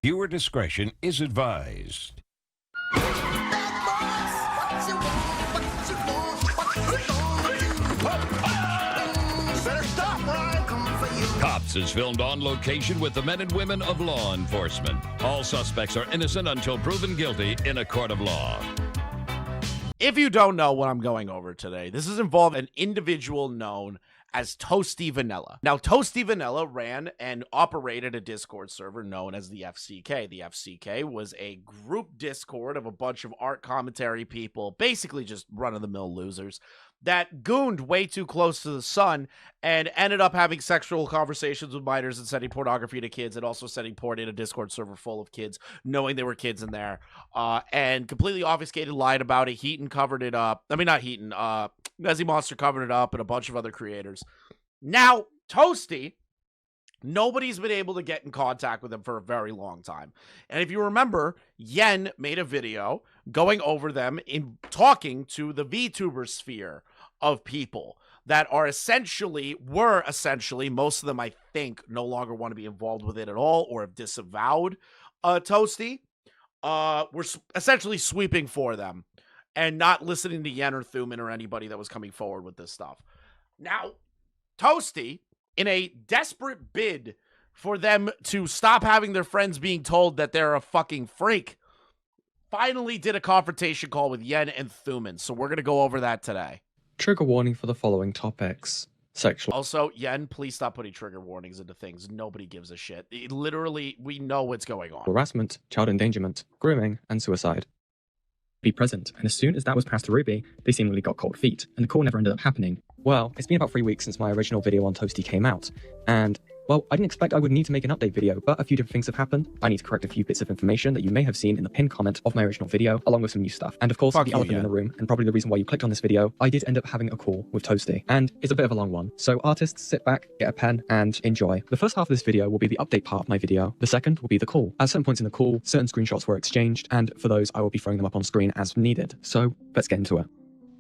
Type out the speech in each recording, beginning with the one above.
Viewer discretion is advised. Cops is filmed on location with the men and women of law enforcement. All suspects are innocent until proven guilty in a court of law. If you don't know what I'm going over today, this is involved an individual known as ToastyVanilla. Now, ToastyVanilla ran and operated a Discord server known as the FCK. The FCK was a group Discord of a bunch of art commentary people, basically just run-of-the-mill losers, that gooned way too close to the sun and ended up having sexual conversations with minors and sending pornography to kids, and also sending porn in a Discord server full of kids, knowing there were kids in there, and completely obfuscated, lied about it. Heaton covered it up. I mean, not Heaton. Nezzy Monster covered it up, and a bunch of other creators. Now, Toasty, nobody's been able to get in contact with him for a very long time. And if you remember, Yen made a video going over them in talking to the VTuber sphere of people that were essentially, most of them, I think, no longer want to be involved with it at all or have disavowed Toasty. We're essentially sweeping for them and not listening to Yen or Thuman or anybody that was coming forward with this stuff. Now, Toasty, in a desperate bid for them to stop having their friends being told that they're a fucking freak, finally did a confrontation call with Yen and Thuman. So we're going to go over that today. Trigger warning for the following topics. Sexual. Also, Yen, please stop putting trigger warnings into things. Nobody gives a shit. Literally, we know what's going on. Harassment, child endangerment, grooming, and suicide. Be present, and as soon as that was passed to Ruby, they seemingly got cold feet, and the call never ended up happening. Well, it's been about 3 weeks since my original video on Toasty came out, and, well, I didn't expect I would need to make an update video, but a few different things have happened. I need to correct a few bits of information that you may have seen in the pinned comment of my original video, along with some new stuff. And of course, the elephant in the room, and probably the reason why you clicked on this video, I did end up having a call with Toasty, and it's a bit of a long one. So artists, sit back, get a pen, and enjoy. The first half of this video will be the update part of my video. The second will be the call. At certain points in the call, certain screenshots were exchanged, and for those, I will be throwing them up on screen as needed. So let's get into it.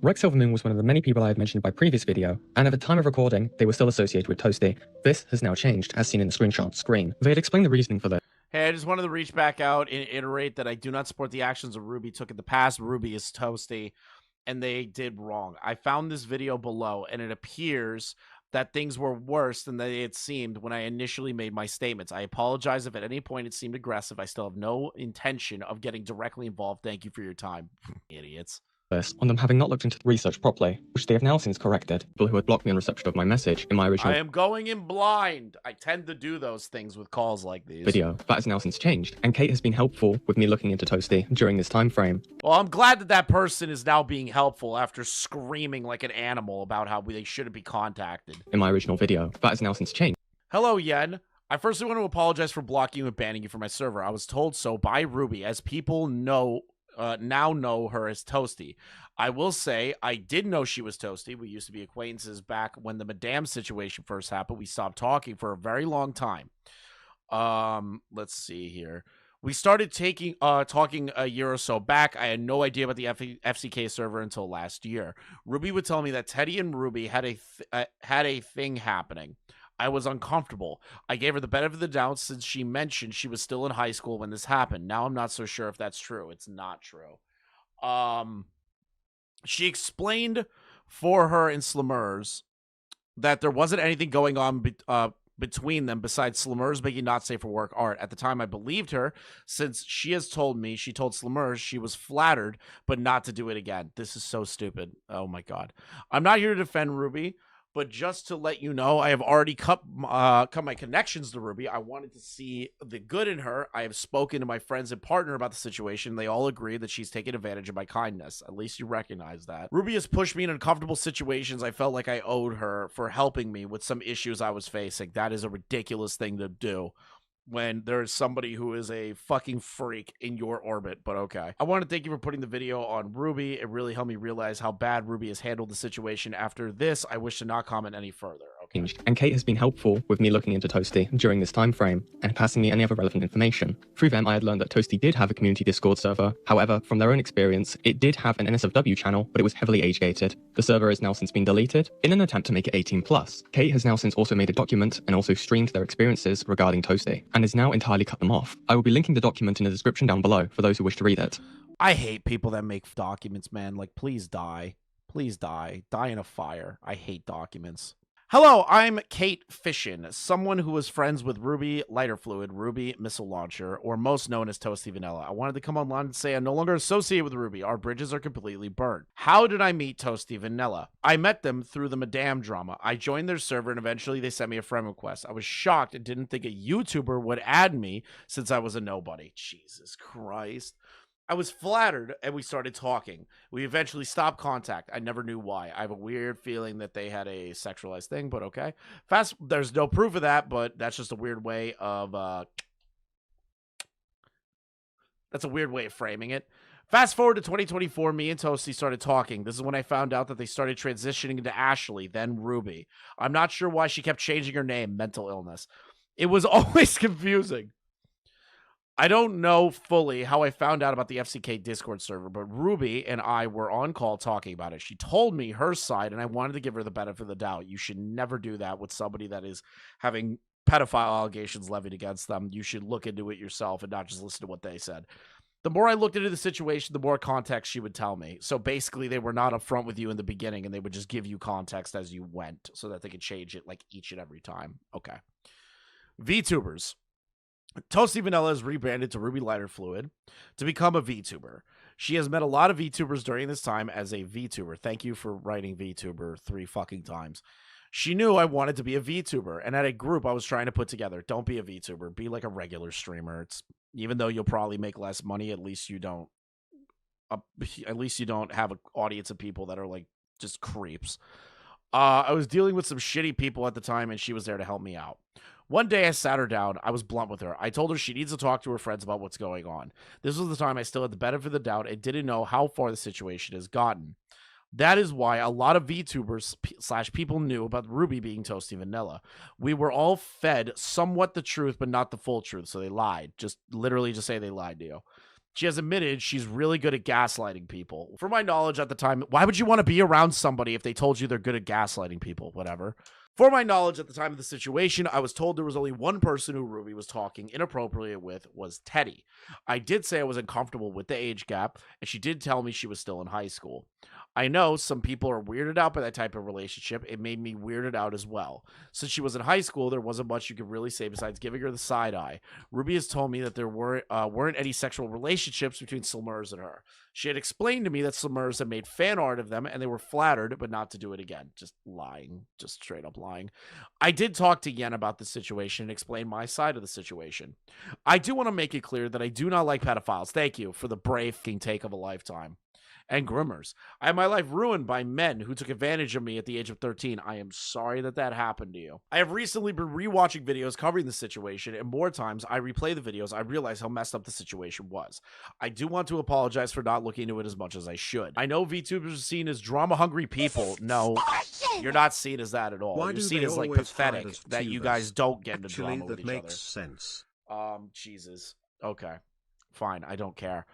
Rex Silvermoon was one of the many people I had mentioned in my previous video, and at the time of recording, they were still associated with Toasty. This has now changed, as seen in the screenshot screen. They had explained the reasoning for this. Hey, I just wanted to reach back out and iterate that I do not support the actions of Ruby took in the past. Ruby is Toasty, and they did wrong. I found this video below, and it appears that things were worse than they had seemed when I initially made my statements. I apologize if at any point it seemed aggressive. I still have no intention of getting directly involved. Thank you for your time, idiots. On them having not looked into the research properly, which they have now since corrected. People who had blocked me on reception of my message in my original I am going in blind. I tend to do those things with calls like these. Video. That has now since changed, and Kate has been helpful with me looking into Toasty during this time frame. Well, I'm glad that that person is now being helpful after screaming like an animal about how they shouldn't be contacted. In my original video. That has now since changed. Hello, Yen. I firstly want to apologize for blocking you and banning you from my server. I was told so by Ruby, as people now know her as Toasty. I will say I did know she was Toasty. We used to be acquaintances back when the Madame situation first happened. We stopped talking for a very long time. Let's see here. We started talking a year or so back. I had no idea about the FCK server until last year. Ruby would tell me that Teddy and Ruby had a thing happening. I was uncomfortable. I gave her the benefit of the doubt since she mentioned she was still in high school when this happened. Now I'm not so sure if that's true. It's not true. She explained for her and Slimmers that there wasn't anything going on between them besides Slimmers making not safe for work art. At the time, I believed her, since she has told me she told Slimmers she was flattered, but not to do it again. This is so stupid. Oh my god. I'm not here to defend Ruby, but just to let you know, I have already cut my connections to Ruby. I wanted to see the good in her. I have spoken to my friends and partner about the situation. They all agree that she's taken advantage of my kindness. At least you recognize that. Ruby has pushed me in uncomfortable situations I felt like I owed her for helping me with some issues I was facing. That is a ridiculous thing to do when there's somebody who is a fucking freak in your orbit, but okay. I want to thank you for putting the video on Ruby. It really helped me realize how bad Ruby has handled the situation. After this, I wish to not comment any further. Okay. changed, and Kate has been helpful with me looking into Toasty during this time frame and passing me any other relevant information. Through them, I had learned that Toasty did have a community Discord server. However, from their own experience, it did have an NSFW channel, but it was heavily age-gated. The server has now since been deleted in an attempt to make it 18+. Kate has now since also made a document and also streamed their experiences regarding Toasty, and has now entirely cut them off. I will be linking the document in the description down below for those who wish to read it. I hate people that make documents, man. Like, please die. Please die. Die in a fire. I hate documents. Hello, I'm Kate Fishin, someone who was friends with Ruby Lighter Fluid, Ruby Missile Launcher, or most known as ToastyVanilla. I wanted to come online and say I'm no longer associated with Ruby. Our bridges are completely burnt. How did I meet ToastyVanilla? I met them through the Madame drama. I joined their server and eventually they sent me a friend request. I was shocked and didn't think a YouTuber would add me since I was a nobody. Jesus Christ. I was flattered and we started talking. We eventually stopped contact. I never knew why. I have a weird feeling that they had a sexualized thing, but okay. There's no proof of that, but that's just a weird way of that's a weird way of framing it. Fast forward to 2024, me and Toasty started talking. This is when I found out that they started transitioning into Ashley, then Ruby. I'm not sure why she kept changing her name, mental illness. It was always confusing. I don't know fully how I found out about the FCK Discord server, but Ruby and I were on call talking about it. She told me her side, and I wanted to give her the benefit of the doubt. You should never do that with somebody that is having pedophile allegations levied against them. You should look into it yourself and not just listen to what they said. The more I looked into the situation, the more context she would tell me. So basically, they were not upfront with you in the beginning, and they would just give you context as you went so that they could change it like each and every time. Okay. VTubers. ToastyVanilla is rebranded to Ruby Lighter Fluid to become a VTuber. She has met a lot of VTubers during this time as a VTuber. Thank you for writing VTuber 3 fucking times. She knew I wanted to be a VTuber, and at a group I was trying to put together. Don't be a VTuber. Be like a regular streamer. Even though you'll probably make less money, at least you don't have an audience of people that are like just creeps. I was dealing with some shitty people at the time, and she was there to help me out. One day I sat her down. I was blunt with her. I told her she needs to talk to her friends about what's going on. This was the time I still had the benefit of the doubt and didn't know how far the situation has gotten. That is why a lot of VTubers / people knew about Ruby being ToastyVanilla. We were all fed somewhat the truth, but not the full truth, so they lied. Just literally just say they lied to you. She has admitted she's really good at gaslighting people. For my knowledge at the time, why would you want to be around somebody if they told you they're good at gaslighting people? Whatever. For my knowledge at the time of the situation, I was told there was only one person who Ruby was talking inappropriately with was Teddy. I did say I was uncomfortable with the age gap, and she did tell me she was still in high school. I know some people are weirded out by that type of relationship. It made me weirded out as well. Since she was in high school, there wasn't much you could really say besides giving her the side eye. Ruby has told me that there weren't any sexual relationships between Silmers and her. She had explained to me that Silmers had made fan art of them, and they were flattered, but not to do it again. Just lying. Just straight up lying. I did talk to Yen about the situation and explain my side of the situation. I do want to make it clear that I do not like pedophiles. Thank you for the brave take of a lifetime. And groomers. I had my life ruined by men who took advantage of me at the age of 13. I am sorry that that happened to you. I have recently been rewatching videos covering the situation, and more times I replay the videos, I realize how messed up the situation was. I do want to apologize for not looking into it as much as I should. I know VTubers are seen as drama-hungry people. No, you're not seen as that at all. You're seen as like pathetic that you guys don't get into drama with each other. That makes sense. Jesus. Okay. Fine. I don't care.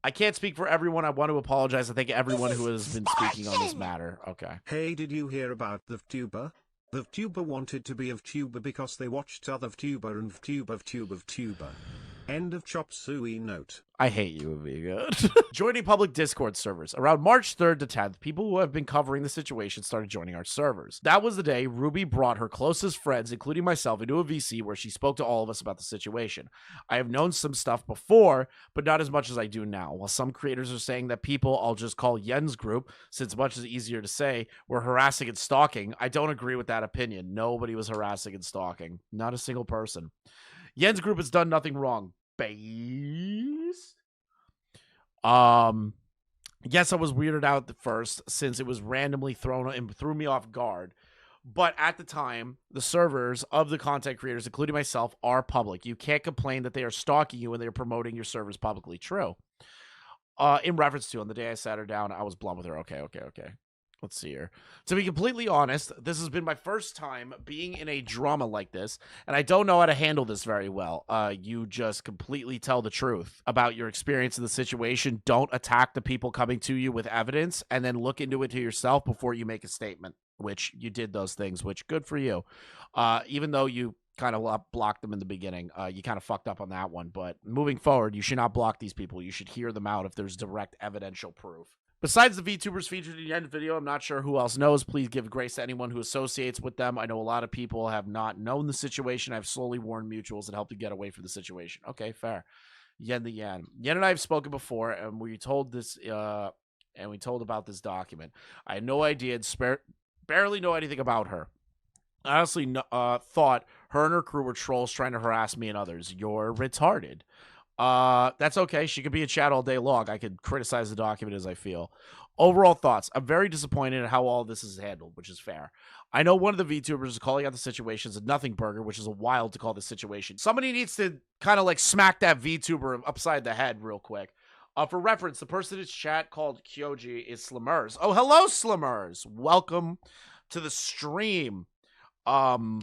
I can't speak for everyone. I want to apologize. I think everyone who has been speaking on this matter. Okay. Hey, did you hear about the VTuber? The VTuber wanted to be a VTuber because they watched other VTuber and VTuber. End of chop suey note. I hate you, Amiga. Joining public Discord servers. Around March 3rd to 10th, people who have been covering the situation started joining our servers. That was the day Ruby brought her closest friends, including myself, into a VC where she spoke to all of us about the situation. I have known some stuff before, but not as much as I do now. While some creators are saying that people I'll just call Yen's group, since much is easier to say, were harassing and stalking, I don't agree with that opinion. Nobody was harassing and stalking. Not a single person. Yen's group has done nothing wrong. Based. Yes, I was weirded out at first since it was randomly thrown and threw me off guard. But at the time, the servers of the content creators, including myself, are public. You can't complain that they are stalking you when they're promoting your servers publicly. True. In reference to, on the day I sat her down, I was blunt with her. Okay. let's see here. To be completely honest, this has been my first time being in a drama like this, and I don't know how to handle this very well. You just completely tell the truth about your experience in the situation. Don't attack the people coming to you with evidence, and then look into it to yourself before you make a statement, which you did those things, which good for you. Even though you kind of blocked them in the beginning, you kind of fucked up on that one, but moving forward, you should not block these people. You should hear them out if there's direct evidential proof. Besides the VTubers featured in the end video, I'm not sure who else knows. Please give grace to anyone who associates with them. I know a lot of people have not known the situation. I've slowly warned mutuals and helped to get away from the situation. Okay, fair. Yen the Yen. Yen and I have spoken before, and we told this, and we told about this document. I had no idea and barely know anything about her. I honestly thought her and her crew were trolls trying to harass me and others. You're retarded. That's okay. She could be in chat all day long. I could criticize the document as I feel. Overall thoughts. I'm very disappointed at how all this is handled, which is fair. I know one of the VTubers is calling out the situation as a nothing burger, which is a wild to call this situation. Somebody needs to kind of like smack that VTuber upside the head real quick. For reference, the person in chat called Kyoji is Slimmers. Oh, hello, Slimmers. Welcome to the stream.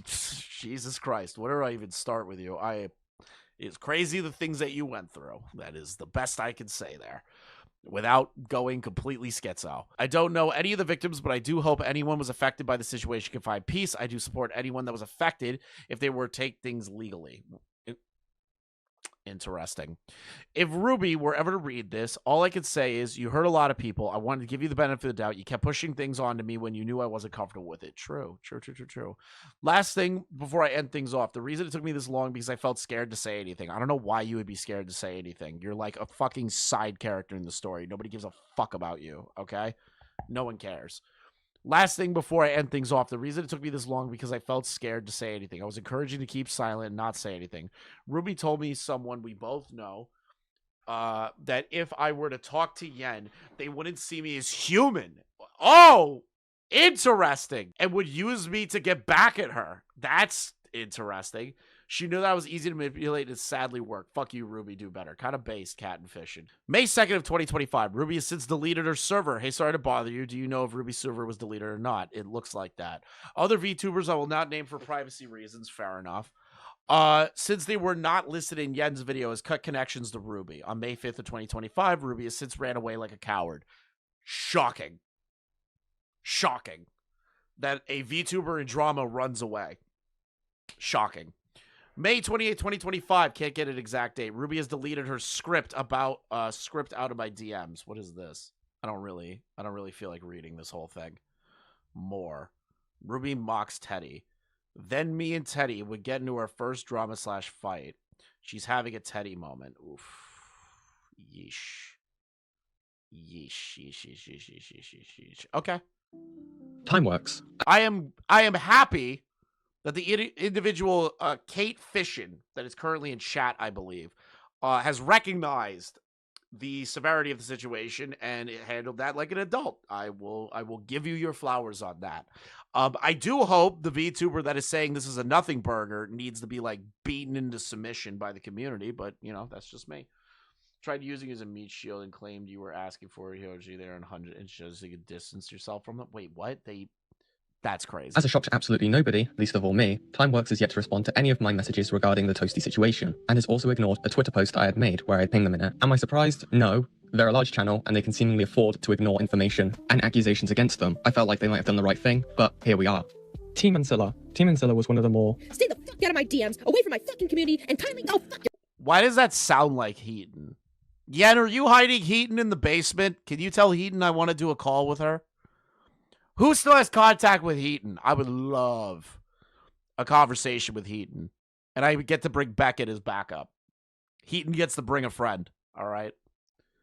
Jesus Christ. Where do I even start with you? It's crazy the things that you went through. That is the best I can say there without going completely schizo. I don't know any of the victims, but I do hope anyone was affected by the situation can find peace. I do support anyone that was affected if they were to take things legally. Interesting. If Ruby were ever to read this, all I could say is you hurt a lot of people. I wanted to give you the benefit of the doubt. You kept pushing things on to me when you knew I wasn't comfortable with it. True. Last thing before I end things off, the reason it took me this long because I felt scared to say anything. I don't know why you would be scared to say anything. You're like a fucking side character in the story. Nobody gives a fuck about you, okay? No one cares. Last thing before I end things off, the reason it took me this long because I felt scared to say anything. I was encouraging to keep silent and not say anything. Ruby told me someone we both know that if I were to talk to Yen, they wouldn't see me as human. Oh, interesting. And would use me to get back at her. That's interesting. She knew that I was easy to manipulate and sadly worked. Fuck you, Ruby, do better. Kind of based, cat and fishing. May 2nd of 2025. Ruby has since deleted her server. Hey, sorry to bother you. Do you know if Ruby's server was deleted or not? It looks like that. Other VTubers I will not name for privacy reasons. Fair enough. Since they were not listed in Yen's video, has cut connections to Ruby. On May 5th of 2025, Ruby has since ran away like a coward. Shocking. Shocking. That a VTuber in drama runs away. Shocking. May 28, 2025. Can't get an exact date. Ruby has deleted her script about script out of my DMs. What is this? I don't really feel like reading this whole thing. More. Ruby mocks Teddy. Then me and Teddy would get into our first drama/fight. She's having a Teddy moment. Oof. Yeesh. Yeesh. Okay. Time works. I am happy that the individual Kate Fishin that is currently in chat, I believe, has recognized the severity of the situation and handled that like an adult. I will give you your flowers on that. I do hope the VTuber that is saying this is a nothing burger needs to be like beaten into submission by the community, but you know, that's just me. Tried using it as a meat shield and claimed you were asking for a Hyoji there in 100 inches so you could distance yourself from them. Wait, what? That's crazy. As a shock to absolutely nobody, least of all me, Timeworks has yet to respond to any of my messages regarding the Toasty situation, and has also ignored a Twitter post I had made where I had pinged them in it. Am I surprised? No. They're a large channel, and they can seemingly afford to ignore information and accusations against them. I felt like they might have done the right thing, but here we are. Team Ancilla. Team Ancilla was one of the more... Stay the fuck out of my DMs, away from my fucking community, and kindly go fuck your... Why does that sound like Heaton? Yen, are you hiding Heaton in the basement? Can you tell Heaton I want to do a call with her? Who still has contact with Heaton? I would love a conversation with Heaton. And I would get to bring Beckett as backup. Heaton gets to bring a friend. All right?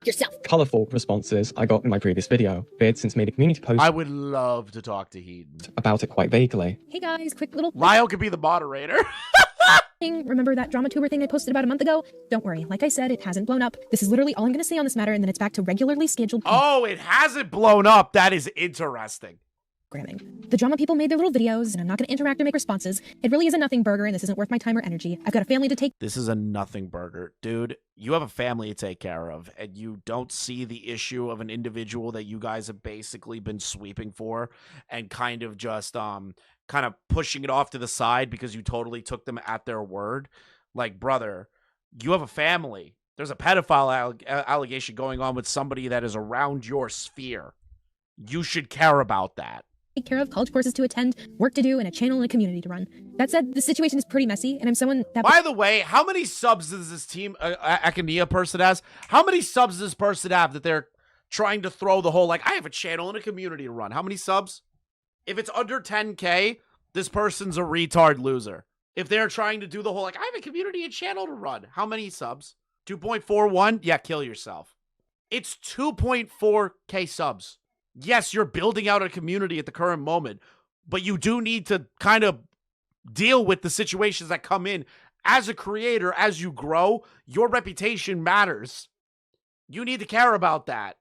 yourself. Colourful responses I got in my previous video. Beard since made a community post I would love to talk to Heaton about it quite vaguely. Hey guys, quick little... Lyle could be the moderator. Remember that drama tuber thing I posted about a month ago? Don't worry, like I said, it hasn't blown up. This is literally all I'm gonna say on this matter, and then it's back to regularly scheduled... Oh, it hasn't blown up. That is interesting. programming. The drama people made their little videos, and I'm not going to interact or make responses. It really is a nothing burger, and this isn't worth my time or energy. I've got a family to take. This is a nothing burger. Dude, you have a family to take care of, and you don't see the issue of an individual that you guys have basically been sweeping for and kind of just kind of pushing it off to the side because you totally took them at their word. Like, brother, you have a family. There's a pedophile allegation going on with somebody that is around your sphere. You should care about that. Take care of, college courses to attend, work to do, and a channel and a community to run. That said, the situation is pretty messy, and I'm someone that— By the way, how many subs does this team, Akinia person has? How many subs does this person have that they're trying to throw the whole, like, I have a channel and a community to run? How many subs? If it's under 10K, this person's a retard loser. If they're trying to do the whole, like, I have a community and channel to run, how many subs? 2.41? Yeah, kill yourself. It's 2.4K subs. Yes, you're building out a community at the current moment, but you do need to kind of deal with the situations that come in. As a creator, as you grow, your reputation matters. You need to care about that.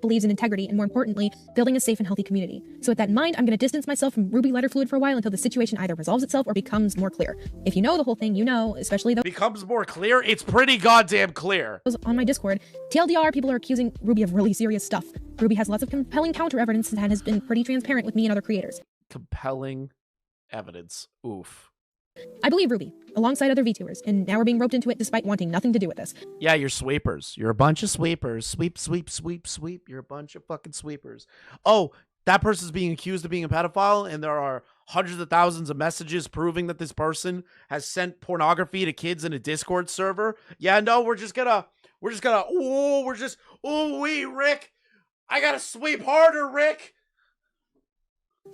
believes in integrity and, more importantly, building a safe and healthy community. So with that in mind, I'm going to distance myself from Ruby Lighter Fluid for a while until the situation either resolves itself or becomes more clear. If you know the whole thing, you know, especially those Becomes more clear? It's pretty goddamn clear. on my Discord. TLDR, people are accusing Ruby of really serious stuff. Ruby has lots of compelling counter evidence and has been pretty transparent with me and other creators. Compelling evidence. Oof. I believe Ruby, alongside other VTubers, and now we're being roped into it despite wanting nothing to do with this. Yeah, you're sweepers. You're a bunch of sweepers. Sweep, sweep, sweep, sweep. You're a bunch of fucking sweepers. Oh, that person's being accused of being a pedophile, and there are hundreds of thousands of messages proving that this person has sent pornography to kids in a Discord server. Yeah, no, we're just gonna, Rick, I gotta sweep harder, Rick.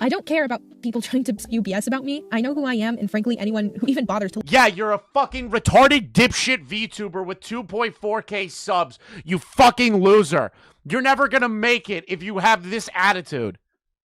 I don't care about people trying to spew BS about me. I know who I am, and frankly, anyone who even bothers to— Yeah, you're a fucking retarded dipshit VTuber with 2.4K subs. You fucking loser. You're never gonna make it if you have this attitude.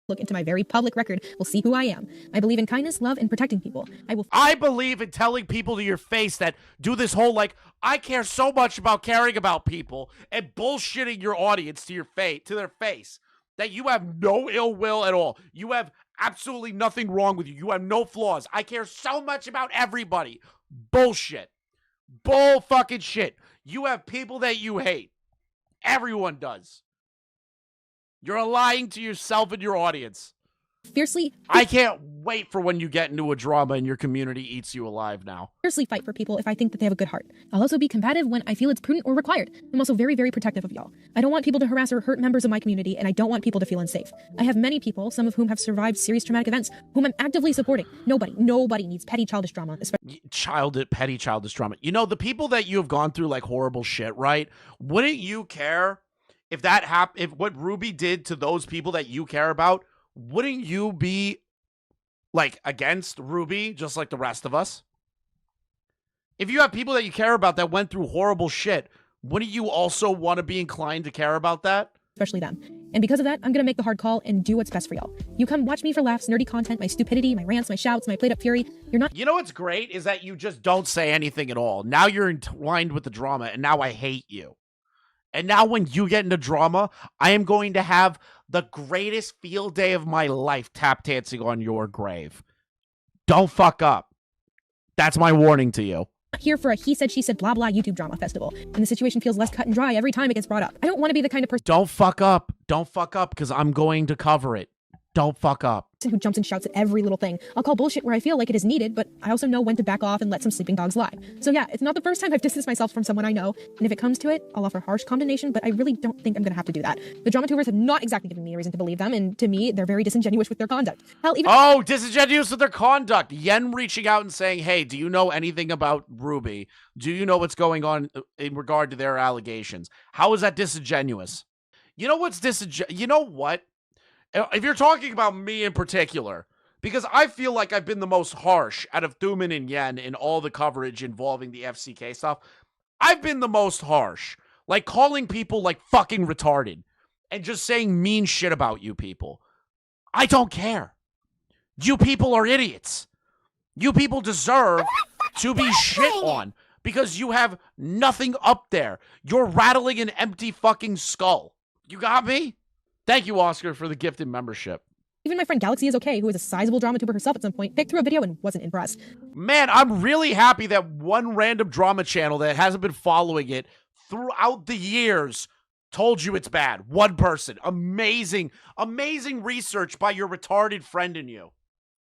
look into my very public record will see who I am. I believe in kindness, love, and protecting people. I believe in telling people to your face that do this whole, like, I care so much about caring about people and bullshitting your audience to their face. That you have no ill will at all. You have absolutely nothing wrong with you. You have no flaws. I care so much about everybody. Bullshit. Bull fucking shit. You have people that you hate. Everyone does. You're lying to yourself and your audience. Fiercely— I can't wait for when you get into a drama and your community eats you alive now. fiercely fight for people if I think that they have a good heart. I'll also be combative when I feel it's prudent or required. I'm also very, very protective of y'all. I don't want people to harass or hurt members of my community, and I don't want people to feel unsafe. I have many people, some of whom have survived serious traumatic events, whom I'm actively supporting. Nobody needs petty childish drama, especially— Petty childish drama. You know, the people that you have gone through like horrible shit, right? Wouldn't you care if that happened? If what Ruby did to those people that you care about, wouldn't you be like against Ruby just like the rest of us? If you have people that you care about that went through horrible shit, wouldn't you also want to be inclined to care about that? especially them. And because of that, I'm gonna make the hard call and do what's best for y'all. You come watch me for laughs, nerdy content, my stupidity, my rants, my shouts, my played up fury. You're not— You know what's great is that you just don't say anything at all. Now you're entwined with the drama, and now I hate you. And now when you get into drama, I am going to have the greatest field day of my life tap dancing on your grave. Don't fuck up. That's my warning to you. here for a he said, she said, blah, blah YouTube drama festival. And the situation feels less cut and dry every time it gets brought up. I don't want to be the kind of person Don't fuck up. Don't fuck up because I'm going to cover it. Don't fuck up. who jumps and shouts at every little thing. I'll call bullshit where I feel like it is needed, but I also know when to back off and let some sleeping dogs lie. So yeah, it's not the first time I've distanced myself from someone I know, and if it comes to it, I'll offer harsh condemnation, but I really don't think I'm gonna have to do that. The dramatubers have not exactly given me a reason to believe them, and to me, they're very disingenuous with their conduct. Hell, even— Oh, disingenuous with their conduct. Yen reaching out and saying, hey, do you know anything about Ruby? Do you know what's going on in regard to their allegations? How is that disingenuous? You know what's disingenuous? You know what? If you're talking about me in particular, because I feel like I've been the most harsh out of Thuman and Yen in all the coverage involving the FCK stuff, I've been the most harsh. Like calling people like fucking retarded and just saying mean shit about you people. I don't care. You people are idiots. You people deserve to be shit on because you have nothing up there. You're rattling an empty fucking skull. You got me? Thank you, Oscar, for the gifted membership. Even my friend Galaxy is okay, who is a sizable drama tuber herself at some point, picked through a video and wasn't impressed. Man, I'm really happy that one random drama channel that hasn't been following it throughout the years told you it's bad. One person. Amazing, amazing research by your retarded friend in you.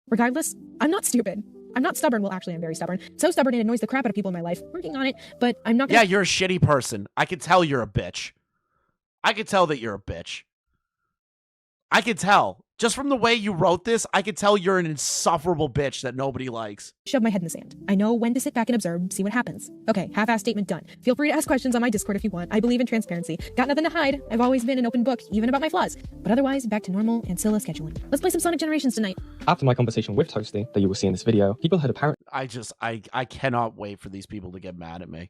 Regardless, I'm not stupid. I'm not stubborn. Well, actually, I'm very stubborn. So stubborn it annoys the crap out of people in my life. Working on it, but I'm not gonna— Yeah, you're a shitty person. I can tell you're a bitch. I can tell that you're a bitch. I can tell. Just from the way you wrote this, I can tell you're an insufferable bitch that nobody likes. Shove my head in the sand. I know when to sit back and observe, see what happens. Okay, half-ass statement done. Feel free to ask questions on my Discord if you want. I believe in transparency. Got nothing to hide. I've always been an open book, even about my flaws. But otherwise, back to normal and Scylla scheduling. Let's play some Sonic Generations tonight. After my conversation with Toasty, that you will see in this video, people had apparently I cannot wait for these people to get mad at me.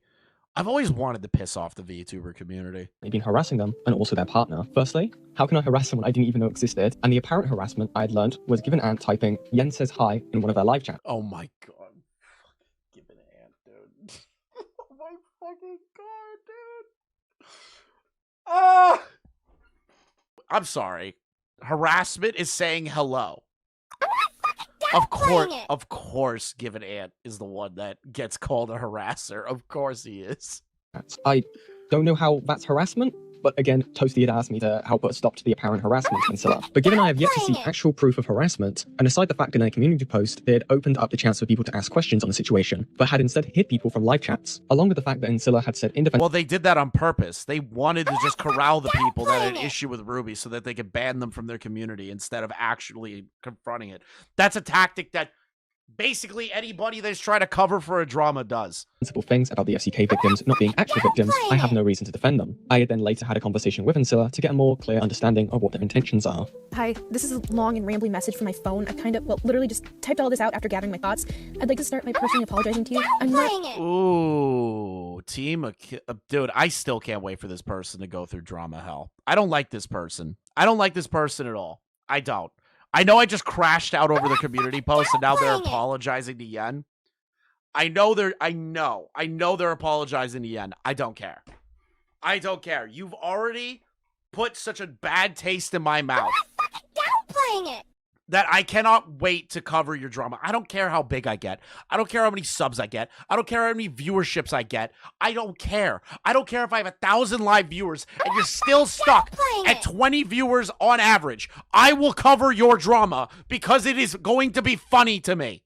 I've always wanted to piss off the VTuber community. been harassing them, and also their partner. Firstly, how can I harass someone I didn't even know existed? And the apparent harassment I had learned was Given Ant typing "Yen says hi" in one of their live chats. Oh my god. Give an ant, dude. Oh my fucking god, dude. Ah! I'm sorry. Harassment is saying hello. Of course, Given Ant is the one that gets called a harasser. Of course he is. I don't know how that's harassment, but again, Toasty had asked me to help put a stop to the apparent harassment in Scylla. But given I have yet to see actual proof of harassment, and aside the fact that in a community post, they had opened up the chance for people to ask questions on the situation, but had instead hid people from live chats, along with the fact that Scylla had said in defense— Well, they did that on purpose. They wanted to just corral the people that had an issue with Ruby so that they could ban them from their community instead of actually confronting it. That's a tactic that basically anybody that's trying to cover for a drama does. sensible things about the FCK victims not being actual victims, I have no reason to defend them. I had then later had a conversation with Scylla to get a more clear understanding of what their intentions are. Hi, this is a long and rambling message from my phone. I literally just typed all this out after gathering my thoughts. I'd like to start by personally apologizing to you. I'm not— Ooh, dude, I still can't wait for this person to go through drama hell. I don't like this person. I don't like this person at all. I don't. I know I just crashed out over the community post and now they're apologizing to Yen. I know they're apologizing to Yen. I don't care. I don't care. You've already put such a bad taste in my mouth that I cannot wait to cover your drama. I don't care how big I get. I don't care how many subs I get. I don't care how many viewerships I get. I don't care. I don't care if I have 1,000 live viewers and you're still stuck at 20 viewers on average. I will cover your drama because it is going to be funny to me.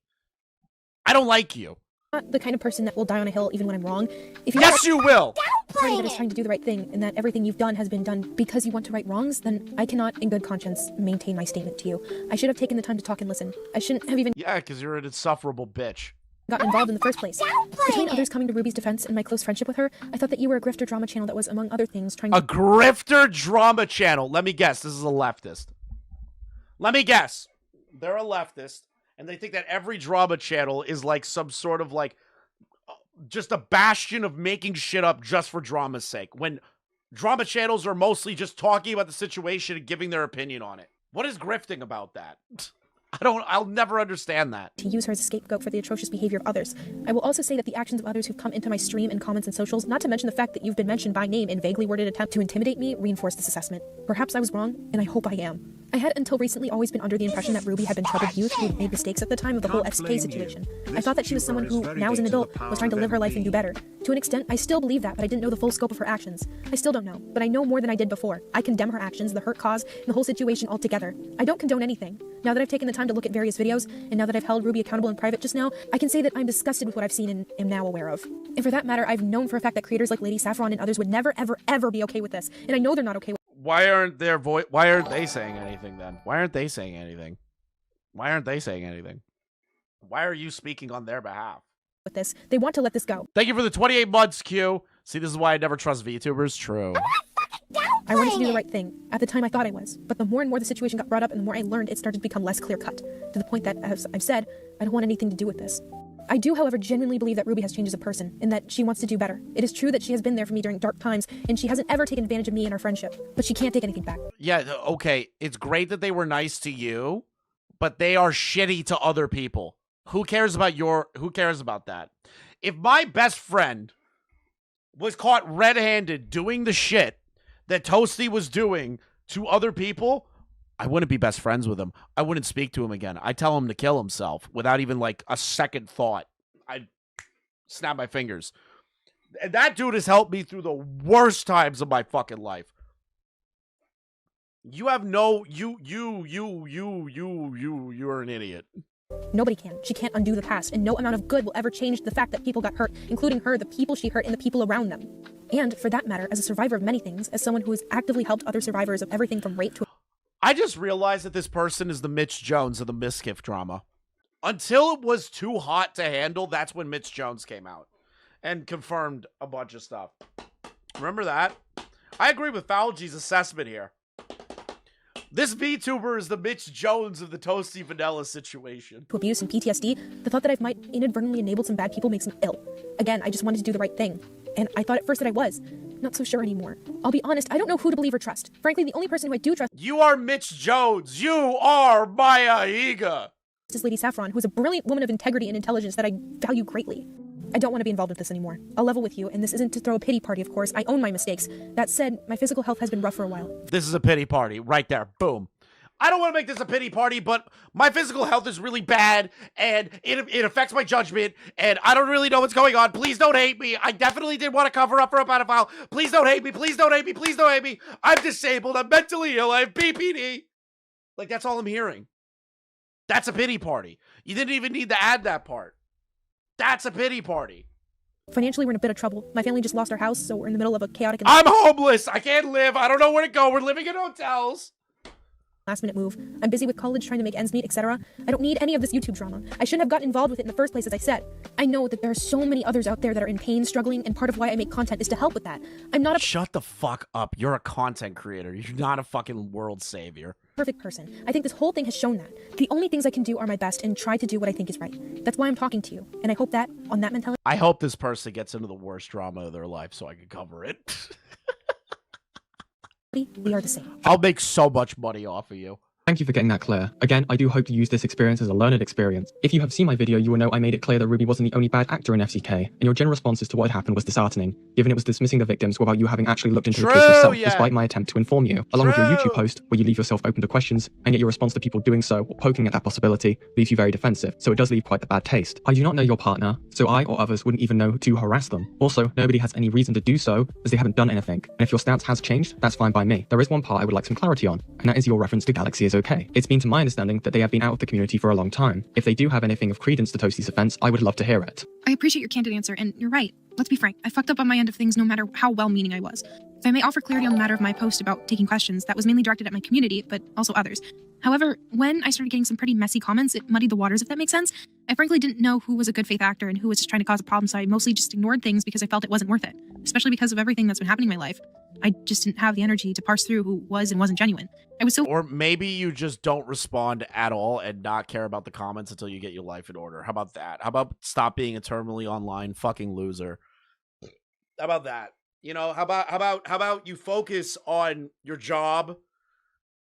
I don't like you. not the kind of person that will die on a hill even when I'm wrong. If Yes, you will! party that is trying to do the right thing, and that everything you've done has been done because you want to right wrongs, then I cannot, in good conscience, maintain my statement to you. I should have taken the time to talk and listen. I shouldn't have even Yeah, because you're an insufferable bitch. gotten involved in the first place. Between others coming to Ruby's defense and my close friendship with her, I thought that you were a grifter drama channel that was, among other things, trying to— A grifter drama channel. Let me guess. This is a leftist. Let me guess. They're a leftist, and they think that every drama channel is like some sort of like just a bastion of making shit up just for drama's sake, when drama channels are mostly just talking about the situation and giving their opinion on it. What is grifting about that? I'll never understand that. to use her as a scapegoat for the atrocious behavior of others. I will also say that the actions of others who've come into my stream and comments and socials, not to mention the fact that you've been mentioned by name in vaguely worded attempt to intimidate me, reinforce this assessment. Perhaps I was wrong, and I hope I am. I had until recently always been under the impression that Ruby had been troubled youth who made mistakes at the time of the whole XK situation. I thought that she was someone who, now as an adult, was trying to live her life and do better. To an extent, I still believe that, but I didn't know the full scope of her actions. I still don't know, but I know more than I did before. I condemn her actions, the hurt caused, and the whole situation altogether. I don't condone anything. Now that I've taken the time to look at various videos, and now that I've held Ruby accountable in private just now, I can say that I'm disgusted with what I've seen and am now aware of. And for that matter, I've known for a fact that creators like Lady Saffron and others would never, ever, ever be okay with this. And I know they're not okay with— Why aren't they saying anything then? Why aren't they saying anything? Why aren't they saying anything? Why are you speaking on their behalf? this. They want to let this go. Thank you for the 28 months, Q. See, this is why I never trust VTubers. True. I wanted to do the right thing. At the time, I thought I was. But the more and more the situation got brought up and the more I learned, it started to become less clear-cut. To the point that, as I've said, I don't want anything to do with this. I do, however, genuinely believe that Ruby has changed as a person, and that she wants to do better. It is true that she has been there for me during dark times, and she hasn't ever taken advantage of me and our friendship. But she can't take anything back. Yeah, okay. It's great that they were nice to you, but they are shitty to other people. Who cares about that? If my best friend was caught red-handed doing the shit that Toasty was doing to other people, I wouldn't be best friends with him. I wouldn't speak to him again. I'd tell him to kill himself without even like a second thought. I'd snap my fingers. And that dude has helped me through the worst times of my fucking life. You have no, you're an idiot. Nobody can. She can't undo the past, and no amount of good will ever change the fact that people got hurt, including her, the people she hurt, and the people around them. And for that matter, as a survivor of many things, as someone who has actively helped other survivors of everything from rape to... I just realized that this person is the Mitch Jones of the Miskiff drama. Until it was too hot to handle, that's when Mitch Jones came out and confirmed a bunch of stuff. Remember that? I agree with Fauci's assessment here. This VTuber is the Mitch Jones of the ToastyVanilla situation. To abuse and PTSD, the thought that I might inadvertently enabled some bad people makes me ill. Again, I just wanted to do the right thing. And I thought at first that I was. Not so sure anymore. I'll be honest, I don't know who to believe or trust. Frankly, the only person who I do trust... You are Mitch Jones. You are Maya Higa. ...is Lady Saffron, who is a brilliant woman of integrity and intelligence that I value greatly. I don't want to be involved with this anymore. I'll level with you, and this isn't to throw a pity party, of course. I own my mistakes. That said, my physical health has been rough for a while. This is a pity party, right there. Boom. I don't want to make this a pity party, but my physical health is really bad, and it affects my judgment, and I don't really know what's going on. Please don't hate me. I definitely did want to cover up for a pedophile. Please don't hate me. Please don't hate me. Please don't hate me. I'm disabled. I'm mentally ill. I have BPD. Like, that's all I'm hearing. That's a pity party. You didn't even need to add that part. That's a pity party. Financially, we're in a bit of trouble. My family just lost our house, so we're in the middle of a chaotic... I'm homeless. I can't live. I don't know where to go. We're living in hotels. Last-minute move. I'm busy with college trying to make ends meet, etc. I don't need any of this YouTube drama. I shouldn't have gotten involved with it in the first place, as I said. I know that there are so many others out there that are in pain, struggling, and part of why I make content is to help with that. I'm not a... Shut the fuck up. You're a content creator. You're not a fucking world savior. Perfect person. I think this whole thing has shown that. The only things I can do are my best and try to do what I think is right. That's why I'm talking to you. And I hope that, on that mentality... I hope this person gets into the worst drama of their life so I can cover it. We are the same. I'll make so much money off of you. Thank you for getting that clear. Again, I do hope you use this experience as a learned experience. If you have seen my video, you will know I made it clear that Ruby wasn't the only bad actor in FCK, and your general responses to what had happened was disheartening, given it was dismissing the victims without you having actually looked into the case yourself, despite my attempt to inform you. Along with your YouTube post, where you leave yourself open to questions, and yet your response to people doing so, or poking at that possibility, leaves you very defensive, so it does leave quite the bad taste. I do not know your partner, so I or others wouldn't even know to harass them. Also, nobody has any reason to do so, as they haven't done anything, and if your stance has changed, that's fine by me. There is one part I would like some clarity on, and that is your reference to Galaxy is okay. It's been to my understanding that they have been out of the community for a long time. If they do have anything of credence to Toasty's offense, I would love to hear it. I appreciate your candid answer, and you're right. Let's be frank, I fucked up on my end of things no matter how well-meaning I was. If I may offer clarity on the matter of my post about taking questions, that was mainly directed at my community, but also others. However, when I started getting some pretty messy comments, it muddied the waters, if that makes sense. I frankly didn't know who was a good faith actor and who was just trying to cause a problem, so I mostly just ignored things because I felt it wasn't worth it, especially because of everything that's been happening in my life. I just didn't have the energy to parse through who was and wasn't genuine. I was so... Or maybe you just don't respond at all and not care about the comments until you get your life in order. How about that? How about stop being a terminally online fucking loser? How about that? You know, how about you focus on your job?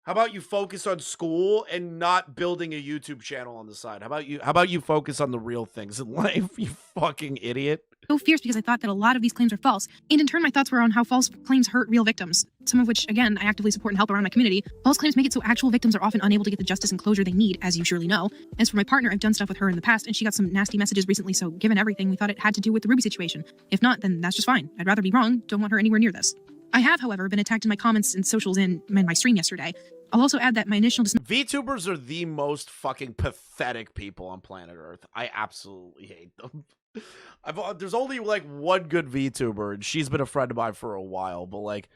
How about you focus on school and not building a YouTube channel on the side? How about you focus on the real things in life, you fucking idiot? So fierce because I thought that a lot of these claims were false. And in turn, my thoughts were on how false claims hurt real victims. Some of which, again, I actively support and help around my community. False claims make it so actual victims are often unable to get the justice and closure they need, as you surely know. As for my partner, I've done stuff with her in the past, and she got some nasty messages recently, so given everything, we thought it had to do with the Ruby situation. If not, then that's just fine. I'd rather be wrong. Don't want her anywhere near this. I have, however, been attacked in my comments and socials and in my stream yesterday. I'll also add that my initial... VTubers are the most fucking pathetic people on planet Earth. I absolutely hate them. There's only like one good VTuber, and she's been a friend of mine for a while, but like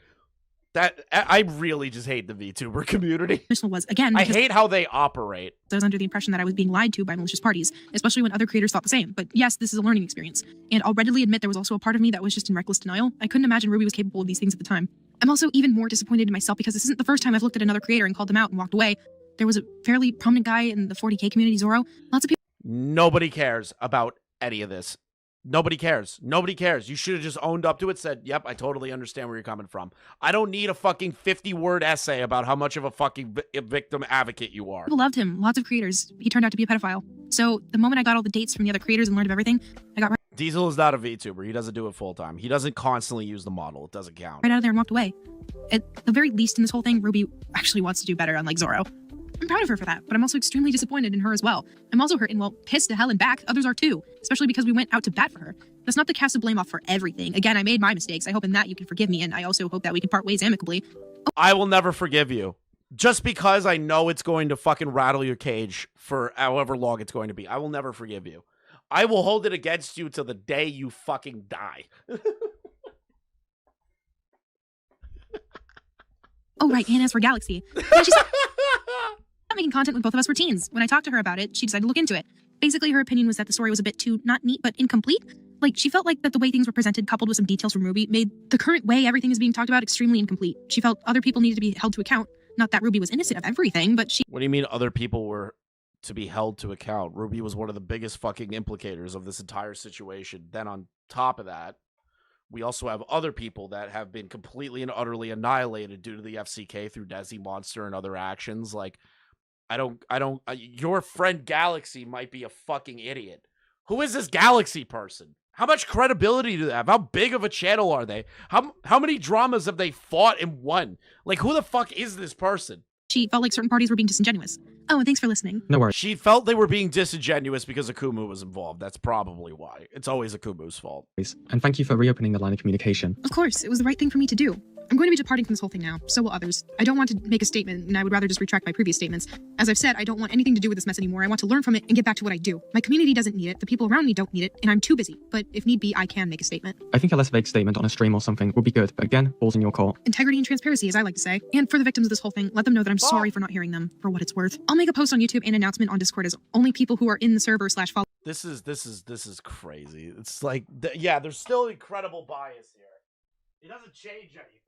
that, I really just hate the VTuber community. Was, again, I hate how they operate. I was under the impression that I was being lied to by malicious parties, especially when other creators thought the same. But yes, this is a learning experience. And I'll readily admit there was also a part of me that was just in reckless denial. I couldn't imagine Ruby was capable of these things at the time. I'm also even more disappointed in myself because this isn't the first time I've looked at another creator and called them out and walked away. There was a fairly prominent guy in the 40K community, Zoro. Lots of people... Nobody cares about any of this. Nobody cares. Nobody cares. You should have just owned up to it, said, yep, I totally understand where you're coming from. I don't need a fucking 50-word essay about how much of a fucking victim advocate you are. People loved him. Lots of creators. He turned out to be a pedophile. So the moment I got all the dates from the other creators and learned of everything, I got... Diesel is not a VTuber. He doesn't do it full time. He doesn't constantly use the model. It doesn't count. right out of there and walked away. At the very least in this whole thing, Ruby actually wants to do better, unlike Zoro. I'm proud of her for that, but I'm also extremely disappointed in her as well. I'm also hurt and, well, pissed to hell and back. Others are too, especially because we went out to bat for her. That's not to cast the blame off for everything. Again, I made my mistakes. I hope in that you can forgive me, and I also hope that we can part ways amicably. I will never forgive you. Just because I know it's going to fucking rattle your cage for however long it's going to be. I will never forgive you. I will hold it against you till the day you fucking die. Oh, right, and as for Galaxy. Yeah, she's not making content with both of us for teens. When I talked to her about it, she decided to look into it. Basically, her opinion was that the story was a bit too, not neat, but incomplete. Like, she felt like that the way things were presented, coupled with some details from Ruby, made the current way everything is being talked about extremely incomplete. She felt other people needed to be held to account. Not that Ruby was innocent of everything, but she... What do you mean other people were to be held to account? Ruby was one of the biggest fucking implicators of this entire situation. Then on top of that, we also have other people that have been completely and utterly annihilated due to the FCK through Desi Monster and other actions. Like, your friend Galaxy might be a fucking idiot. Who is this Galaxy person? How much credibility do they have? How big of a channel are they? How many dramas have they fought and won? Like, who the fuck is this person? She felt like certain parties were being disingenuous. Oh, and thanks for listening. No worries. She felt they were being disingenuous because Akumu was involved. That's probably why. It's always Akumu's fault. And thank you for reopening the line of communication. Of course, it was the right thing for me to do. I'm going to be departing from this whole thing now. So will others. I don't want to make a statement, and I would rather just retract my previous statements. As I've said, I don't want anything to do with this mess anymore. I want to learn from it and get back to what I do. My community doesn't need it. The people around me don't need it, and I'm too busy. But if need be, I can make a statement. I think a less vague statement on a stream or something would be good, but again, balls in your court. Integrity and transparency, as I like to say. And for the victims of this whole thing, let them know that I'm sorry for not hearing them, for what it's worth. I'll make a post on YouTube and announcement on Discord as only people who are in the server / follow. This is crazy. It's like, yeah, there's still incredible bias here. It doesn't change anything.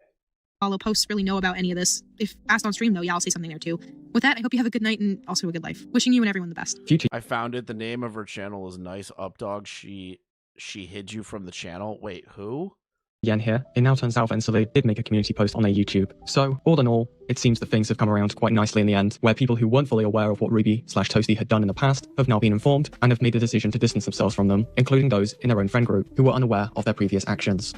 Follow posts really know about any of this. If asked on stream, though, yeah, I'll say something there too. With that, I hope you have a good night and also a good life. Wishing you and everyone the best. Future. I found it. The name of her channel is Nice Updog. She hid you from the channel. Wait, who? Yen here. It now turns out that Insulate did make a community post on their YouTube. So, all in all, it seems that things have come around quite nicely in the end, where people who weren't fully aware of what Ruby/Toasty had done in the past have now been informed and have made the decision to distance themselves from them, including those in their own friend group who were unaware of their previous actions.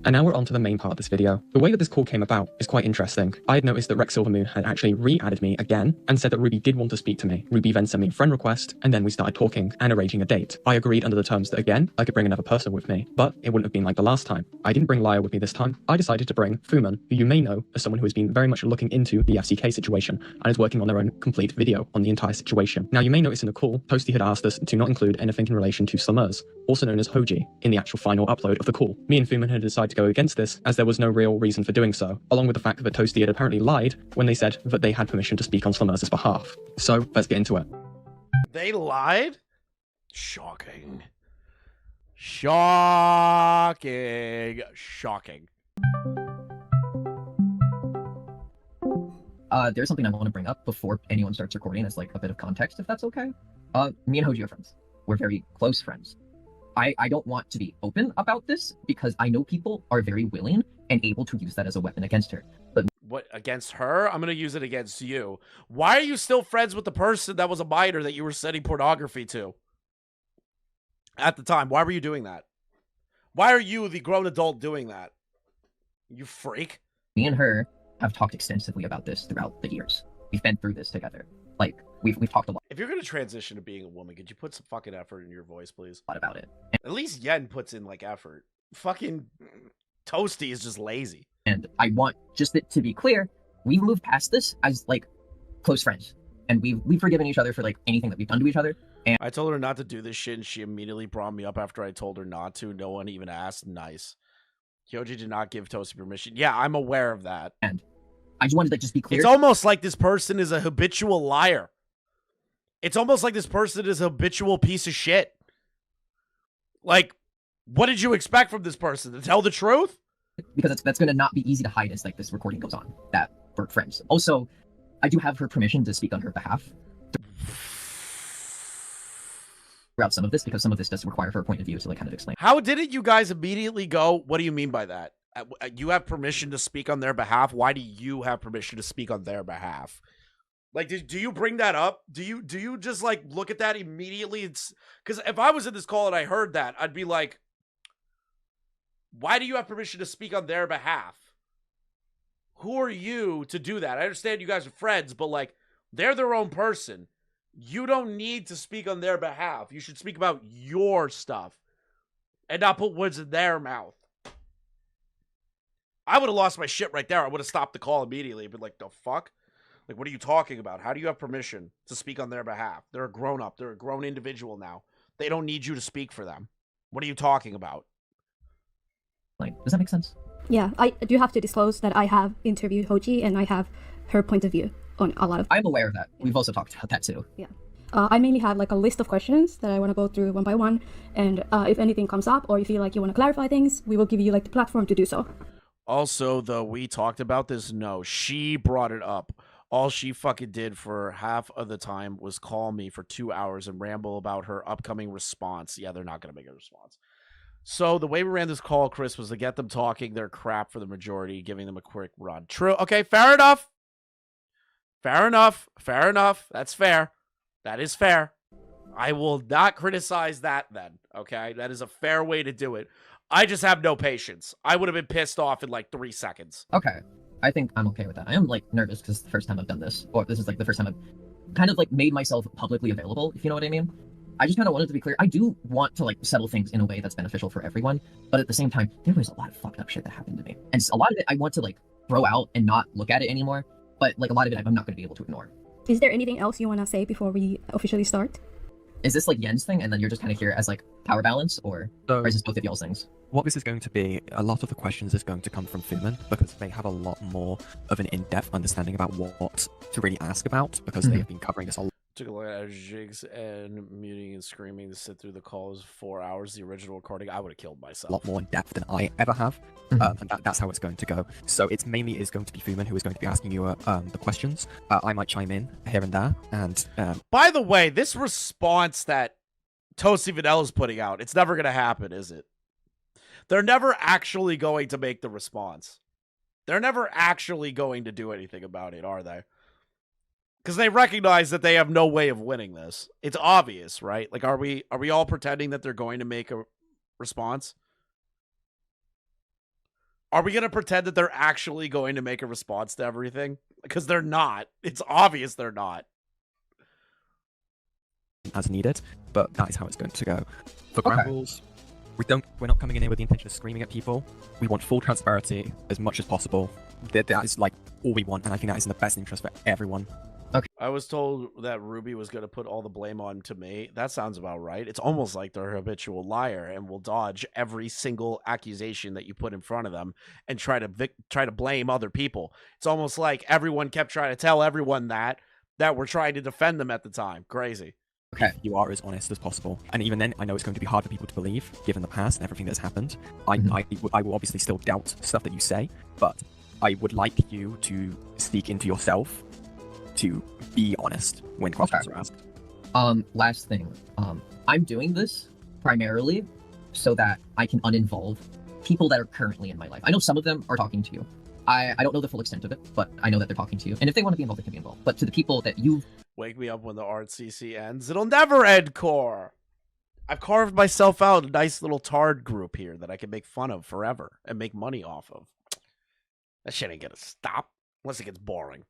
And now we're on to the main part of this video. The way that this call came about is quite interesting. I had noticed that Rex Silvermoon had actually re-added me again and said that Ruby did want to speak to me. Ruby then sent me a friend request, and then we started talking and arranging a date. I agreed under the terms that again, I could bring another person with me, but it wouldn't have been like the last time. I didn't bring Lyra with me this time. I decided to bring Fuman, who you may know as someone who has been very much looking into the FCK situation and is working on their own complete video on the entire situation. Now you may notice in the call, Toasty had asked us to not include anything in relation to Slummers, also known as Hoji, in the actual final upload of the call. Me and Fuman had decided to go against this as there was no real reason for doing so, along with the fact that Toasty had apparently lied when they said that they had permission to speak on Slummers' behalf. So, let's get into it. They lied? Shocking. Shocking. Shocking. There's something I want to bring up before anyone starts recording as like a bit of context, if that's okay. Me and Hoji are friends. We're very close friends. I don't want to be open about this because I know people are very willing and able to use that as a weapon against her. But What, against her? I'm going to use it against you. Why are you still friends with the person that was a minor that you were sending pornography to? At the time, why were you doing that? Why are you, the grown adult, doing that? You freak. me and her have talked extensively about this throughout the years. We've been through this together. Like, we've talked a lot If you're going to transition to being a woman, could you put some fucking effort in your voice, please? about it. At least Yen puts in, like, effort. Fucking Toasty is just lazy. And I want just it to be clear, we've moved past this as like close friends. And we've forgiven each other for like anything that we've done to each other. And I told her not to do this shit, and she immediately brought me up after I told her not to. No one even asked. Nice. Hyoji did not give Toasty permission. Yeah, I'm aware of that. I just wanted to like just be clear. It's almost like this person is a habitual liar. It's almost like this person is a habitual piece of shit. Like, what did you expect from this person? To tell the truth? Because that's going to not be easy to hide as like this recording goes on, that we're friends. Also, I do have her permission to speak on her behalf throughout some of this, because some of this does require her point of view to like kind of explain. How didn't you guys immediately go, what do you mean by that? You have permission to speak on their behalf? Why do you have permission to speak on their behalf? Like, do you bring that up? Do you just like look at that immediately? It's because if I was in this call and I heard that, I'd be like, why do you have permission to speak on their behalf? Who are you to do that? I understand you guys are friends, but like, they're their own person. You don't need to speak on their behalf. You should speak about your stuff and not put words in their mouth. I would have lost my shit right there. I would have stopped the call immediately and been like, the fuck? Like, what are you talking about? How do you have permission to speak on their behalf? They're a grown-up. They're a grown individual now. They don't need you to speak for them. What are you talking about? Like, does that make sense? Yeah, I do have to disclose that I have interviewed Hoji and I have her point of view on a lot of... I'm aware of that. We've also talked about that too. Yeah. I mainly have like a list of questions that I want to go through one by one. And if anything comes up or you feel like you want to clarify things, we will give you like the platform to do so. Also, though, we talked about this. No, she brought it up. All she fucking did for half of the time was call me for 2 hours and ramble about her upcoming response. Yeah, they're not going to make a response. So the way we ran this call, Chris, was to get them talking their crap for the majority, giving them a quick run. True. Okay, fair enough. Fair enough. Fair enough. That's fair. That is fair. I will not criticize that then, okay? That is a fair way to do it. I just have no patience. I would have been pissed off in like 3 seconds. Okay. I think I'm okay with that. I am like nervous because it's the first time I've done this, or this is like the first time I've kind of like made myself publicly available, if you know what I mean. I just kind of wanted to be clear. I do want to like settle things in a way that's beneficial for everyone, but at the same time, there was a lot of fucked up shit that happened to me, and a lot of it I want to like throw out and not look at it anymore. But like a lot of it, I'm not going to be able to ignore. Is there anything else you want to say before we officially start? Is this like Yen's thing, and then you're just kind of here as like power balance, or is this both of y'all's things? What this is going to be, a lot of the questions is going to come from Fuman because they have a lot more of an in-depth understanding about what to really ask about because they have been covering this a lot. Took a look at jigs and muting and screaming to sit through the calls 4 hours. The original recording, I would have killed myself. A lot more in depth than I ever have, and that's how it's going to go. So it's mainly is going to be Fuman who is going to be asking you the questions. I might chime in here and there, and by the way, this response that ToastyVanilla's putting out, it's never going to happen, is it? They're never actually going to make the response. They're never actually going to do anything about it, are they? Because they recognize that they have no way of winning this. It's obvious, right? Like, are we all pretending that they're going to make a response? Are we going to pretend that they're actually going to make a response to everything? Because they're not. It's obvious they're not. As needed, but that is how it's going to go. For ground rules, we're not coming in here with the intention of screaming at people. We want full transparency as much as possible. That is like all we want, and I think that is in the best interest for everyone. Okay. I was told that Ruby was going to put all the blame on to me. That sounds about right. It's almost like they're a habitual liar and will dodge every single accusation that you put in front of them and try to blame other people. It's almost like everyone kept trying to tell everyone that we're trying to defend them at the time. Crazy. Okay, you are as honest as possible. And even then, I know it's going to be hard for people to believe, given the past and everything that's happened. I will obviously still doubt stuff that you say, but I would like you to speak into yourself to be honest when questions are asked. Last thing. I'm doing this primarily so that I can uninvolve people that are currently in my life. I know some of them are talking to you. I don't know the full extent of it, but I know that they're talking to you. And if they want to be involved, they can be involved. But to the people that you've... Wake me up when the RCC ends. It'll never end, Core. I've carved myself out a nice little tard group here that I can make fun of forever and make money off of. That shit ain't gonna stop unless it gets boring.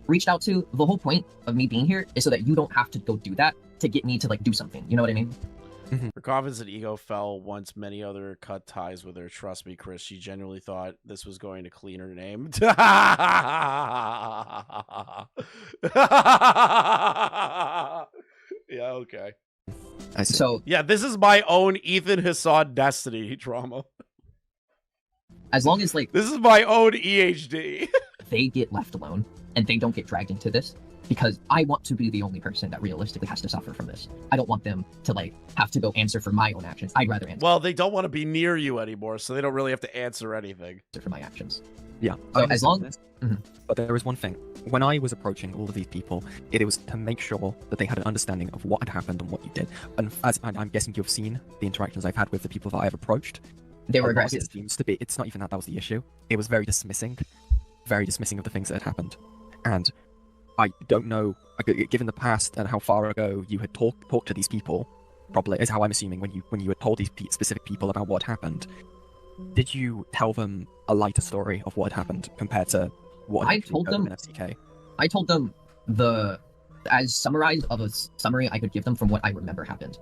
Reached out to, the whole point of me being here is so that you don't have to go do that to get me to like do something. You know what I mean? Her confidence and ego fell once many other cut ties with her. Trust me, Chris, she genuinely thought this was going to clean her name. Yeah, okay. So yeah, this is my own Ethan Hassan Destiny drama. As long as like this is my own EHD. They get left alone and they don't get dragged into this, because I want to be the only person that realistically has to suffer from this. I don't want them to like have to go answer for my own actions. I'd rather answer. Well, they don't want to be near you anymore, so they don't really have to answer anything. For my actions. Yeah. So as long as... But there is one thing. When I was approaching all of these people, it was to make sure that they had an understanding of what had happened and what you did. And as I'm guessing you've seen the interactions I've had with the people that I've approached. They were aggressive. It seems to be. It's not even that was the issue. It was very dismissing of the things that had happened. And I don't know, given the past and how far ago you had talked to these people, probably is how I'm assuming when you had told these specific people about what happened. Did you tell them a lighter story of what had happened compared to what I told them in FCK? I told them as summarized of a summary I could give them from what I remember happened.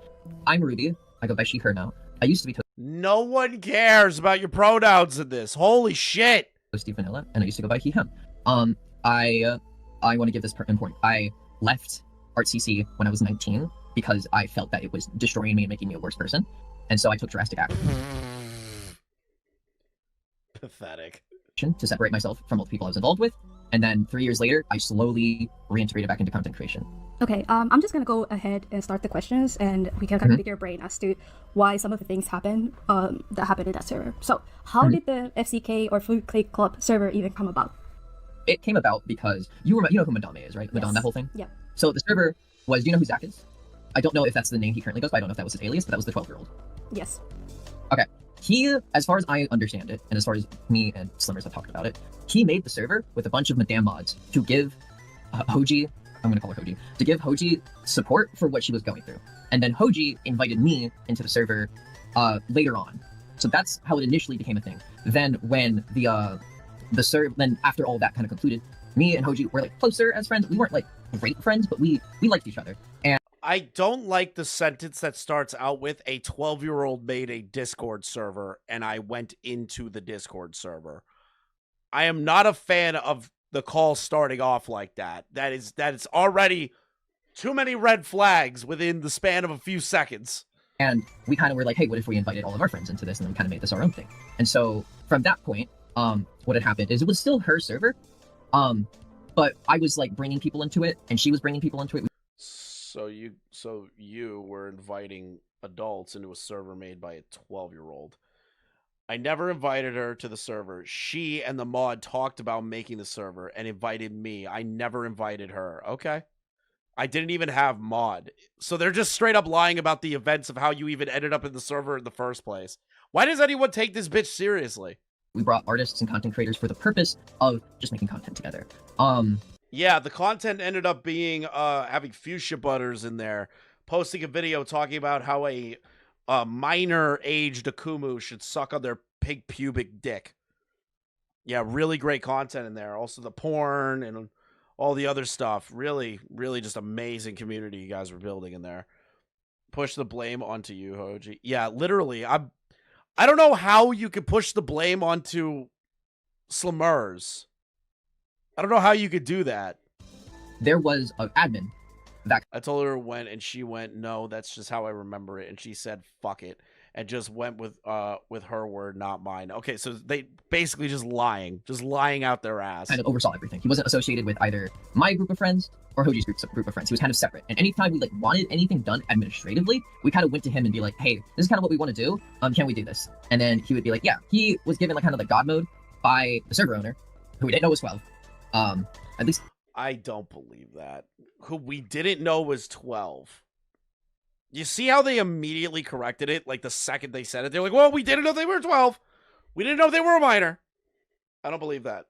I'm Ruby. I go by she, her now. I used to be No one cares about your pronouns in this. Holy shit. ToastyVanilla, and I used to go by he, him. I want to give this important. I left ArtCC when I was 19 because I felt that it was destroying me and making me a worse person, and so I took drastic action Pathetic. to separate myself from all the people I was involved with. And then 3 years later, I slowly reintegrated back into content creation. Okay, I'm just gonna go ahead and start the questions, and we can kind of pick your brain as to why some of the things happen that happened in that server. So, how did the FCK or Food Click Club server even come about? It came about because you know who Madame is, right? Madame, that whole thing. Yeah. So the server was. Do you know who Zach is? I don't know if that's the name he currently goes by. I don't know if that was his alias, but that was the 12-year-old. Yes. Okay. He, as far as I understand it, and as far as me and Slimmers have talked about it, he made the server with a bunch of Madame mods to give Hoji, I'm going to call her Hoji, to give Hoji support for what she was going through. And then Hoji invited me into the server later on. So that's how it initially became a thing. Then when then after all that kind of concluded, me and Hoji were like closer as friends. We weren't like great friends, but we liked each other. And I don't like the sentence that starts out with a 12-year-old made a Discord server and I went into the Discord server. I am not a fan of the call starting off like that. That is already too many red flags within the span of a few seconds. And we kind of were like, hey, what if we invited all of our friends into this and then we kind of made this our own thing? And so from that point, what had happened is it was still her server, but I was like bringing people into it and she was bringing people into it. So you were inviting adults into a server made by a 12-year-old. I never invited her to the server. She and the mod talked about making the server and invited me. I never invited her. Okay. I didn't even have mod. So they're just straight up lying about the events of how you even ended up in the server in the first place. Why does anyone take this bitch seriously? We brought artists and content creators for the purpose of just making content together. Yeah, the content ended up being having fuchsia butters in there, posting a video talking about how a minor aged Akumu should suck on their pig pubic dick. Yeah, really great content in there. Also the porn and all the other stuff. Really, really just amazing community you guys were building in there. Push the blame onto you, Hoji. Yeah, literally. I don't know how you could push the blame onto Slimmers. I don't know how you could do that. There was an admin that I told her when, and she went, no, that's just how I remember it. And she said, fuck it. And just went with her word, not mine. Okay, so they basically just lying out their ass. kind of oversaw everything. He wasn't associated with either my group of friends or Hoji's group of friends. He was kind of separate. And anytime we like wanted anything done administratively, we kind of went to him and be like, hey, this is kind of what we want to do. Can we do this? And then he would be like, yeah. He was given like kind of like God mode by the server owner, who we didn't know was 12. At least I don't believe that. Who we didn't know was 12. You see how they immediately corrected it? Like the second they said it, they're like, well, we didn't know they were 12. We didn't know they were a minor. I don't believe that.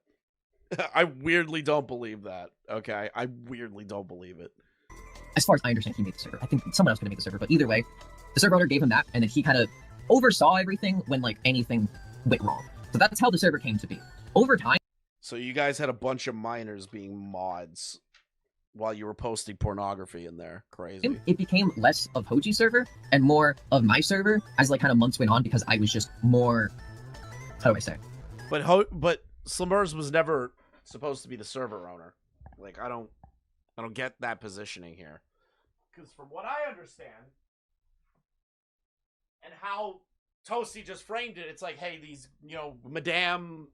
I weirdly don't believe that. Okay? I weirdly don't believe it. as far as I understand, he made the server. I think someone else could have made the server, but either way, the server owner gave him that, and then he kind of oversaw everything when like anything went wrong. So that's how the server came to be. Over time. So you guys had a bunch of minors being mods while you were posting pornography in there. Crazy. It became less of Hoji's server and more of my server as like kind of months went on, because I was just more, how do I say? But Slimmers was never supposed to be the server owner. Like I don't get that positioning here. Because from what I understand and how Toasty just framed it, it's like, hey, these, Madame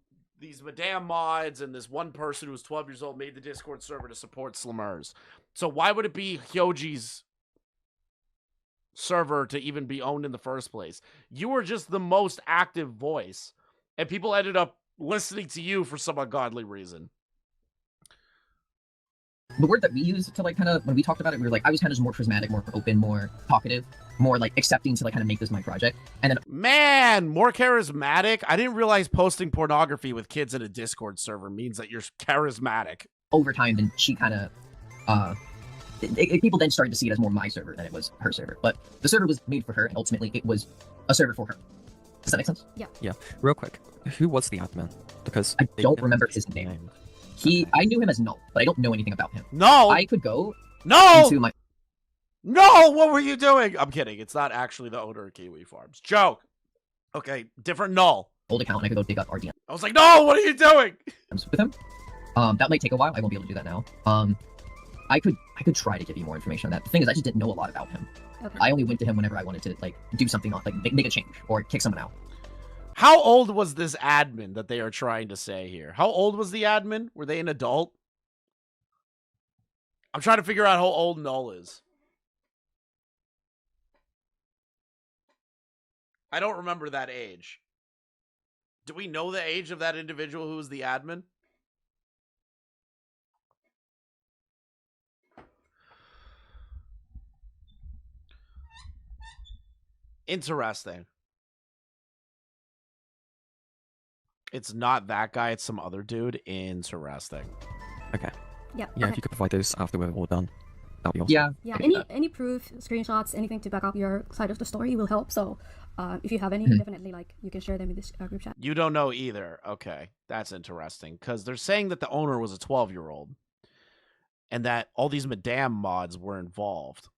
mods and this one person who was 12 years old made the Discord server to support Slimmers. So why would it be Hyoji's server to even be owned in the first place? You were just the most active voice, and people ended up listening to you for some ungodly reason. The word that we used to like kind of, when we talked about it, we were like, I was kind of just more charismatic, more open, more talkative, more like accepting to like kind of make this my project. And then, man, more charismatic. I didn't realize posting pornography with kids in a Discord server means that you're charismatic. over time, then she kind of people then started to see it as more my server than it was her server. But the server was made for her, and ultimately it was a server for her. Does that make sense? Yeah. Real quick, who was the admin? Because I don't remember his name. I knew him as Null, but I don't know anything about him. No! I could go No! into my... No! What were you doing? I'm kidding. It's not actually the owner of Kiwi Farms. Joke. Okay, different Null. old account and I could go dig up our DMs I was like, no, what are you doing? with him. That might take a while. I won't be able to do that now. I could try to give you more information on that. The thing is, I just didn't know a lot about him. Okay. I only went to him whenever I wanted to like do something, like make a change or kick someone out. How old was this admin that they are trying to say here? How old was the admin? Were they an adult? I'm trying to figure out how old Null is. I don't remember that age. Do we know the age of that individual who was the admin? Interesting. It's not that guy, it's some other dude. Interesting. Okay. Yeah. Yeah, okay. if you could provide those after we're all done, that'd be awesome. Yeah. Yeah, I can do that. any proof, screenshots, anything to back up your side of the story will help. So, if you have any, definitely like you can share them in this group chat. You don't know either. Okay, that's interesting because they're saying that the owner was a 12-year-old and that all these Madame mods were involved.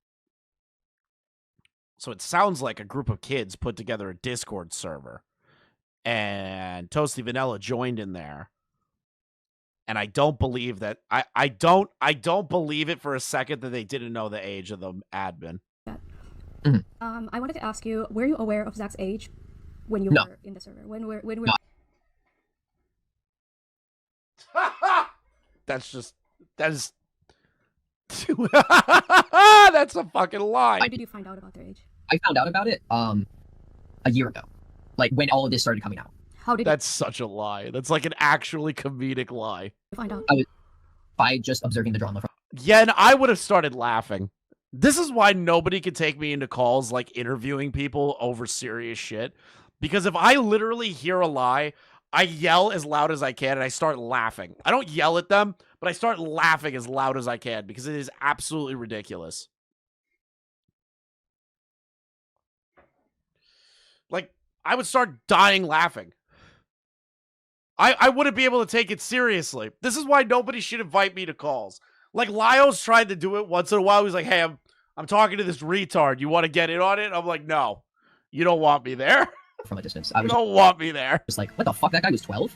So it sounds like a group of kids put together a Discord server and ToastyVanilla joined in there. And I don't believe that I don't believe it for a second that they didn't know the age of the admin. I wanted to ask you, were you aware of Zach's age when you No. were in the server? When were No. That is that's a fucking lie. When did you find out about their age? I found out about it a year ago, like when all of this started coming out. How did That's such a lie. That's like an actually comedic lie. you find out? By just observing the drama from. Yeah, and I would have started laughing. This is why nobody could take me into calls like interviewing people over serious shit. Because if I literally hear a lie, I yell as loud as I can and I start laughing. I don't yell at them, but I start laughing as loud as I can because it is absolutely ridiculous. Like, I would start dying laughing. I wouldn't be able to take it seriously. This is why nobody should invite me to calls. Like, Lyos tried to do it once in a while. He's like, hey, I'm talking to this retard. You want to get in on it? I'm like, no. You don't want me there. From a distance. I You was don't want me there. just like, what the fuck? That guy was 12?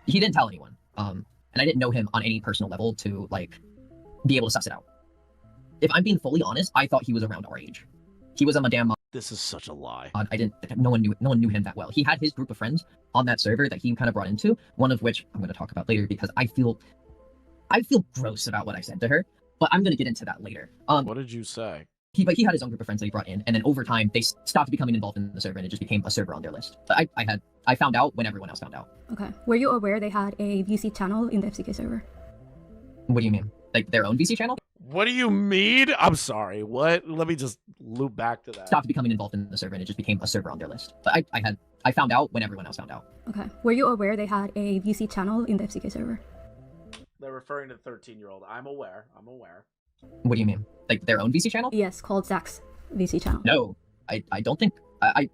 He didn't tell anyone. And I didn't know him on any personal level to like be able to suss it out. If I'm being fully honest, I thought he was around our age. He was a Madame mod. This is such a lie. No one knew him that well. He had his group of friends on that server that he kind of brought into, one of which I'm going to talk about later because I feel gross about what I said to her, but I'm going to get into that later. What did you say? He had his own group of friends that he brought in, and then over time they stopped becoming involved in the server, and it just became a server on their list. But I found out when everyone else found out. Okay. Were you aware they had a VC channel in the FCK server? What do you mean? Like their own VC channel? What do you mean? I'm sorry. What? Let me just loop back to that. Stopped becoming involved in the server, and it just became a server on their list. But I found out when everyone else found out. Okay. Were you aware they had a VC channel in the FCK server? They're referring to the 13-year-old. I'm aware. What do you mean? Like their own VC channel? Yes, called Zach's VC channel. No, I don't think I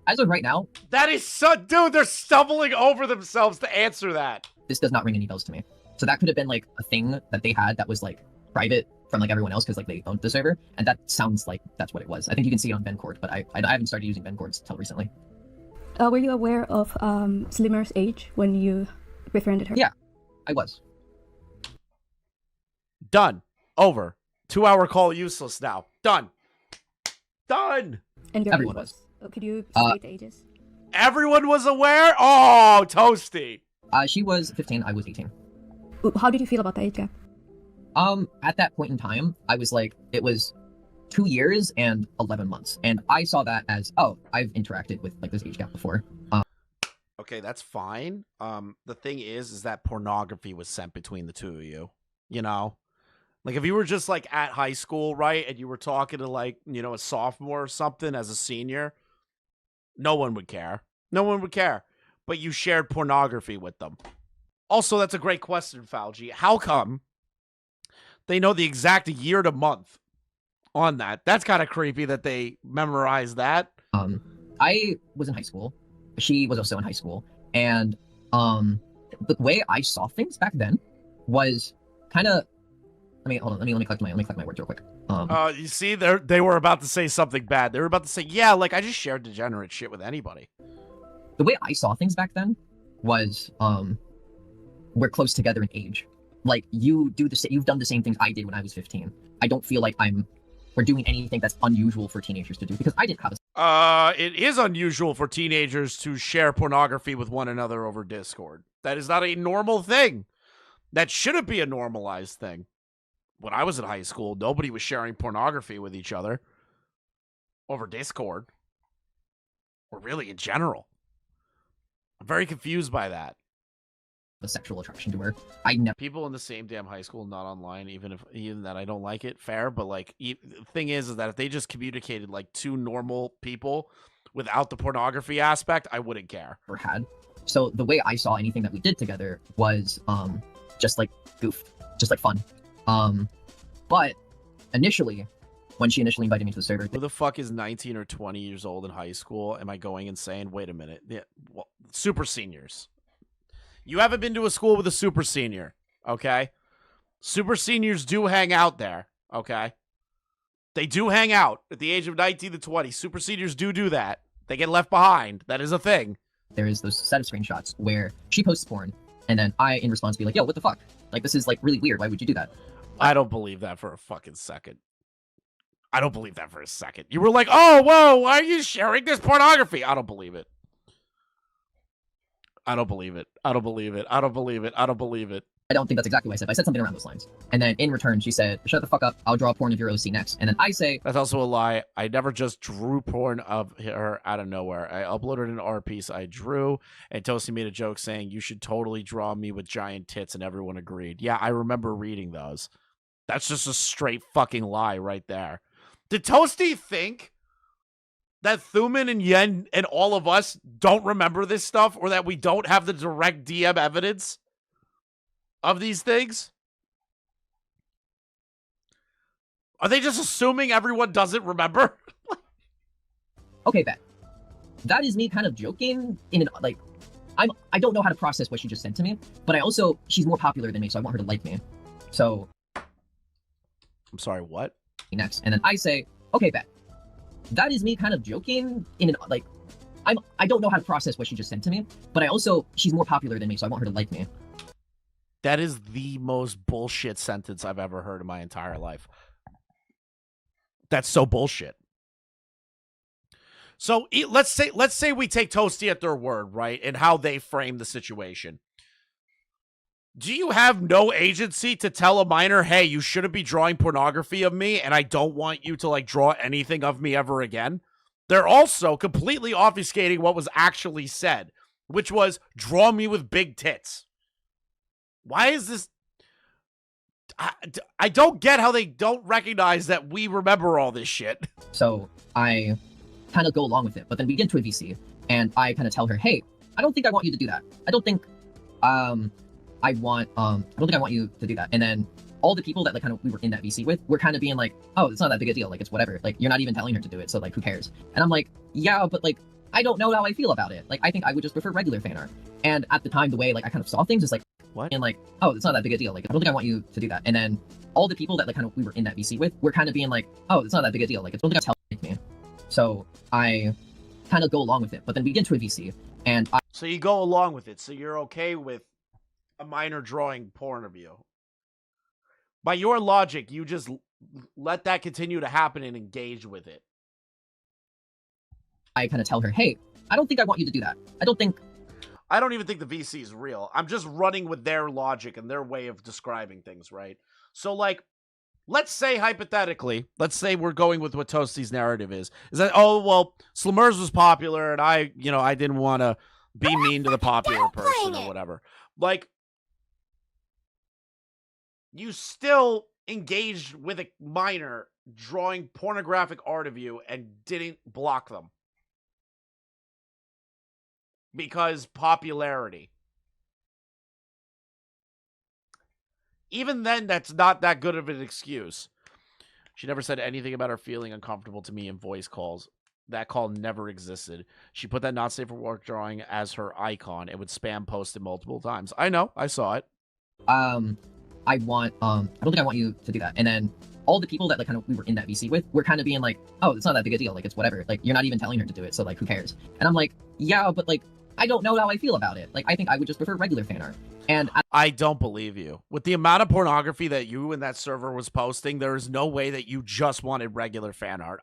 as of right now, That is so... Dude, they're stumbling over themselves to answer that. this does not ring any bells to me. So that could have been like a thing that they had that was like private from like everyone else because like they owned the server, and that sounds like that's what it was. I think you can see it on Vencord, but I haven't started using Vencord until recently. Were you aware of Slimmer's age when you befriended her? Yeah. I was. Done. Over. 2-hour call useless now. Done. Done. And your Everyone age was. Could you state the ages? Everyone was aware? Oh, Toasty. She was 15, I was 18. How did you feel about the age gap? At that point in time, I was like, it was 2 years and 11 months. And I saw that as, oh, I've interacted with like this age gap before. Okay, that's fine. The thing is that pornography was sent between the two of you. You know? Like, if you were just, like, at high school, right, and you were talking to, like, you know, a sophomore or something as a senior, no one would care. No one would care. But you shared pornography with them. Also, that's a great question, Fauci. How come they know the exact year to month on that? That's kind of creepy that they memorized that. I was in high school. She was also in high school, and the way I saw things back then was kind of. Hold on. Let me collect my words real quick. You see, they were about to say something bad. They were about to say, "Yeah, like I just shared degenerate shit with anybody." The way I saw things back then was, we're close together in age. Like you've done the same things I did when I was 15. I don't feel like we're doing anything that's unusual for teenagers to do because I didn't have it is unusual for teenagers to share pornography with one another over Discord. That is not a normal thing. That shouldn't be a normalized thing. When I was in high school, nobody was sharing pornography with each other over Discord. Or really in general. I'm very confused by that. a sexual attraction to her. I never. People in the same damn high school, not online, even that I don't like it, fair. But like, the thing is that if they just communicated like two normal people without the pornography aspect, I wouldn't care. Had. So the way I saw anything that we did together was just like goof, just like fun. But initially, when she initially invited me to the server, Who the fuck is 19 or 20 years old in high school? Am I going insane? Wait a minute. Yeah, well, super seniors. You haven't been to a school with a super senior, okay? Super seniors do hang out there, okay? They do hang out at the age of 19 to 20. Super seniors do that. They get left behind. That is a thing. there is those set of screenshots where she posts porn, and then I, in response, be like, yo, what the fuck? Like, this is, like, really weird. Why would you do that? I don't believe that for a fucking second. I don't believe that for a second. You were like, oh, whoa, why are you sharing this pornography? I don't believe it. I don't believe it. I don't believe it. I don't believe it. I don't believe it. I don't think that's exactly what I said, but I said something around those lines. And then in return, she said, shut the fuck up, I'll draw porn of your OC next. And then I say... That's also a lie. I never just drew porn of her out of nowhere. I uploaded an art piece I drew, and Toasty made a joke saying, you should totally draw me with giant tits, and everyone agreed. Yeah, I remember reading those. That's just a straight fucking lie right there. Did Toasty think that Thuman and Yen and all of us don't remember this stuff, or that we don't have the direct DM evidence of these things? Are they just assuming everyone doesn't remember? Okay, bet. That is me kind of joking in an, like, I don't know how to process what she just said to me, but I also, she's more popular than me, so I want her to like me. So... I'm sorry, what? Next. And then I say, okay, bet. That is me kind of joking in an, like, I don't know how to process what she just said to me, but I also, she's more popular than me, so I want her to like me. That is the most bullshit sentence I've ever heard in my entire life. That's so bullshit. So let's say we take Toasty at their word, right? And how they frame the situation. Do you have no agency to tell a minor, hey, you shouldn't be drawing pornography of me, and I don't want you to, like, draw anything of me ever again? They're also completely obfuscating what was actually said, which was, draw me with big tits. Why is this... I don't get how they don't recognize that we remember all this shit. So I kind of go along with it, but then we get into a VC, and I kind of tell her, hey, I don't think I want you to do that. I don't think I don't think I want you to do that. And then all the people that, like, kind of we were in that VC with, were kind of being like, oh, it's not that big a deal. Like, it's whatever. Like, you're not even telling her to do it, so, like, who cares? And I'm like, yeah, but, like, I don't know how I feel about it. Like, I think I would just prefer regular fan art. And at the time, the way, like, I kind of saw things is like, what? And like, oh, it's not that big a deal. Like, I don't think I want you to do that. And then all the people that, like, kind of we were in that VC with, were kind of being like, oh, it's not that big a deal. Like, I don't think that's helping me. So I kind of go along with it. But then we get into a VC, and So you go along with it. So you're okay with a minor drawing porn of you. By your logic, you just let that continue to happen and engage with it. I kind of tell her, hey, I don't think I want you to do that. I don't even think the VC is real. I'm just running with their logic and their way of describing things, right? So, like, let's say hypothetically, let's say we're going with what Toasty's narrative is that, oh, well, Slimmers was popular and I didn't want to be mean to the popular person or whatever. Like, you still engaged with a minor drawing pornographic art of you and didn't block them. Because popularity. even then, that's not that good of an excuse. She never said anything about her feeling uncomfortable to me in voice calls. That call never existed. She put that not safe for work drawing as her icon. It would spam post it multiple times. I know. I saw it. I don't think I want you to do that. And then all the people that like kind of we were in that VC with were kind of being like, oh, it's not that big a deal. Like, it's whatever. Like, you're not even telling her to do it. So like, who cares? And I'm like, yeah, but like, I don't know how I feel about it. Like, I think I would just prefer regular fan art. And I don't believe you. With the amount of pornography that you and that server was posting, there is no way that you just wanted regular fan art.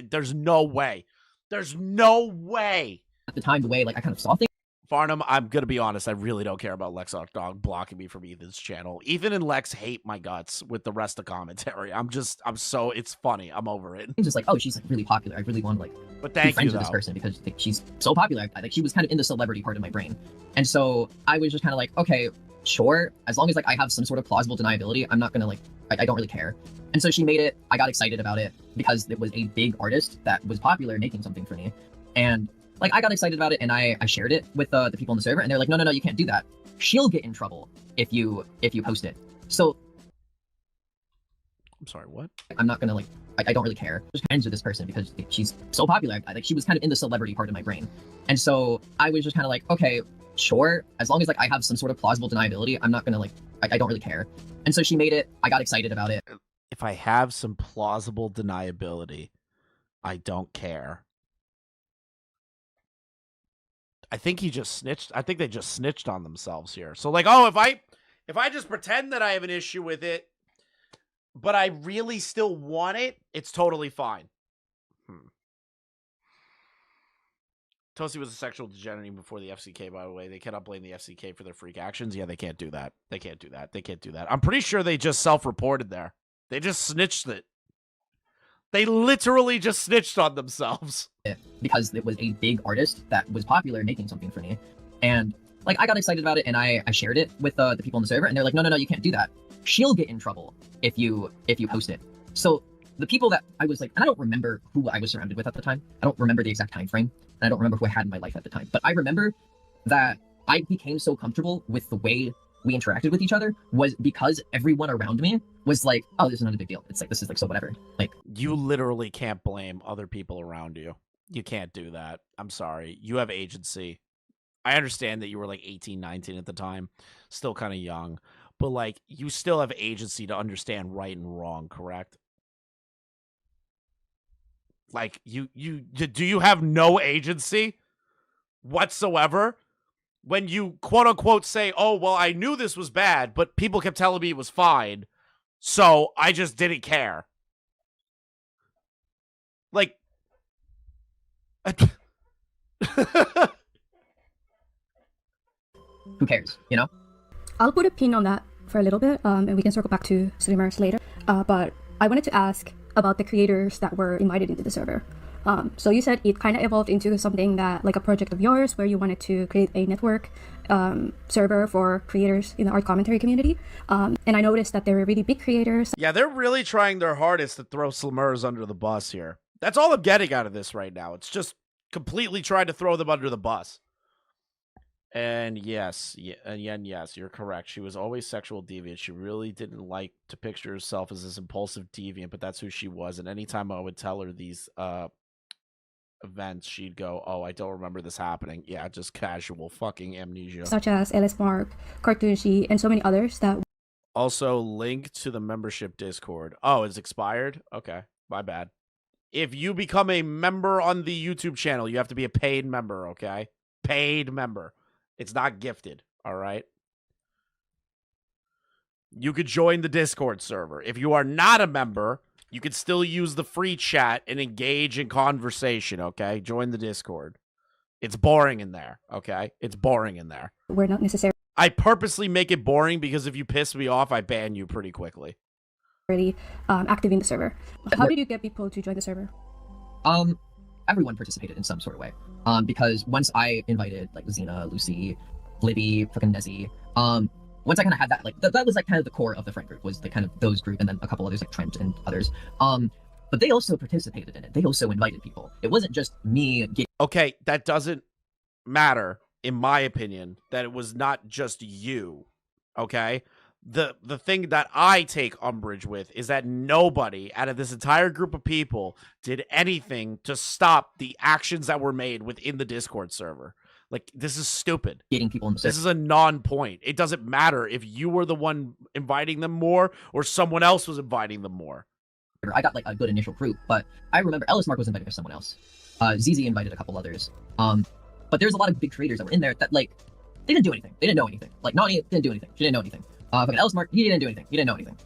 There's no way. There's no way. At the time, the way like I kind of saw things. Farnham, I'm going to be honest. I really don't care about Lex Dog blocking me from Ethan's channel. Ethan and Lex hate my guts with the rest of commentary. It's funny. I'm over it. It's just like, oh, she's like really popular. I really want to like but be friends with this person because like, she's so popular. Like, she was kind of in the celebrity part of my brain. And so I was just kind of like, okay, sure. As long as like I have some sort of plausible deniability, I'm not going to like, I don't really care. And so she made it. I got excited about it because it was a big artist that was popular making something for me. And like, I got excited about it and I shared it with the people on the server and they're like, no, you can't do that. She'll get in trouble if you post it. So I'm sorry, what? I'm not gonna like, I don't really care. Just friends with this person because she's so popular. Like, she was kind of in the celebrity part of my brain. And so I was just kind of like, okay, sure. As long as like I have some sort of plausible deniability, I'm not gonna like, I don't really care. And so she made it. I got excited about it. If I have some plausible deniability, I don't care. I think he just snitched. I think they just snitched on themselves here. So like, oh, if I just pretend that I have an issue with it, but I really still want it, it's totally fine. Toasty was a sexual degenerate before the FCK, by the way. They cannot blame the FCK for their freak actions. Yeah, they can't do that. They can't do that. They can't do that. I'm pretty sure they just self-reported there. They just snitched it. They literally just snitched on themselves. Because it was a big artist that was popular making something for me. And like, I got excited about it and I shared it with the people on the server and they're like, no, you can't do that. She'll get in trouble if you post it. So the people that I was like, and I don't remember who I was surrounded with at the time. I don't remember the exact time frame. And I don't remember who I had in my life at the time. But I remember that I became so comfortable with the way we interacted with each other was because everyone around me was like, oh, this is not a big deal. It's like, this is like, so whatever. Like, you literally can't blame other people around you. You can't do that. I'm sorry. You have agency. I understand that you were like 18, 19 at the time, still kind of young, but like, you still have agency to understand right and wrong, correct? Like, do you have no agency whatsoever? When you quote unquote say, oh, well, I knew this was bad, but people kept telling me it was fine, so I just didn't care. Like, who cares, you know? I'll put a pin on that for a little bit, and we can circle back to streamers later. But I wanted to ask about the creators that were invited into the server. So you said it kind of evolved into something that, like a project of yours, where you wanted to create a network server for creators in the art commentary community. And I noticed that there were really big creators. Yeah, they're really trying their hardest to throw Slumers under the bus here. That's all I'm getting out of this right now. It's just completely trying to throw them under the bus. And yes, you're correct. She was always sexual deviant. She really didn't like to picture herself as this impulsive deviant, but that's who she was. And anytime I would tell her these events, she'd go, oh, I don't remember this happening. Yeah, just casual fucking amnesia. Such as LS Mark, Cartoonshi, and so many others that... Also, link to the membership Discord. Oh, it's expired? Okay, my bad. If you become a member on the YouTube channel, you have to be a paid member, okay? Paid member. It's not gifted, all right? You could join the Discord server. If you are not a member, you can still use the free chat and engage in conversation, okay? Join the Discord. It's boring in there, okay? It's boring in there. We're not necessarily... I purposely make it boring because if you piss me off, I ban you pretty quickly. Active in the server. How did you get people to join the server? Everyone participated in some sort of way. Because once I invited like Xena, Lucy, Libby, fucking Nezzy, once I kind of had that, like that was like kind of the core of the friend group, was the kind of those group, and then a couple others like Trent and others. But they also participated in it. They also invited people. It wasn't just me getting... Okay, that doesn't matter, in my opinion, that it was not just you, okay? the thing that I take umbrage with is that nobody out of this entire group of people did anything to stop the actions that were made within the Discord server. Like, this is stupid. Getting people in the This is a non-point. It doesn't matter if you were the one inviting them more or someone else was inviting them more. I got like a good initial group, but I remember LSMark was invited by someone else. ZZ invited a couple others. But there's a lot of big creators that were in there that like they didn't do anything. They didn't know anything. Like Nani didn't do anything. She didn't know anything. Fucking LSMark, he didn't do anything. He didn't know anything.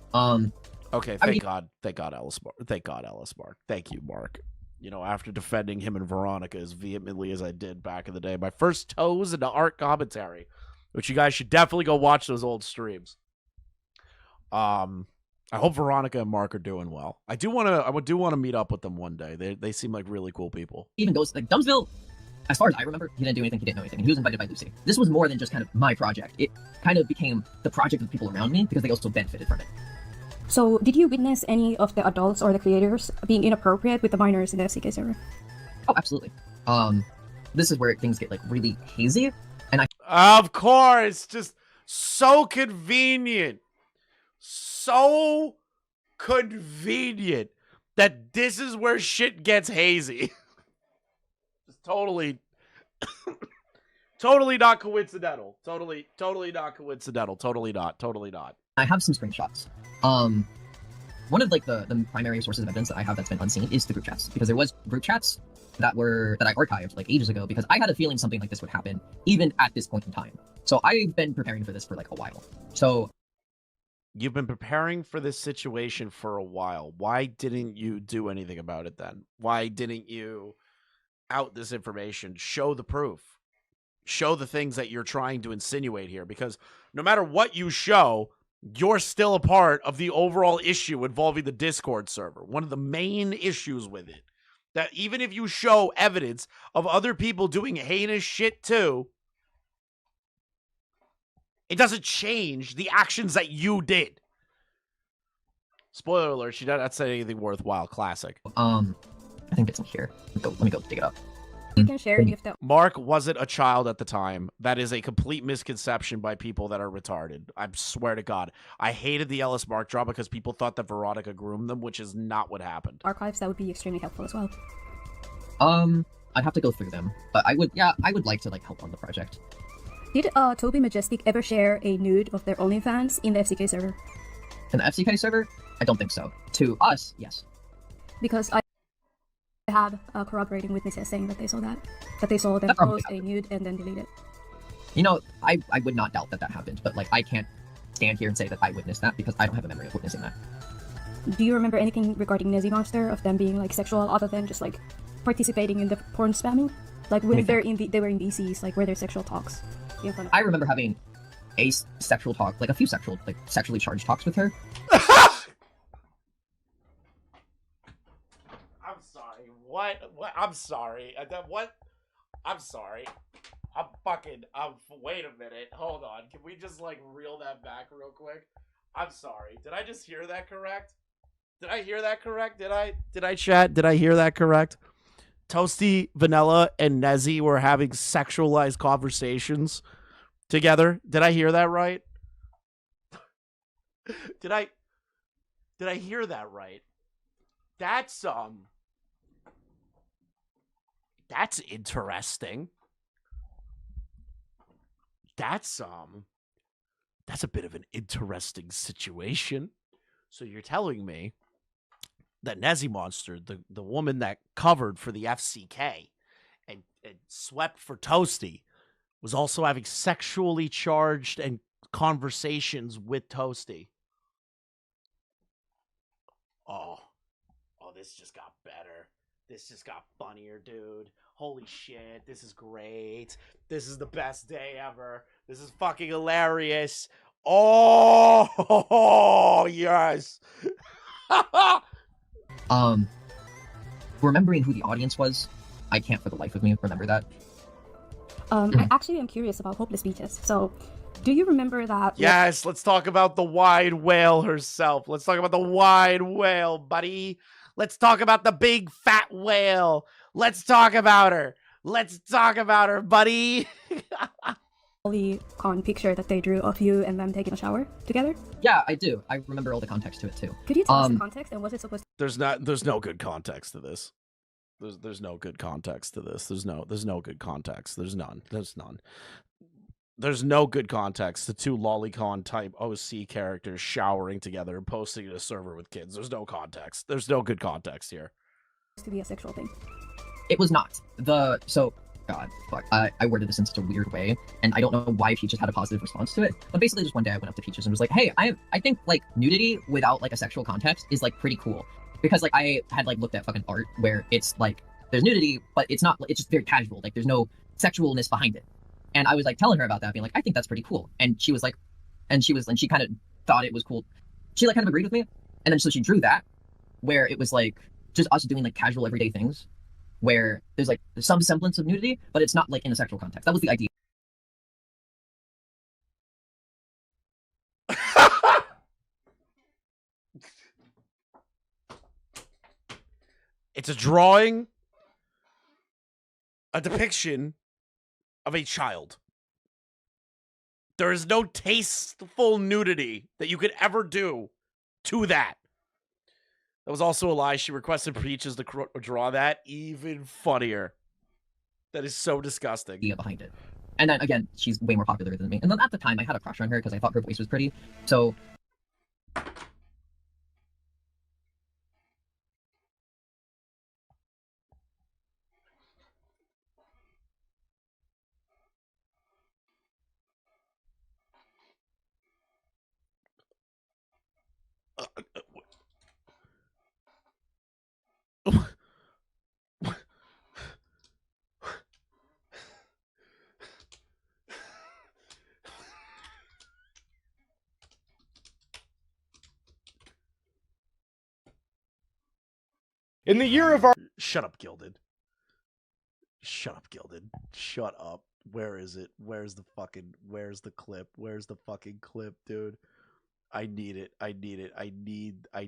Okay, thank God Ellis Mark. Thank God Ellis Mark. Thank you, Mark. You know, after defending him and Veronica as vehemently as I did back in the day, my first toes into art commentary, which you guys should definitely go watch those old streams. I hope Veronica and Mark are doing well. I do want to meet up with them one day. They seem like really cool people. Even goes like Dumpsville, as far as I remember, he didn't do anything. He didn't know anything. And he was invited by Lucy. This was more than just kind of my project. It kind of became the project of the people around me because they also benefited from it. So, did you witness any of the adults or the creators being inappropriate with the minors in the FCK server? Oh, absolutely. This is where things get like really hazy, and Of course, just so convenient. So convenient that this is where shit gets hazy. Just totally not coincidental. Totally not coincidental. Totally not. I have some screenshots. One of like the primary sources of evidence that I have that's been unseen is the group chats, because there was group chats that I archived like ages ago because I had a feeling something like this would happen even at this point in time. So I've been preparing for this for like a while. So you've been preparing for this situation for a while. Why didn't you do anything about it then? Why didn't you out this information? Show the proof. Show the things that you're trying to insinuate here, because no matter what you show, you're still a part of the overall issue involving the Discord server. One of the main issues with it, that even if you show evidence of other people doing heinous shit too, it doesn't change the actions that you did. Spoiler alert, she did not say anything worthwhile. Classic. I think it's in here. Let me go dig it up. You can share it if the Mark wasn't a child at the time. That is a complete misconception by people that are retarded. I swear to God. I hated the Ellis Mark drop because people thought that Veronica groomed them, which is not what happened. archives, that would be extremely helpful as well. I'd have to go through them, but I would like to like help on the project. Did Toby Majestic ever share a nude of their OnlyFans in the FCK server? In the FCK server? I don't think so. To us, yes. Because I had corroborating witnesses saying that they saw them That probably post a nude and then delete it. You know, I would not doubt that happened, but like I can't stand here and say that I witnessed that because I don't have a memory of witnessing that. Do you remember anything regarding Nezzy Monster, of them being like sexual other than just like participating in the porn spamming? Like when they were in VCs, like were there sexual talks in front of I remember having a sexual talk, like a few sexually charged talks with her. I'm sorry. What? I'm sorry. What? I'm sorry. Wait a minute. Hold on. Can we just like reel that back real quick? I'm sorry. Did I just hear that correct? Did I hear that correct? Did I chat? Did I hear that correct? ToastyVanilla and Nezzy were having sexualized conversations together. Did I hear that right? Did I hear that right? That's interesting. That's a bit of an interesting situation. So you're telling me that Nezzy Monster, the woman that covered for the FCK and swept for Toasty, was also having sexually charged and conversations with Toasty. Oh, this just got better. This just got funnier, dude. Holy shit, this is great. This is the best day ever. This is fucking hilarious. Oh, yes. Remembering who the audience was, I can't for the life of me remember that. I actually am curious about Hopeless Beaches. So, do you remember that? Yes, let's talk about the wide whale herself. Let's talk about the wide whale, buddy. Let's talk about the big fat whale. Let's talk about her. Let's talk about her, buddy. con picture that they drew of you and them taking a shower together? Yeah, I do. I remember all the context to it too. Could you tell us the context and was it supposed There's no good context to this. There's no good context to this. There's no good context. There's none. There's no good context to two lolicon type OC characters showering together and posting in a server with kids. There's no context. There's no good context here. to be a sexual thing? It was not. God, fuck. I worded this in such a weird way, and I don't know why Peaches had a positive response to it. But basically, just one day I went up to Peaches and was like, "Hey, I think like nudity without like a sexual context is like pretty cool," because like I had like looked at fucking art where it's like there's nudity, but it's not. It's just very casual. Like there's no sexualness behind it. And I was like telling her about that, being like, "I think that's pretty cool," and she was like, and she kind of thought it was cool. She like kind of agreed with me, and then so she drew that, where it was like just us doing like casual everyday things. Where there's like some semblance of nudity, but it's not like in a sexual context. That was the idea. It's a drawing, a depiction of a child. There is no tasteful nudity that you could ever do to that. That was also a lie. She requested Peaches to draw that. Even funnier. That is so disgusting. Idea behind it. And then again, she's way more popular than me. And then at the time, I had a crush on her because I thought her voice was pretty. So. In the year of our... Shut up, Gilded. Shut up, Gilded. Shut up. Where is it? Where's the clip? Where's the fucking clip, dude? I need it. I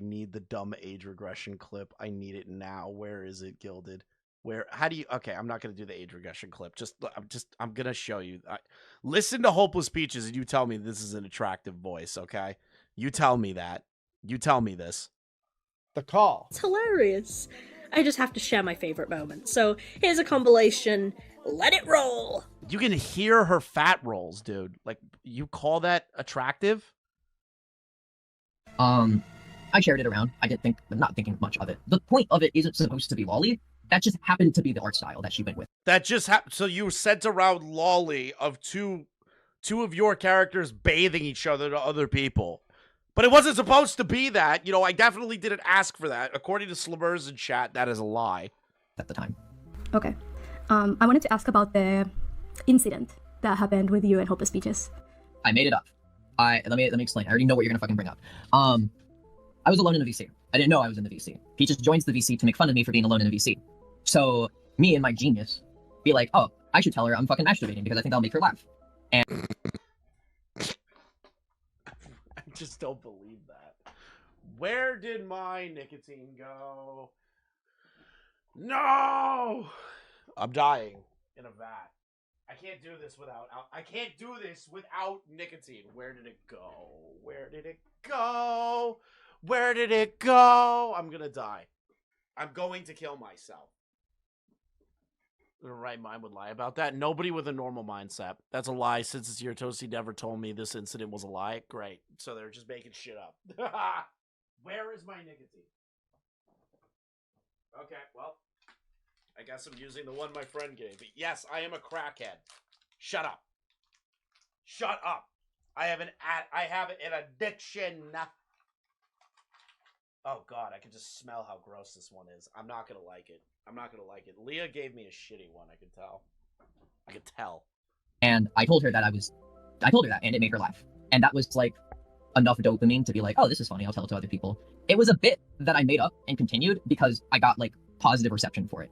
need the dumb age regression clip. I need it now. Where is it, Gilded? How do you... Okay, I'm not going to do the age regression clip. I'm going to show you. Listen to Hopeless Peaches and you tell me this is an attractive voice, okay? You tell me that. You tell me this. The call. It's hilarious. I just have to share my favorite moment. So here's a compilation. Let it roll. You can hear her fat rolls, dude. Like, you call that attractive? I shared it around. Not thinking much of it. The point of it isn't supposed to be lolly. That just happened to be the art style that she went with. That just happened. So you sent around lolly of two of your characters bathing each other to other people. But it wasn't supposed to be that. You know, I definitely didn't ask for that. According to Slimmers in chat, that is a lie. At the time. Okay. I wanted to ask about the incident that happened with you and Hopeless Peaches. I made it up. Let me explain. I already know what you're gonna fucking bring up. I was alone in the VC. I didn't know I was in the VC. Peaches joins the VC to make fun of me for being alone in the VC. So me and my genius be like, oh, I should tell her I'm fucking masturbating because I think that'll make her laugh. And I just don't believe that. Where did my nicotine go? No! I'm dying in a vat. I can't do this without nicotine. Where did it go? Where did it go? Where did it go? I'm gonna die. I'm going to kill myself. The right mind would lie about that. Nobody with a normal mindset. That's a lie. Since it's your Toasty never told me this incident was a lie. Great. So they're just making shit up. Where is my nicotine? Okay, well, I guess I'm using the one my friend gave me. Yes, I am a crackhead. Shut up. Shut up. I have an addiction. Oh god, I can just smell how gross this one is. I'm not gonna like it. Leah gave me a shitty one, I could tell. And I told her that and it made her laugh. And that was like enough dopamine to be like, oh, this is funny, I'll tell it to other people. It was a bit that I made up and continued because I got like positive reception for it.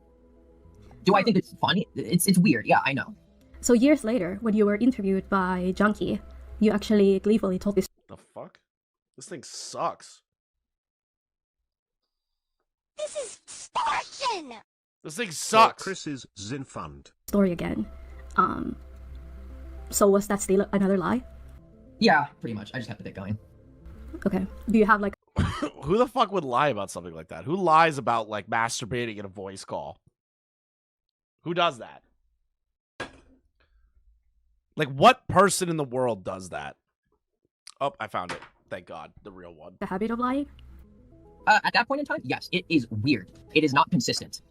Do I think it's funny? It's weird, yeah, I know. So years later, when you were interviewed by Junkie, you actually gleefully told this. The fuck? This thing sucks. This is extortion! This thing sucks. Chris's Zinfund. Story again. So was that still another lie? Yeah, pretty much. I just kept the bit going. Okay. Do you have like Who the fuck would lie about something like that? Who lies about like masturbating in a voice call? Who does that? Like, what person in the world does that? Oh, I found it. Thank God. The real one. the habit of lying? At that point in time, yes, it is weird. It is not consistent.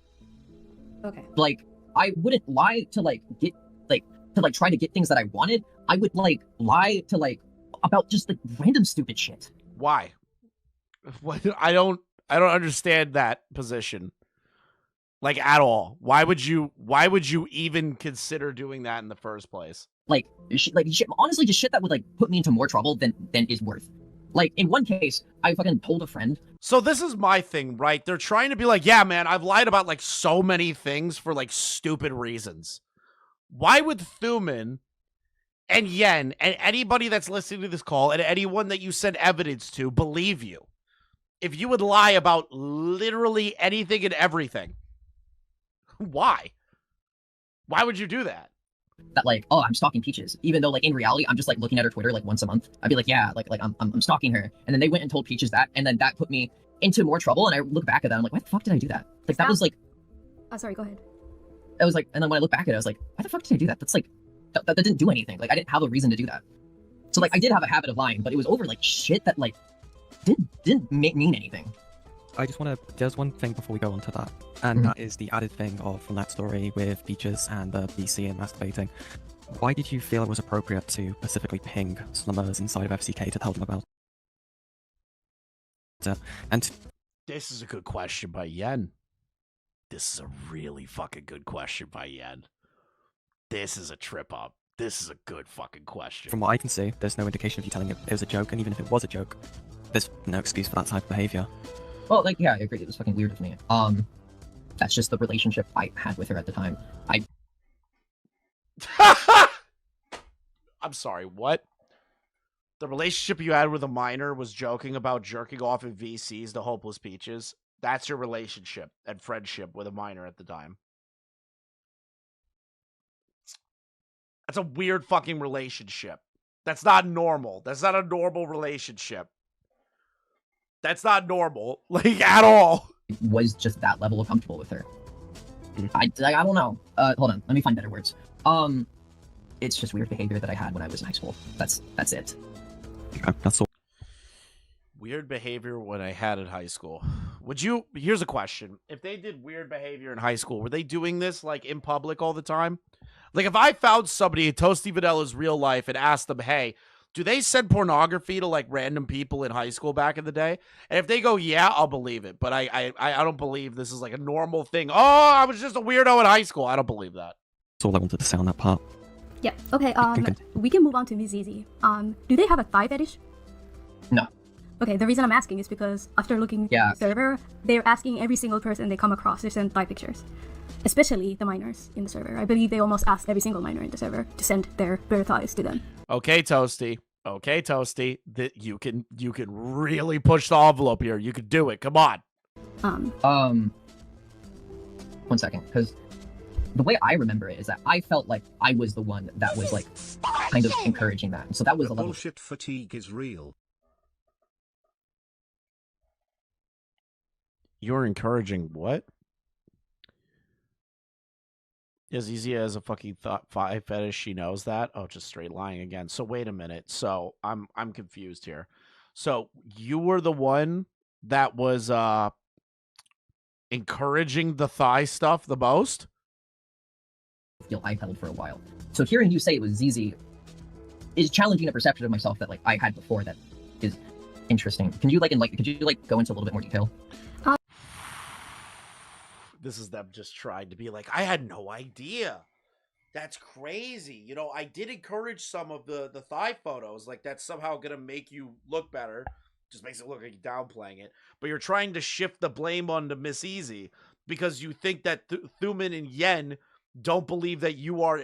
Okay. Like, I wouldn't lie to like get try to get things that I wanted. I would like lie to like about just like random stupid shit. Why? What? I don't understand that position. Like, at all. Why would you even consider doing that in the first place? Like shit, honestly, just shit that would like put me into more trouble than is worth. Like, in one case, I fucking told a friend. So this is my thing, right? They're trying to be like, yeah, man, I've lied about like so many things for like stupid reasons. Why would Thuman and Yen and anybody that's listening to this call and anyone that you send evidence to believe you if you would lie about literally anything and everything? Why? Why would you do that? That like, oh, I'm stalking Peaches, even though like in reality I'm just like looking at her Twitter like once a month. I'd be like, yeah, like I'm stalking her, and then they went and told Peaches that, and then that put me into more trouble. And I look back at that, I'm like, why the fuck did I do that? Like that was like, oh, sorry, go ahead. I was like, and then when I look back at it, I was like, why the fuck did I do that? That's like, that didn't do anything. Like I didn't have a reason to do that. So like I did have a habit of lying, but it was over like shit that like didn't mean anything. I just want to, there's one thing before we go on to that, and that is the added thing of from that story with Peaches and the BC and masturbating. Why did you feel it was appropriate to specifically ping slummers inside of FCK to tell them about it? And This is a good question by Yen. This is a really fucking good question by Yen. This is a trip up. This is a good fucking question. from what I can see, there's no indication of you telling it was a joke, and even if it was a joke, there's no excuse for that type of behavior. Well, like, yeah, I agree. It was fucking weird with me. That's just the relationship I had with her at the time. I'm sorry, what? The relationship you had with a minor was joking about jerking off in VCs to hopeless peaches? That's your relationship and friendship with a minor at the time. That's a weird fucking relationship. That's not normal. That's not a normal relationship. That's not normal, like, at all. Was just that level of comfortable with her. I don't know. Hold on, let me find better words. It's just weird behavior that I had when I was in high school. That's it. Okay, that's all. Weird behavior when I had in high school. Would you, here's a question. If they did weird behavior in high school, were they doing this like in public all the time? Like if I found somebody in ToastyVanilla's real life and asked them, hey, do they send pornography to like random people in high school back in the day? And if they go, yeah, I'll believe it. But I don't believe this is like a normal thing. Oh, I was just a weirdo in high school. I don't believe that. That's all I wanted to say on that part. Yeah. Okay. We can move on to Miss Zizi. Do they have a thigh fetish? No. Okay. The reason I'm asking is because after looking at the server, they're asking every single person they come across to send thigh pictures, especially the minors in the server. I believe they almost asked every single minor in the server to send their bare thighs to them. Okay, Toasty. Okay, Toasty. That you can really push the envelope here. You can do it. Come on. 1 second, because the way I remember it is that I felt like I was the one that was like kind of encouraging that. And so that was The a level. bullshit fatigue is real. You're encouraging what? As easy as a fucking thigh fetish, she knows that. Oh, just straight lying again. So wait a minute. So I'm confused here. So you were the one that was encouraging the thigh stuff the most? Feel I held for a while. So hearing you say it was ZZ is challenging a perception of myself that like I had before that is interesting. Could you go into a little bit more detail? This is them just trying to be like, I had no idea. That's crazy. You know, I did encourage some of the thigh photos. Like, that's somehow going to make you look better. Just makes it look like you're downplaying it. But you're trying to shift the blame onto Miss Easy because you think that Thuman and Yen don't believe that you are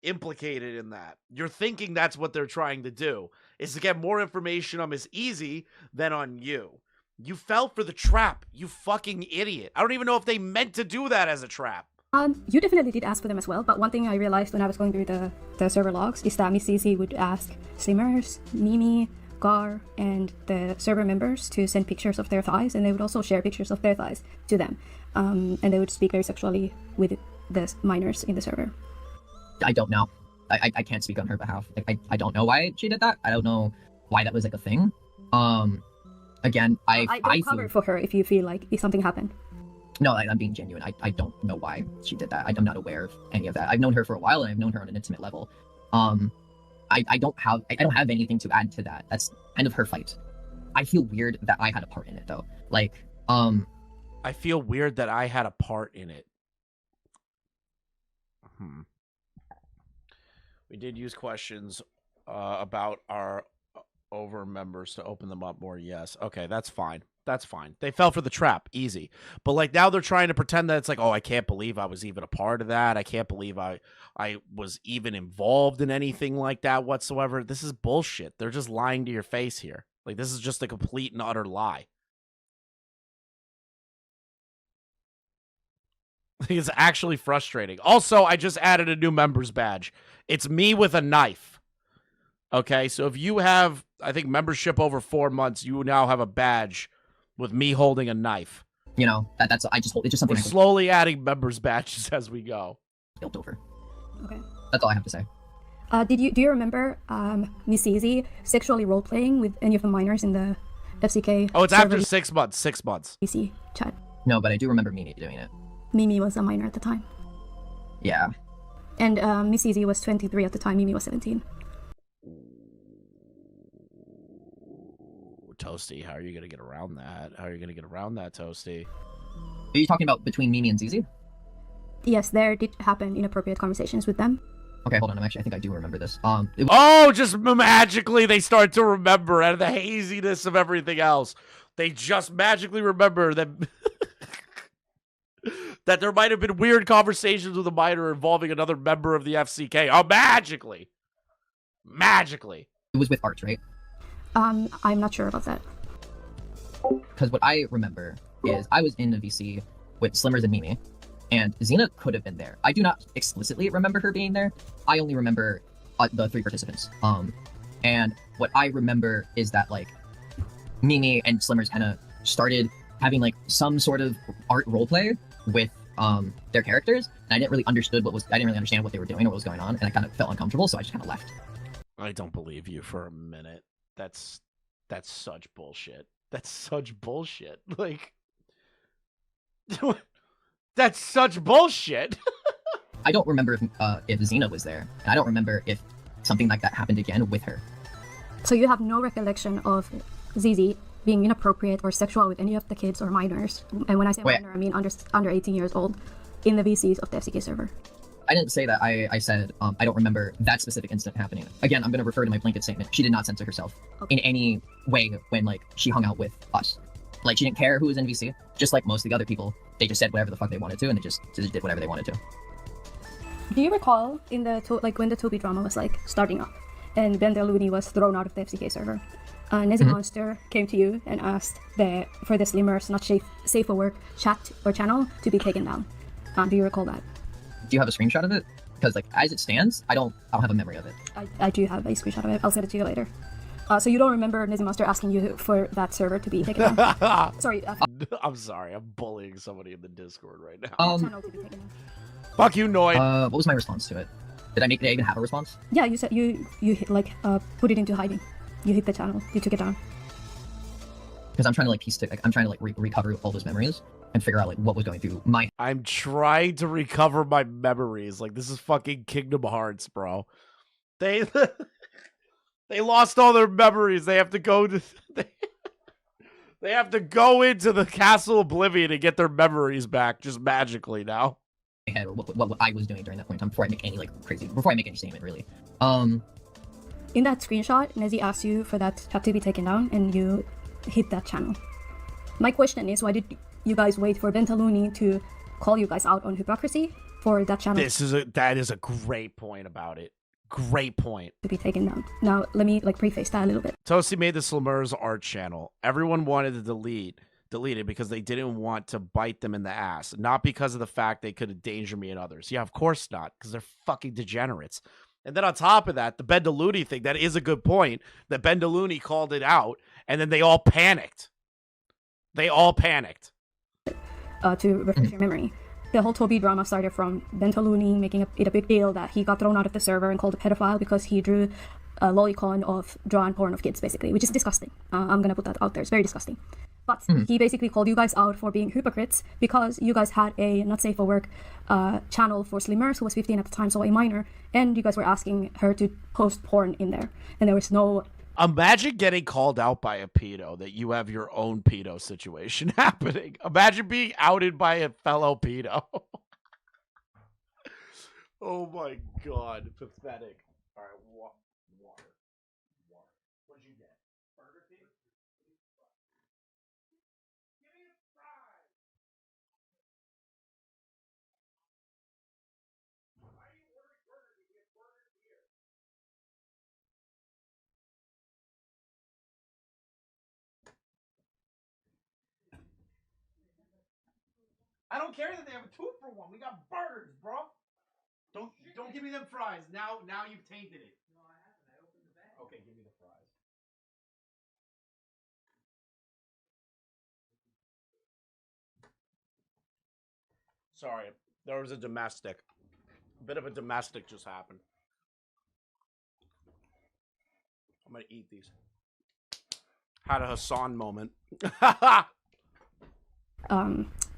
implicated in that. You're thinking that's what they're trying to do, is to get more information on Miss Easy than on you. You fell for the trap, you fucking idiot. I don't even know if they meant to do that as a trap. You definitely did ask for them as well, but one thing I realized when I was going through the server logs is that Miss Zizi would ask Slimmers, Mimi, Gar, and the server members to send pictures of their thighs, and they would also share pictures of their thighs to them. And they would speak very sexually with the minors in the server. I don't know. I can't speak on her behalf. Like, I don't know why she did that. I don't know why that was like a thing. Again, I cover for her if you feel like if something happened. No, I'm being genuine. I don't know why she did that. I'm not aware of any of that. I've known her for a while, and I've known her on an intimate level. I don't have anything to add to that. That's kind of her fight. I feel weird that I had a part in it, though. Like, I feel weird that I had a part in it. We did use questions about our over members to open them up more. Yes. Okay, that's fine. That's fine. They fell for the trap. Easy. But like now they're trying to pretend that it's like, oh, I can't believe I was even a part of that. I can't believe I was even involved in anything like that whatsoever. This is bullshit. They're just lying to your face here. Like this is just a complete and utter lie. It's actually frustrating. Also, I just added a new members badge. It's me with a knife. Okay, so if you have, I think, membership over 4 months, you now have a badge with me holding a knife. You know, it's just something. We're slowly adding members badges as we go. Built over. Okay. That's all I have to say. Do you remember Miss Zizi sexually role playing with any of the minors in the FCK? Oh, it's after 6 months. 6 months. PC chat. No, but I do remember Mimi doing it. Mimi was a minor at the time. Yeah. And Miss Zizi was 23 at the time. Mimi was 17. Toasty, how are you going to get around that? How are you going to get around that, Toasty? Are you talking about between Mimi and Zizi? Yes, there did happen inappropriate conversations with them. Okay, hold on. I think I do remember this. Just magically they start to remember out of the haziness of everything else. They just magically remember that that there might have been weird conversations with a minor involving another member of the FCK. Oh, magically. Magically. It was with Arch, right? I'm not sure about that. Because what I remember is I was in the VC with Slimmers and Mimi, and Xena could have been there. I do not explicitly remember her being there. I only remember the 3 participants. And what I remember is that like Mimi and Slimmers kind of started having like some sort of art roleplay with their characters, and I didn't really understand what they were doing or what was going on, and I kind of felt uncomfortable, so I just kind of left. I don't believe you for a minute. That's such bullshit. That's such bullshit. Like, that's such bullshit. I don't remember if Xena was there, and I don't remember if something like that happened again with her. So you have no recollection of Zizi being inappropriate or sexual with any of the kids or minors, and when I say minor, I mean under 18 years old, in the VCs of the FCK server. I didn't say that. I said I don't remember that specific incident happening. Again, I'm going to refer to my blanket statement. She did not censor herself in any way when like she hung out with us. Like she didn't care who was in VC. Just like most of the other people, they just said whatever the fuck they wanted to, and they just did whatever they wanted to. Do you recall in the when the Toby drama was like starting up, and Ben Deluni was thrown out of the FCK server? Nezzy Monster came to you and asked for the Slimmers Not Safe for Work chat or channel to be taken down. Do you recall that? Do you have a screenshot of it? Because like as it stands, I don't have a memory of it. I do have a screenshot of it. I'll send it to you later. So you don't remember Nezzy Monster asking you for that server to be taken down? Sorry. I'm sorry. I'm bullying somebody in the Discord right now. Channel to be taken down. Fuck you, Noid. What was my response to it? Did I even have a response? Yeah, you said you hit, put it into hiding. You hit the channel. You took it down. Because I'm trying to I'm trying to recover all those memories and figure out like what was going through my. I'm trying to recover my memories. Like this is fucking Kingdom Hearts, bro. They lost all their memories. They have to go to they have to go into the Castle Oblivion and get their memories back just magically now. Head or what I was doing during that point in time before I make any any statement really. In that screenshot, Nezzy asked you for that chat to be taken down, and you hit that channel. My question is, why did you guys wait for Bentaluni to call you guys out on hypocrisy for that channel? That is a great point about it. Great point. To be taken down. Now, let me preface that a little bit. Toasty made the Slimmers art channel. Everyone wanted to delete deleted because they didn't want to bite them in the ass, not because of the fact they could endanger me and others. Yeah, of course not, because they're fucking degenerates. And then on top of that, the Bendaluni thing, that is a good point, that Bendaluni called it out, and then they all panicked. They all panicked. To refresh your memory, the whole Toby drama started from Bentaluni making it a big deal that he got thrown out of the server and called a pedophile because he drew a lolicon of drawn porn of kids, basically, which is disgusting. I'm gonna put that out there. It's very disgusting. But he basically called you guys out for being hypocrites because you guys had a not safe for work channel for Slimmers, who was 15 at the time, so a minor, and you guys were asking her to post porn in there, and there was no. Imagine getting called out by a pedo, that you have your own pedo situation happening. Imagine being outed by a fellow pedo. Oh my god, pathetic. All right, water. What'd you get? Burger King? Give me a fries. Why are you ordering burger? You get burgers here. I don't care that they have a 2-for-1. We got burgers, bro. Don't give me them fries. Now you've tainted it. No, I haven't. I opened the bag. Okay, give me the fries. Sorry, there was a domestic. A bit of a domestic just happened. I'm gonna eat these. Had a Hassan moment.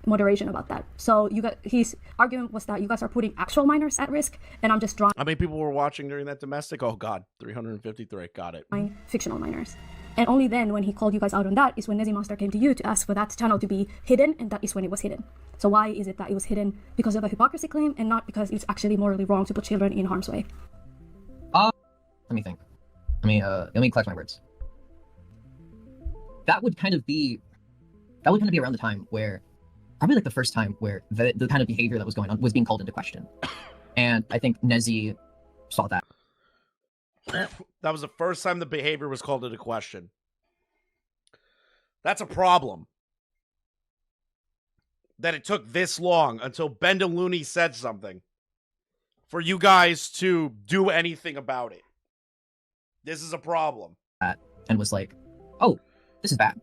Moderation about that. So his argument was that you guys are putting actual minors at risk, and I'm just drawing. How many people were watching during that domestic? Oh god, 353. Got it. Fictional minors. And only then, when he called you guys out on that, is when Nezzy Monster came to you to ask for that channel to be hidden, and that is when it was hidden. So why is it that it was hidden? Because of a hypocrisy claim, and not because it's actually morally wrong to put children in harm's way? Let me think. Let me collect my words. That would kind of be around the time where, probably like the first time where the kind of behavior that was going on was being called into question. And I think Nezzy saw that. That was the first time the behavior was called into question. That's a problem. That it took this long until Bendaluni said something for you guys to do anything about it. This is a problem. And was like, oh, this is bad.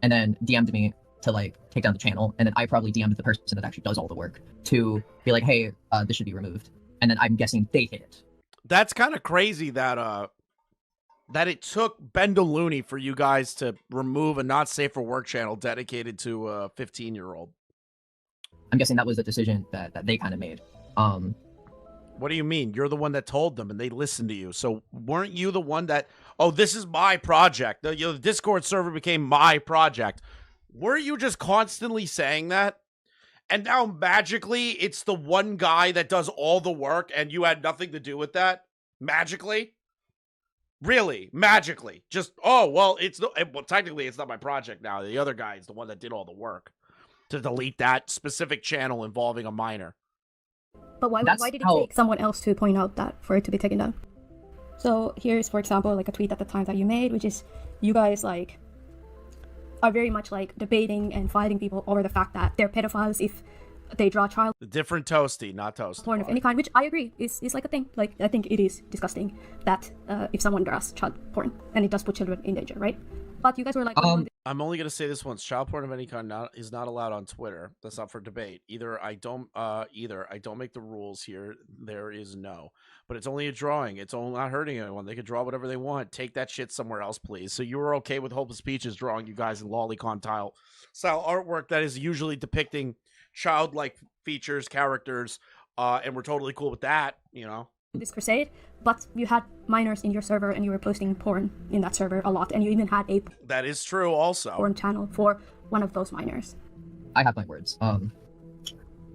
And then DM'd me to like take down the channel. And then I probably DM'd the person that actually does all the work to be like, hey, this should be removed. And then I'm guessing they hit it. That's kind of crazy that it took Bendaluni for you guys to remove a not safe for work channel dedicated to a 15-year-old. I'm guessing that was a decision that they kind of made. What do you mean? You're the one that told them and they listened to you. So weren't you the one that, oh, this is my project. The Discord server became my project. Were you just constantly saying that? And now magically it's the one guy that does all the work and you had nothing to do with that? Magically? Really? Magically? Just, oh, well, technically it's not my project now. The other guy is the one that did all the work to delete that specific channel involving a minor. But why did it take someone else to point out that for it to be taken down? So here's, for example, like a tweet at the time that you made, which is you guys like are very much like debating and fighting people over the fact that they're pedophiles if they draw child. Different Toasty, not Toasty. Porn of any kind, which I agree is like a thing. Like I think it is disgusting that if someone draws child porn and it does put children in danger, right? But you guys were like, I'm only gonna say this once: child porn of any kind is not allowed on Twitter. That's up for debate. Either I don't make the rules here. There is no, but it's only a drawing. It's only not hurting anyone. They can draw whatever they want. Take that shit somewhere else, please. So you were okay with Hopeless Peaches drawing you guys in lolicon style artwork that is usually depicting childlike features, characters, and we're totally cool with that. You know. This crusade, but you had minors in your server and you were posting porn in that server a lot, and you even had a that is true also porn channel for one of those minors. I have my words.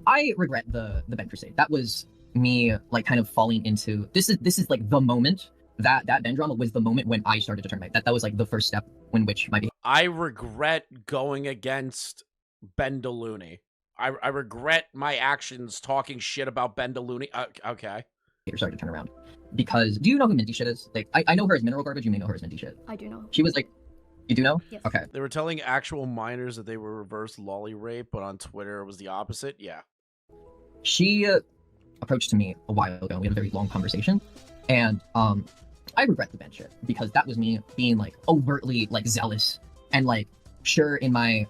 I regret the Ben crusade. That was me like kind of falling into this is like the moment that Ben drama was the moment when I started to turn my that was like the first step in which my I regret going against Bendaluni. I regret my actions talking shit about Bendaluni. Okay. Started to turn around because do you know who Minty Shit is? Like I know her as Mineral Garbage. You may know her as Minty Shit. I do know. She was like You do know? Yes. Okay. They were telling actual minors that they were reverse lolly rape, but on Twitter it was the opposite. Yeah. She approached to me a while ago. We had a very long conversation, and I regret the bench shit because that was me being like overtly like zealous and like sure in my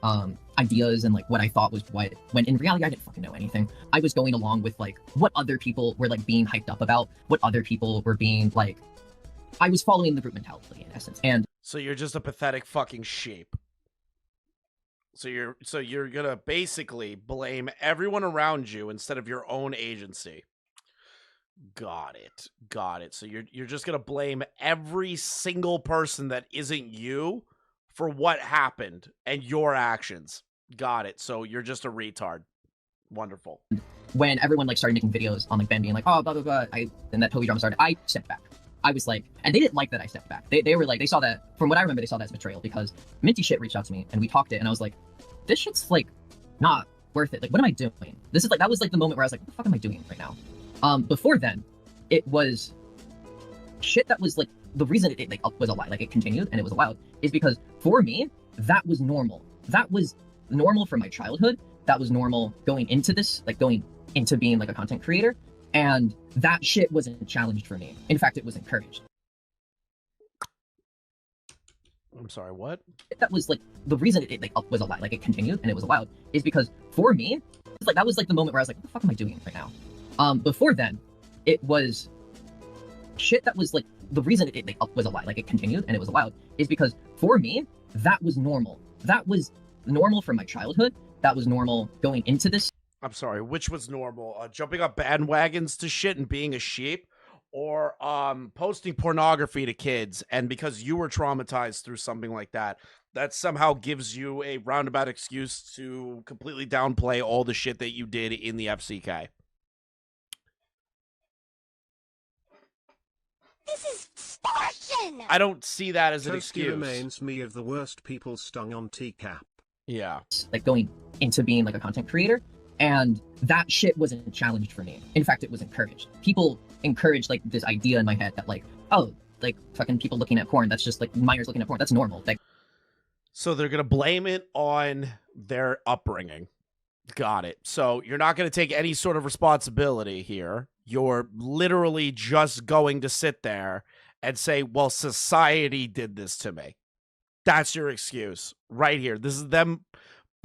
ideas and like what I thought was what, when in reality I didn't fucking know anything. I was going along with like what other people were like being hyped up about, what other people were being like. I was following the group mentality in essence, and So you're just a pathetic fucking sheep. So you're gonna basically blame everyone around you instead of your own agency. Got it. So you're just gonna blame every single person that isn't you for what happened and your actions. Got it. So you're just a retard. Wonderful. when everyone like started making videos on like Ben being like, oh blah blah blah, and that Toby drama started, I stepped back. I was like, and they didn't like that I stepped back. They were like, they saw that, from what I remember, they saw that as betrayal because Minty shit reached out to me and we talked it, and I was like, this shit's like not worth it. Like, what am I doing? This is like, that was like the moment where I was like, what the fuck am I doing right now? Before then, it was shit that was like, the reason it like was allowed, like it continued and it was allowed, is because for me, that was normal. That was normal from my childhood. That was normal going into this, like going into being like a content creator. And that shit wasn't challenged for me. In fact, it was encouraged. I'm sorry, what? That was like, the reason it like was allowed, like it continued and it was allowed, is because for me, it's like, that was like the moment where I was like, what the fuck am I doing right now? Before then, it was shit that was like, the reason it like was allowed, like it continued and it was allowed, is because for me, that was normal. That was normal from my childhood. That was normal going into this. I'm sorry, which was normal? Jumping up bandwagons to shit and being a sheep, or posting pornography to kids, and because you were traumatized through something like that, that somehow gives you a roundabout excuse to completely downplay all the shit that you did in the FCK. This is extortion! I don't see that as an Toasty excuse. reminds me of the worst people stung on TCAP. Yeah. Like going into being like a content creator, and that shit wasn't challenged for me. In fact, it was encouraged. People encouraged like this idea in my head that like, oh, like fucking people looking at porn, that's just like minors looking at porn, that's normal. Like, So they're going to blame it on their upbringing. Got it. So you're not going to take any sort of responsibility here. You're literally just going to sit there and say, well, society did this to me. That's your excuse right here. This is them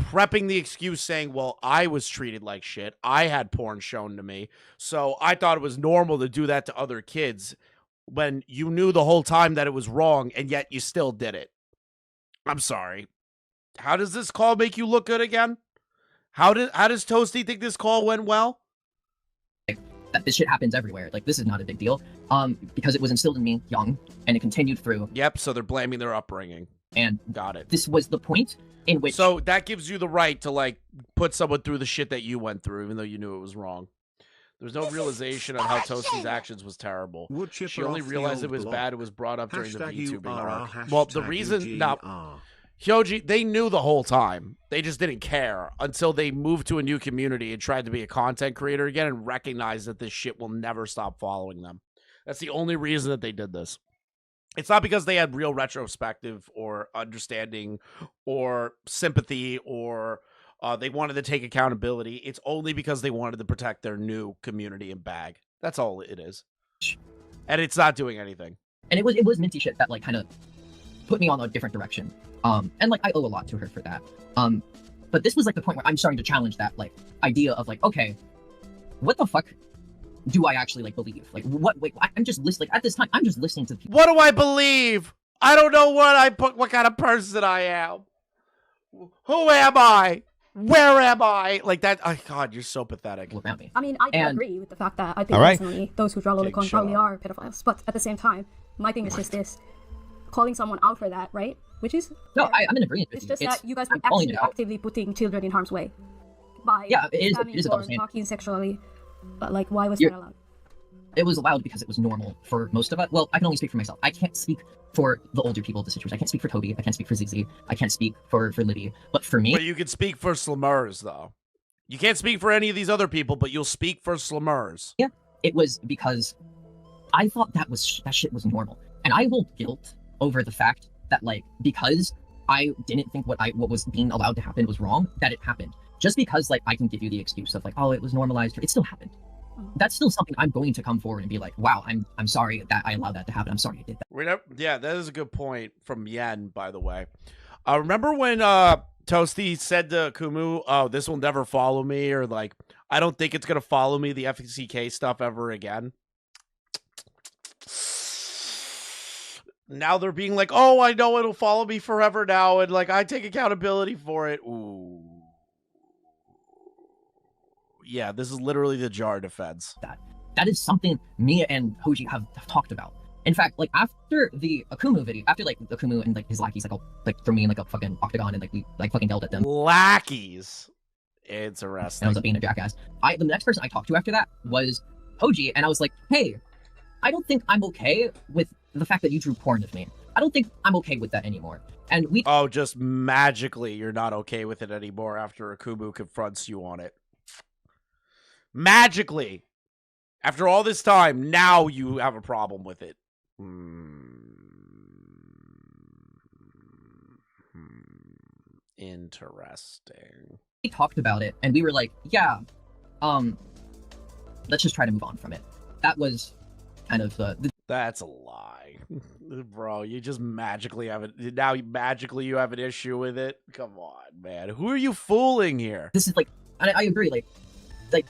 prepping the excuse saying, well, I was treated like shit. I had porn shown to me. So I thought it was normal to do that to other kids, when you knew the whole time that it was wrong, and yet you still did it. I'm sorry. How does this call make you look good again? How does Toasty think this call went well? that this shit happens everywhere. Like, this is not a big deal. Because it was instilled in me young, and it continued through. Yep, so they're blaming their upbringing. And got it. This was the point in which... So that gives you the right to, like, put someone through the shit that you went through, even though you knew it was wrong. There's no realization on how Toasty's actions was terrible. She only realized it was bad. It was brought up during the VTubing arc. Well, the reason... Now, Hyoji, they knew the whole time. They just didn't care until they moved to a new community and tried to be a content creator again and recognized that this shit will never stop following them. That's the only reason that they did this. It's not because they had real retrospective or understanding or sympathy or they wanted to take accountability. It's only because they wanted to protect their new community and bag. That's all it is. And it's not doing anything. And it was Minty shit that, like, kind of put me on a different direction. And, like, I owe a lot to her for that. But this was, like, the point where I'm starting to challenge that, like, idea of, like, okay, what the fuck do I actually, like, believe? Like, wait, I'm just listening, like, at this time, I'm just listening to people. What do I believe? I don't know what kind of person I am. Who am I? Where am I? Like that. Oh, God, you're so pathetic. Around me. I mean, I do agree with the fact that I think personally those who draw lolicon probably are pedophiles. But at the same time, my thing is just this: calling someone out for that, right? Which is no, I'm in agreement with you. you. It's just that you guys were actually actively putting children in harm's way by it is about talking sexually. But like, why was that allowed? It was allowed because it was normal for most of us. Well, I can only speak for myself. I can't speak for the older people of the situation. I can't speak for Toby. I can't speak for Zigzy. I can't speak for Libby. But for me... But you can speak for Slummers, though. You can't speak for any of these other people, but you'll speak for Slummers. Yeah, it was because I thought that shit was normal. And I hold guilt over the fact that like because I didn't think what was being allowed to happen was wrong, that it happened. Just because like I can give you the excuse of like, oh, it was normalized, it still happened. That's still something I'm going to come forward and be like, wow, I'm sorry that I allowed that to happen. I'm sorry I did that. Yeah, that is a good point from Yen, by the way. Remember when Toasty said to Kumu, oh, this will never follow me, or like, I don't think it's going to follow me, the FCK stuff ever again? Now they're being like, oh, I know it'll follow me forever now, and like, I take accountability for it. Ooh. Yeah, this is literally the jar defense. That is something me and Hoji have talked about. In fact, like after the Akumu video, after like Akumu and like his lackeys like threw me in like a fucking octagon and like we like fucking yelled at them. Lackeys. Interesting. And I was being a jackass. The next person I talked to after that was Hoji, and I was like, hey, I don't think I'm okay with the fact that you drew porn of me. I don't think I'm okay with that anymore. And we just magically you're not okay with it anymore after Akumu confronts you on it. Magically, after all this time, now you have a problem with it. Interesting. We talked about it, and we were like, yeah, let's just try to move on from it. That was kind of That's a lie. Bro, you just magically have it. Now magically you have an issue with it? Come on, man. Who are you fooling here? This is like, I agree, like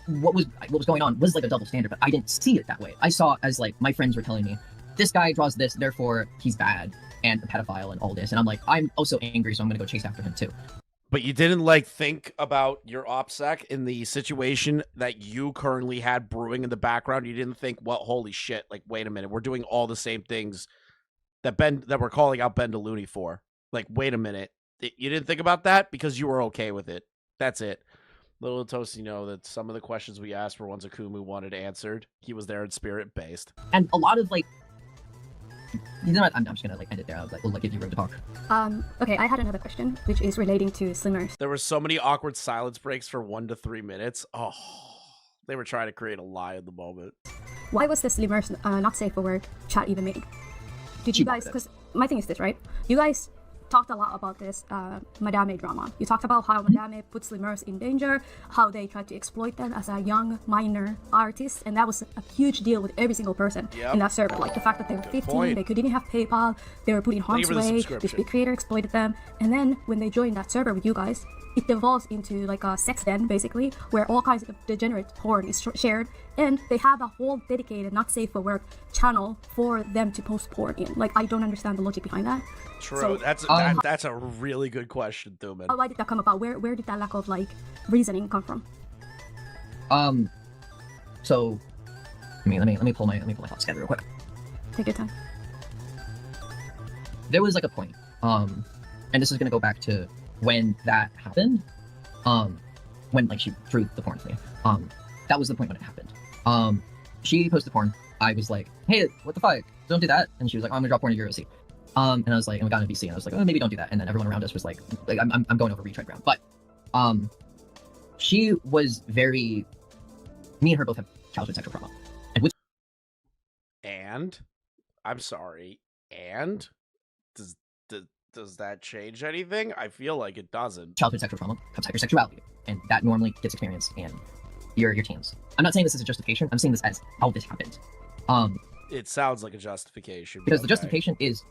what was going on was like a double standard, but I didn't see it that way. I saw as like my friends were telling me, this guy draws this, therefore he's bad and a pedophile and all this, and I'm like, I'm also angry, so I'm gonna go chase after him too. But you didn't like think about your OPSEC in the situation that you currently had brewing in the background. You didn't think, well, holy shit, like, wait a minute, we're doing all the same things that we're calling out Ben DeLuny for. Like, wait a minute. You didn't think about that because you were okay with it. That's it. Little did Toasty know that some of the questions we asked were ones Akumu wanted answered. He was there in spirit based. And a lot of like, you know what? I'm just gonna like end it there. I was like, we'll like give you room to talk. Okay, I had another question, which is relating to slimmers. There were so many awkward silence breaks for 1 to 3 minutes. Oh, they were trying to create a lie in the moment. Why was the slimmers not safe for work chat even made? Did you guys? Because my thing is this, right? You guys talked a lot about this Madame drama. You talked about how Madame put slimmers in danger, how they tried to exploit them as a young minor artist, and that was a huge deal with every single person in that server. Like the fact that they were 15, they couldn't even have PayPal, they were put in harm's way, this big creator exploited them, and then when they joined that server with you guys, it devolves into like a sex den, basically, where all kinds of degenerate porn is shared, and they have a whole dedicated, not safe for work channel for them to post porn in. Like, I don't understand the logic behind that. True. So, that's a really good question, Thuman. Why did that come about? Where did that lack of like reasoning come from? So, let me pull my thoughts together real quick. Take your time. There was like a point, and this is gonna go back to when that happened, when like she drew the porn for me. That was the point when it happened. She posted porn. I was like, hey, what the fuck? Don't do that. And she was like, oh, I'm gonna drop porn in your OC. And I was like, and we got into VC, and I was like, oh, maybe don't do that. And then everyone around us was like I'm going over retread ground. But she was very, me and her both have childhood sexual trauma. And I'm sorry. And does that change anything? I feel like it doesn't. Childhood sexual trauma comes hypersexuality, and that normally gets experienced in your teens. I'm not saying this is a justification. I'm saying this as how this happened. It sounds like a justification. Because the justification is,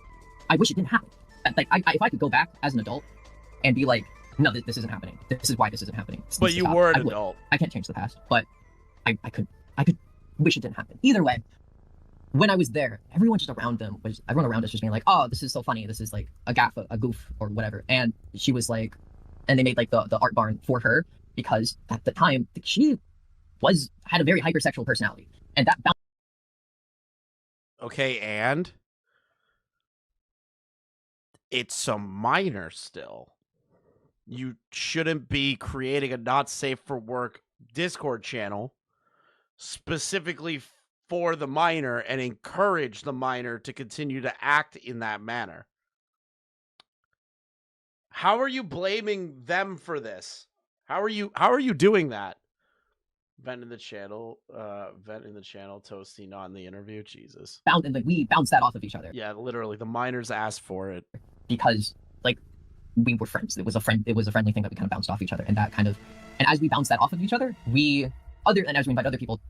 I wish it didn't happen. Like, if I could go back as an adult and be like, no, this isn't happening. This is why this isn't happening. But you were an adult. I can't change the past, but I could wish it didn't happen. Either way, when I was there, everyone around us just being like, oh, this is so funny. This is like a goof or whatever. And she was like, and they made like the art barn for her because at the time she had a very hypersexual personality, and that. Okay, and it's a minor still. You shouldn't be creating a not safe for work Discord channel specifically for the minor and encourage the minor to continue to act in that manner. How are you blaming them for this? How are you doing that? Vent in the channel, Toasty, not in the interview. Jesus. And like we bounced that off of each other. Yeah, literally, the minors asked for it. because like we were friends. It was a friendly thing that we kind of bounced off each other, and as we bounced that off of each other, as we invite other people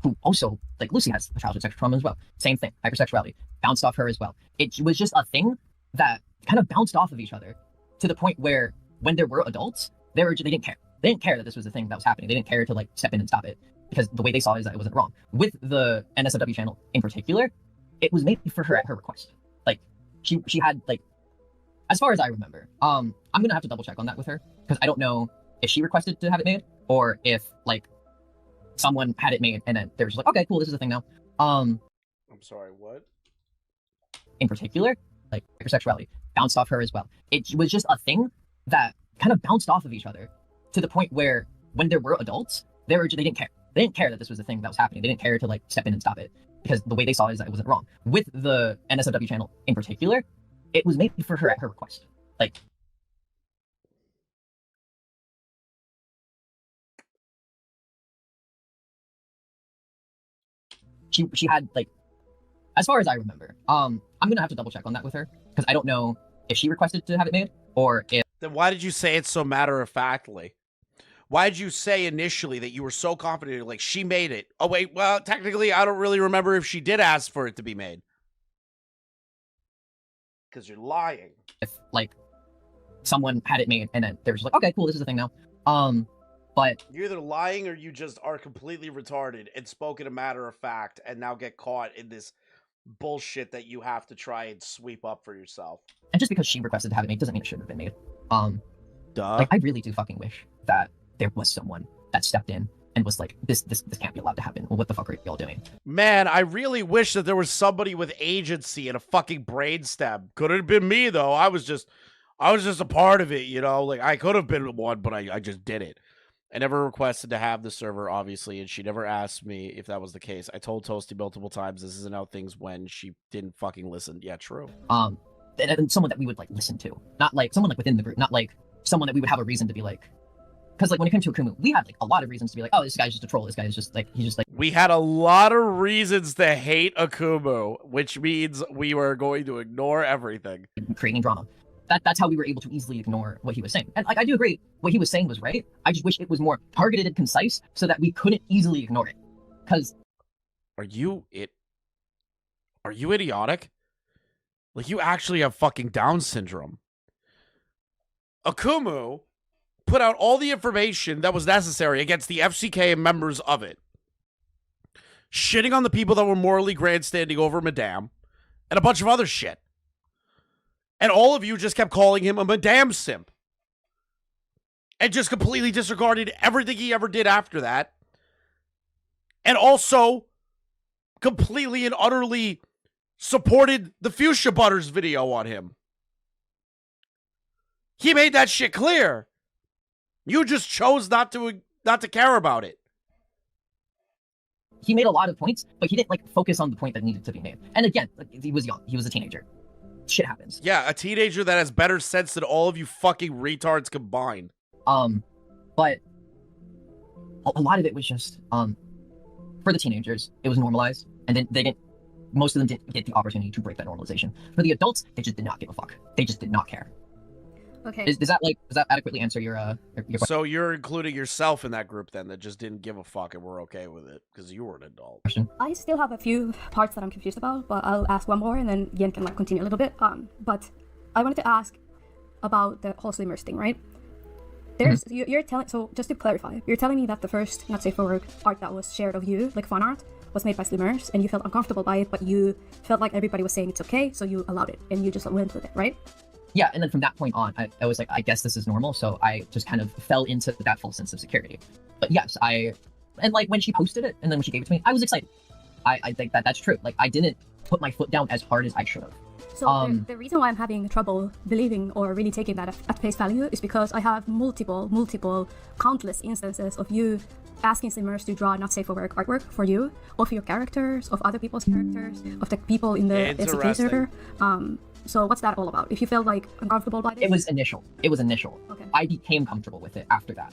who also, like Lucy has a childhood sexual trauma as well. Same thing, hypersexuality, bounced off her as well. It was just a thing that kind of bounced off of each other to the point where when there were adults, they didn't care. They didn't care that this was a thing that was happening. They didn't care to like step in and stop it because the way they saw it is that it wasn't wrong. With the NSFW channel in particular, it was made for her at her request. Like she had like, as far as I remember, I'm gonna have to double check on that with her because I don't know if she requested to have it made or if like someone had it made and then they were just like, okay, cool, this is a thing now. I'm sorry, what? In particular, like hypersexuality bounced off her as well. It was just a thing that kind of bounced off of each other to the point where when there were adults, they didn't care. They didn't care that this was a thing that was happening. They didn't care to like step in and stop it because the way they saw it is that it wasn't wrong. With the NSFW channel in particular, it was made for her at her request. Like she had like, as far as I remember, I'm gonna have to double check on that with her because I don't know if she requested to have it made or if. Then why did you say it so matter-of-factly? Why did you say initially that you were so confident, like, she made it? Oh, wait, well, technically, I don't really remember if she did ask for it to be made. Because you're lying. If, like, someone had it made and then they were just like, okay, cool, this is a thing now. But you're either lying or you just are completely retarded and spoke in a matter of fact and now get caught in this bullshit that you have to try and sweep up for yourself. And just because she requested to have it made doesn't mean it shouldn't have been made. Duh. Like, I really do fucking wish that there was someone that stepped in and was like, this can't be allowed to happen. Well, what the fuck are y'all doing? Man, I really wish that there was somebody with agency and a fucking brainstem. Could have been me though. I was just a part of it, you know? Like, I could have been one, but I just did it. I never requested to have the server, obviously, and she never asked me if that was the case. I told Toasty multiple times this isn't how things went. She didn't fucking listen. Yeah, true. And someone that we would like listen to, not like someone like within the group, not like someone that we would have a reason to be like, because like when it came to Akumu, we had like a lot of reasons to be like, oh, this guy's just a troll. This guy is just like, he's just like. We had a lot of reasons to hate Akumu, which means we were going to ignore everything. Creating drama. That's how we were able to easily ignore what he was saying. And like, I do agree, what he was saying was right. I just wish it was more targeted and concise so that we couldn't easily ignore it. Because. Are you idiotic? Like, you actually have fucking Down syndrome. Akumu put out all the information that was necessary against the FCK and members of it. Shitting on the people that were morally grandstanding over Madame. And a bunch of other shit. And all of you just kept calling him a Madame simp. And just completely disregarded everything he ever did after that. And also completely and utterly supported the Fuchsia Butters video on him. He made that shit clear. You just chose not to care about it. He made a lot of points, but he didn't like focus on the point that needed to be made. And again, like, he was young. He was a teenager. Shit happens. Yeah, a teenager that has better sense than all of you fucking retards combined. But a lot of it was just for the teenagers, it was normalized, and then most of them didn't get the opportunity to break that normalization. For the adults, they just did not give a fuck. They just did not care. Okay. Does that adequately answer your question? So you're including yourself in that group then that just didn't give a fuck and were okay with it because you were an adult. I still have a few parts that I'm confused about, but I'll ask one more and then Yen can like continue a little bit. But I wanted to ask about the whole Slimmers thing, right? There's you're telling, so just to clarify, you're telling me that the first Not Safe for Work art that was shared of you, like fan art, was made by Slimmers and you felt uncomfortable by it, but you felt like everybody was saying it's okay, so you allowed it and you just went with it, right? Yeah, and then from that point on, I was like, I guess this is normal, so I just kind of fell into that false sense of security. But yes, and like when she posted it, and then when she gave it to me, I was excited. I think that's true. Like, I didn't put my foot down as hard as I should have. So the reason why I'm having trouble believing or really taking that at face value is because I have multiple, countless instances of you asking Slimmers to draw Not Safe for Work artwork for you, of your characters, of other people's characters, of the people in the SCK server. So what's that all about? If you felt like uncomfortable by this? It was initial. Okay. I became comfortable with it after that.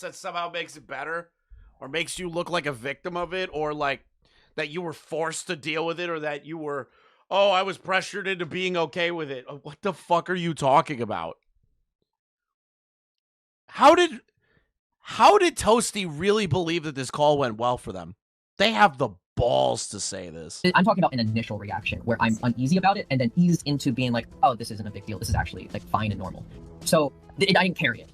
That somehow makes it better? Or makes you look like a victim of it? Or like that you were forced to deal with it, or that you were, oh, I was pressured into being okay with it. What the fuck are you talking about? How did Toasty really believe that this call went well for them? They have the balls to say this. I'm talking about an initial reaction where I'm uneasy about it and then eased into being like, oh, this isn't a big deal. This is actually like fine and normal. So I didn't carry it.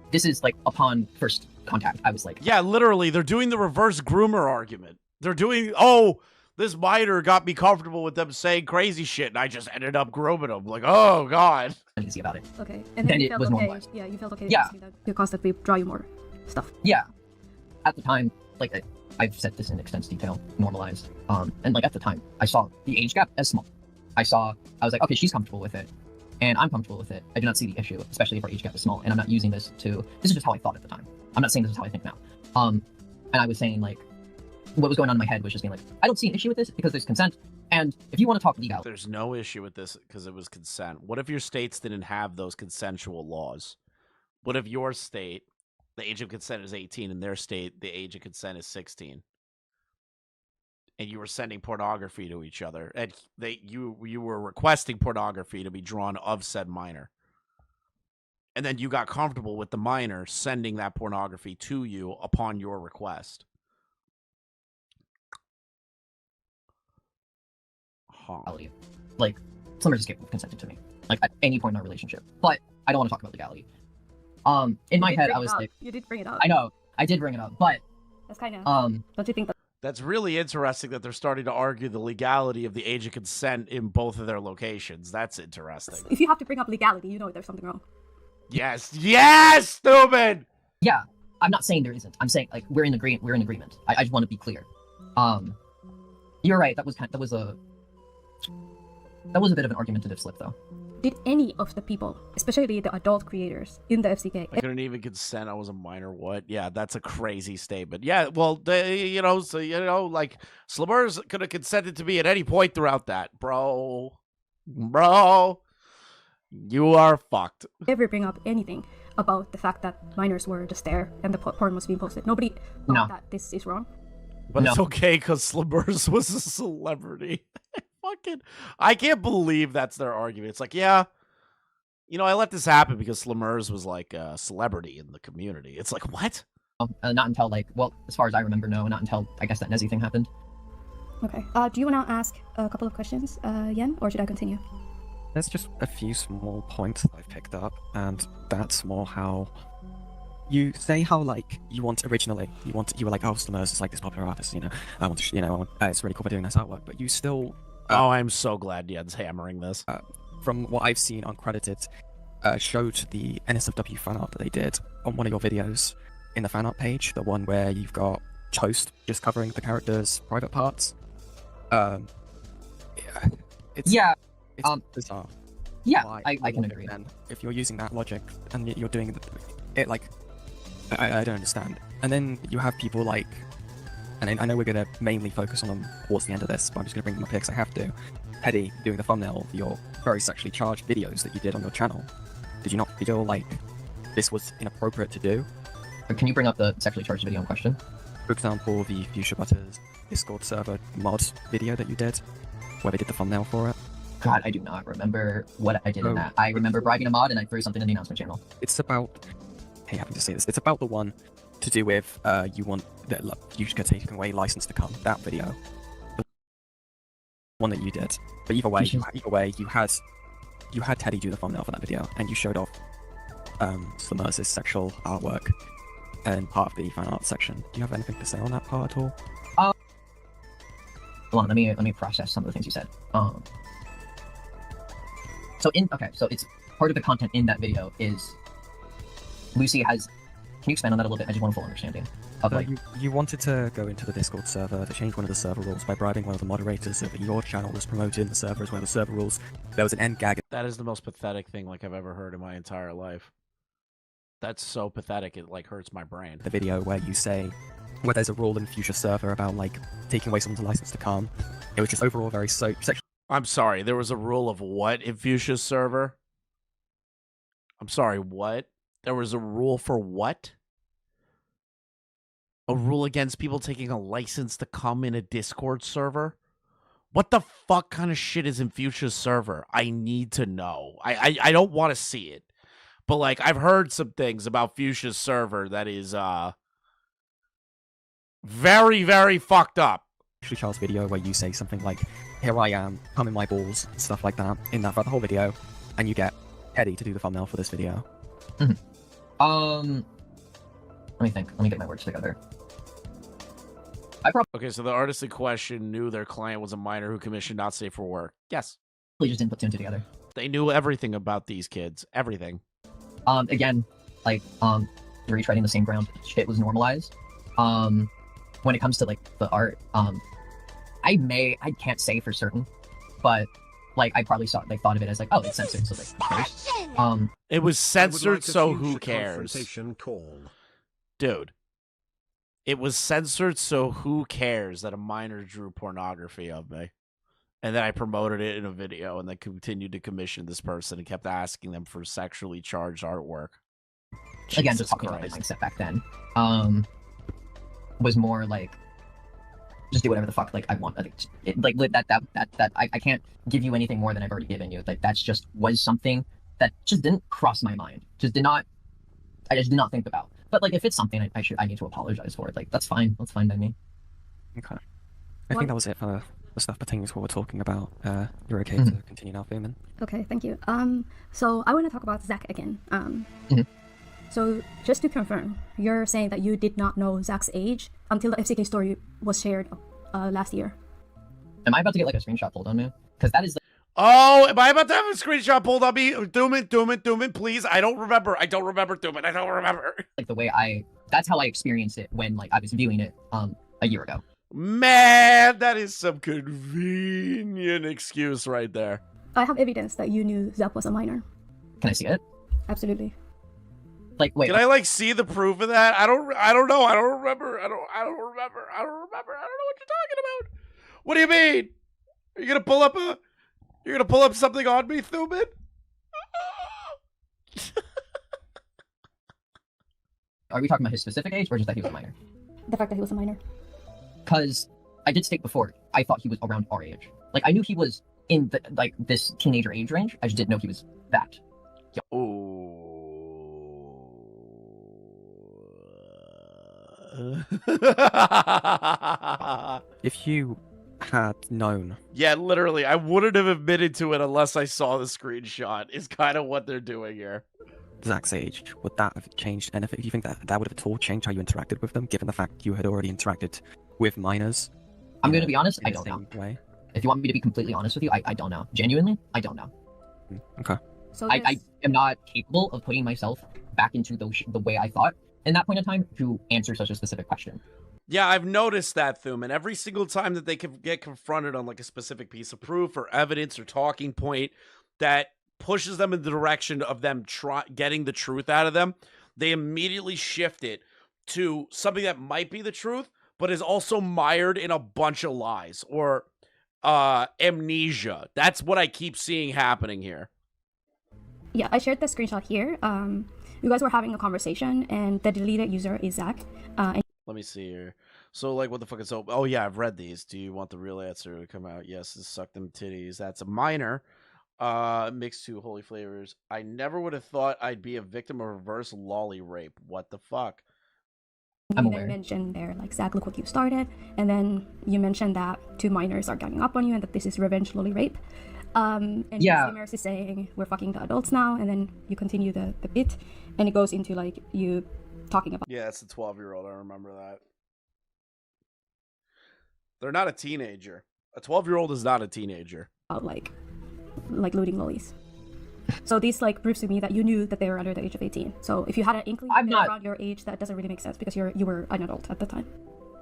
This is like upon first contact, I was like, yeah, literally, they're doing the reverse groomer argument. They're doing, oh, this minor got me comfortable with them saying crazy shit, and I just ended up grooming them. Like, oh god. Uneasy about it. Okay, and then you it felt was okay. normalized. Yeah, you felt okay. Yeah. Because that we draw you more stuff. Yeah. At the time, like I've said this in extensive detail, normalized. And like at the time, I saw the age gap as small. I was like, okay, she's comfortable with it, and I'm comfortable with it. I do not see the issue, especially if our age gap is small, and I'm not using this is just how I thought at the time. I'm not saying this is how I think now. And I was saying like, what was going on in my head was just being like, I don't see an issue with this because there's consent, and if you want to talk legal, there's no issue with this because it was consent. What if your states didn't have those consensual laws? What if your state, the age of consent is 18, and their state, the age of consent is 16? And you were sending pornography to each other, and you were requesting pornography to be drawn of said minor, and then you got comfortable with the minor sending that pornography to you upon your request. Like, someone just consented to me, like at any point in our relationship. But I don't want to talk about legality. In my head, I was like, you did bring it up. I know, I did bring it up, but that's kind of don't you think that? That's really interesting that they're starting to argue the legality of the age of consent in both of their locations. That's interesting. If you have to bring up legality, you know there's something wrong. Yes, stupid. Yeah, I'm not saying there isn't. I'm saying like we're in agreement. I just want to be clear. You're right. That was a bit of an argumentative slip, though. Did any of the people, especially the adult creators in the FCK, I couldn't even consent. I was a minor. What? Yeah, that's a crazy statement. Yeah, well, like Slumers could have consented to me at any point throughout that, bro. You are fucked. ever bring up anything about the fact that minors were just there and the porn was being posted? Nobody thought that this is wrong. But it's okay because Slumers was a celebrity. I can't believe that's their argument. It's like, yeah, I let this happen because Slumers was like a celebrity in the community. It's like, what? Not until as far as I remember, no, not until I guess that Nezzy thing happened. Okay. Do you want to ask a couple of questions, Yen, or should I continue? There's just a few small points that I've picked up, and that's more how you say how like you were like, oh, Slumers is like this popular artist, I want to, it's really cool for doing this artwork, but you still. Oh, I'm so glad Yen's hammering this. From what I've seen uncredited, showed the NSFW fan art that they did on one of your videos in the fan art page, the one where you've got Toast just covering the characters' private parts. It's bizarre. Yeah, Why I can agree. And if you're using that logic and you're doing it like, I don't understand. And then you have people like, and I know we're going to mainly focus on them towards the end of this, but I'm just going to bring them up here because I have to. Teddy doing the thumbnail of your very sexually charged videos that you did on your channel. Did you not feel like this was inappropriate to do? Can you bring up the sexually charged video in question? For example, the Fuchsia Butters Discord server mod video that you did, where they did the thumbnail for it. God, I do not remember what I did in that. I remember bribing a mod and I threw something in the announcement channel. It's about... Hey, having to say this. It's about the one to do with you want that you should take away license to come. That video, the one that you did. But either way, you had Teddy do the thumbnail for that video, and you showed off Slumers' sexual artwork and part of the fan art section. Do you have anything to say on that part at all? Hold on, let me process some of the things you said. So it's part of the content in that video is Lucy has. Can you expand on that a little bit? I just want a full understanding of you wanted to go into the Discord server to change one of the server rules by bribing one of the moderators so that your channel was promoted in the server as one of the server rules. There was an end gag. That is the most pathetic thing I've ever heard in my entire life. That's so pathetic it hurts my brain. The video where you say where there's a rule in Fuchsia server about taking away someone's license to come. It was just overall very sexual. I'm sorry, there was a rule of what in Fuchsia's server? I'm sorry, what? There was a rule for what? A rule against people taking a license to come in a Discord server? What the fuck kind of shit is in Fuchsia's server? I need to know. I don't want to see it. But, like, I've heard some things about Fuchsia's server that is, very, very fucked up. Actually, Charles' video where you say something like, "Here I am, come in my balls," stuff like that, in that for the whole video, and you get Eddie to do the thumbnail for this video. Let me think. Let me get my words together. Okay, so the artist in question knew their client was a minor who commissioned not safe for work. Yes. Probably just didn't put two and two together. They knew everything about these kids. Everything. Again, like, you're retreading the same ground. Shit was normalized. When it comes to, like, the art, I can't say for certain, but, like, I probably thought of it as, like, oh, it's censored, so, like, who cares? It was censored, like so who cares? Call. Dude. It was censored, so who cares that a minor drew pornography of me? And then I promoted it in a video and then continued to commission this person and kept asking them for sexually charged artwork. Again, just talking about my mindset back then. Was more like, just do whatever the fuck, like, I want. I can't give you anything more than I've already given you. Like, that's just was something that just didn't cross my mind. I just did not think about. But, like, if it's something I need to apologize for it, like, that's fine. That's fine by me. Okay. I think that was it for the stuff pertaining to what we're talking about. You're okay to continue now, Fearman? Okay, thank you. So I want to talk about Zach again. So just to confirm, you're saying that you did not know Zach's age until the FCK story was shared last year. Am I about to get, like, a screenshot pulled on me? Because that is... Oh, am I about to have a screenshot pulled on me? Doomin, please. I don't remember, Doomin. I don't remember. Like, the way that's how I experienced it when, like, I was viewing it a year ago. Man, that is some convenient excuse right there. I have evidence that you knew Zach was a minor. Can I see it? Absolutely. Like, wait. Can I, like, see the proof of that? I don't know. I don't remember. I don't remember. I don't know what you're talking about. What do you mean? Are you gonna pull up something on me, Thuman? Are we talking about his specific age or just that he was a minor? The fact that he was a minor. Because I did state before, I thought he was around our age. Like, I knew he was in the, like, this teenager age range. I just didn't know he was that. Yeah. If you had known... Yeah, literally, I wouldn't have admitted to it unless I saw the screenshot, is kind of what they're doing here. Zach's age, would that have changed anything? Do you think that would have at all changed how you interacted with them, given the fact you had already interacted with minors? I'm going to be honest, I don't know. Way? If you want me to be completely honest with you, I don't know. Genuinely, I don't know. Okay. So I am not capable of putting myself back into the way I thought in that point in time to answer such a specific question. Yeah, I've noticed that, Thuman. Every single time that they can get confronted on, like, a specific piece of proof or evidence or talking point that pushes them in the direction of them getting the truth out of them, they immediately shift it to something that might be the truth, but is also mired in a bunch of lies or amnesia. That's what I keep seeing happening here. Yeah, I shared the screenshot here. You guys were having a conversation, and the deleted user is Zach. Let me see here. So, like, what the fuck is so? Oh yeah, I've read these. Do you want the real answer to come out? Yes, this suck them titties. That's a minor. Mixed two holy flavors. I never would have thought I'd be a victim of reverse lolly rape. What the fuck? I'm aware. You mentioned there, like, Zach, look what you started, and then you mentioned that two minors are ganging up on you, and that this is revenge lolly rape. And yeah, is saying we're fucking the adults now, and then you continue the bit, and it goes into, like, you talking about. Yeah, it's the 12-year-old. I remember that. They're not a teenager. A 12-year-old is not a teenager. Like looting lollies. So this, like, proves to me that you knew that they were under the age of 18. So if you had an inkling around your age, that doesn't really make sense because you were an adult at the time.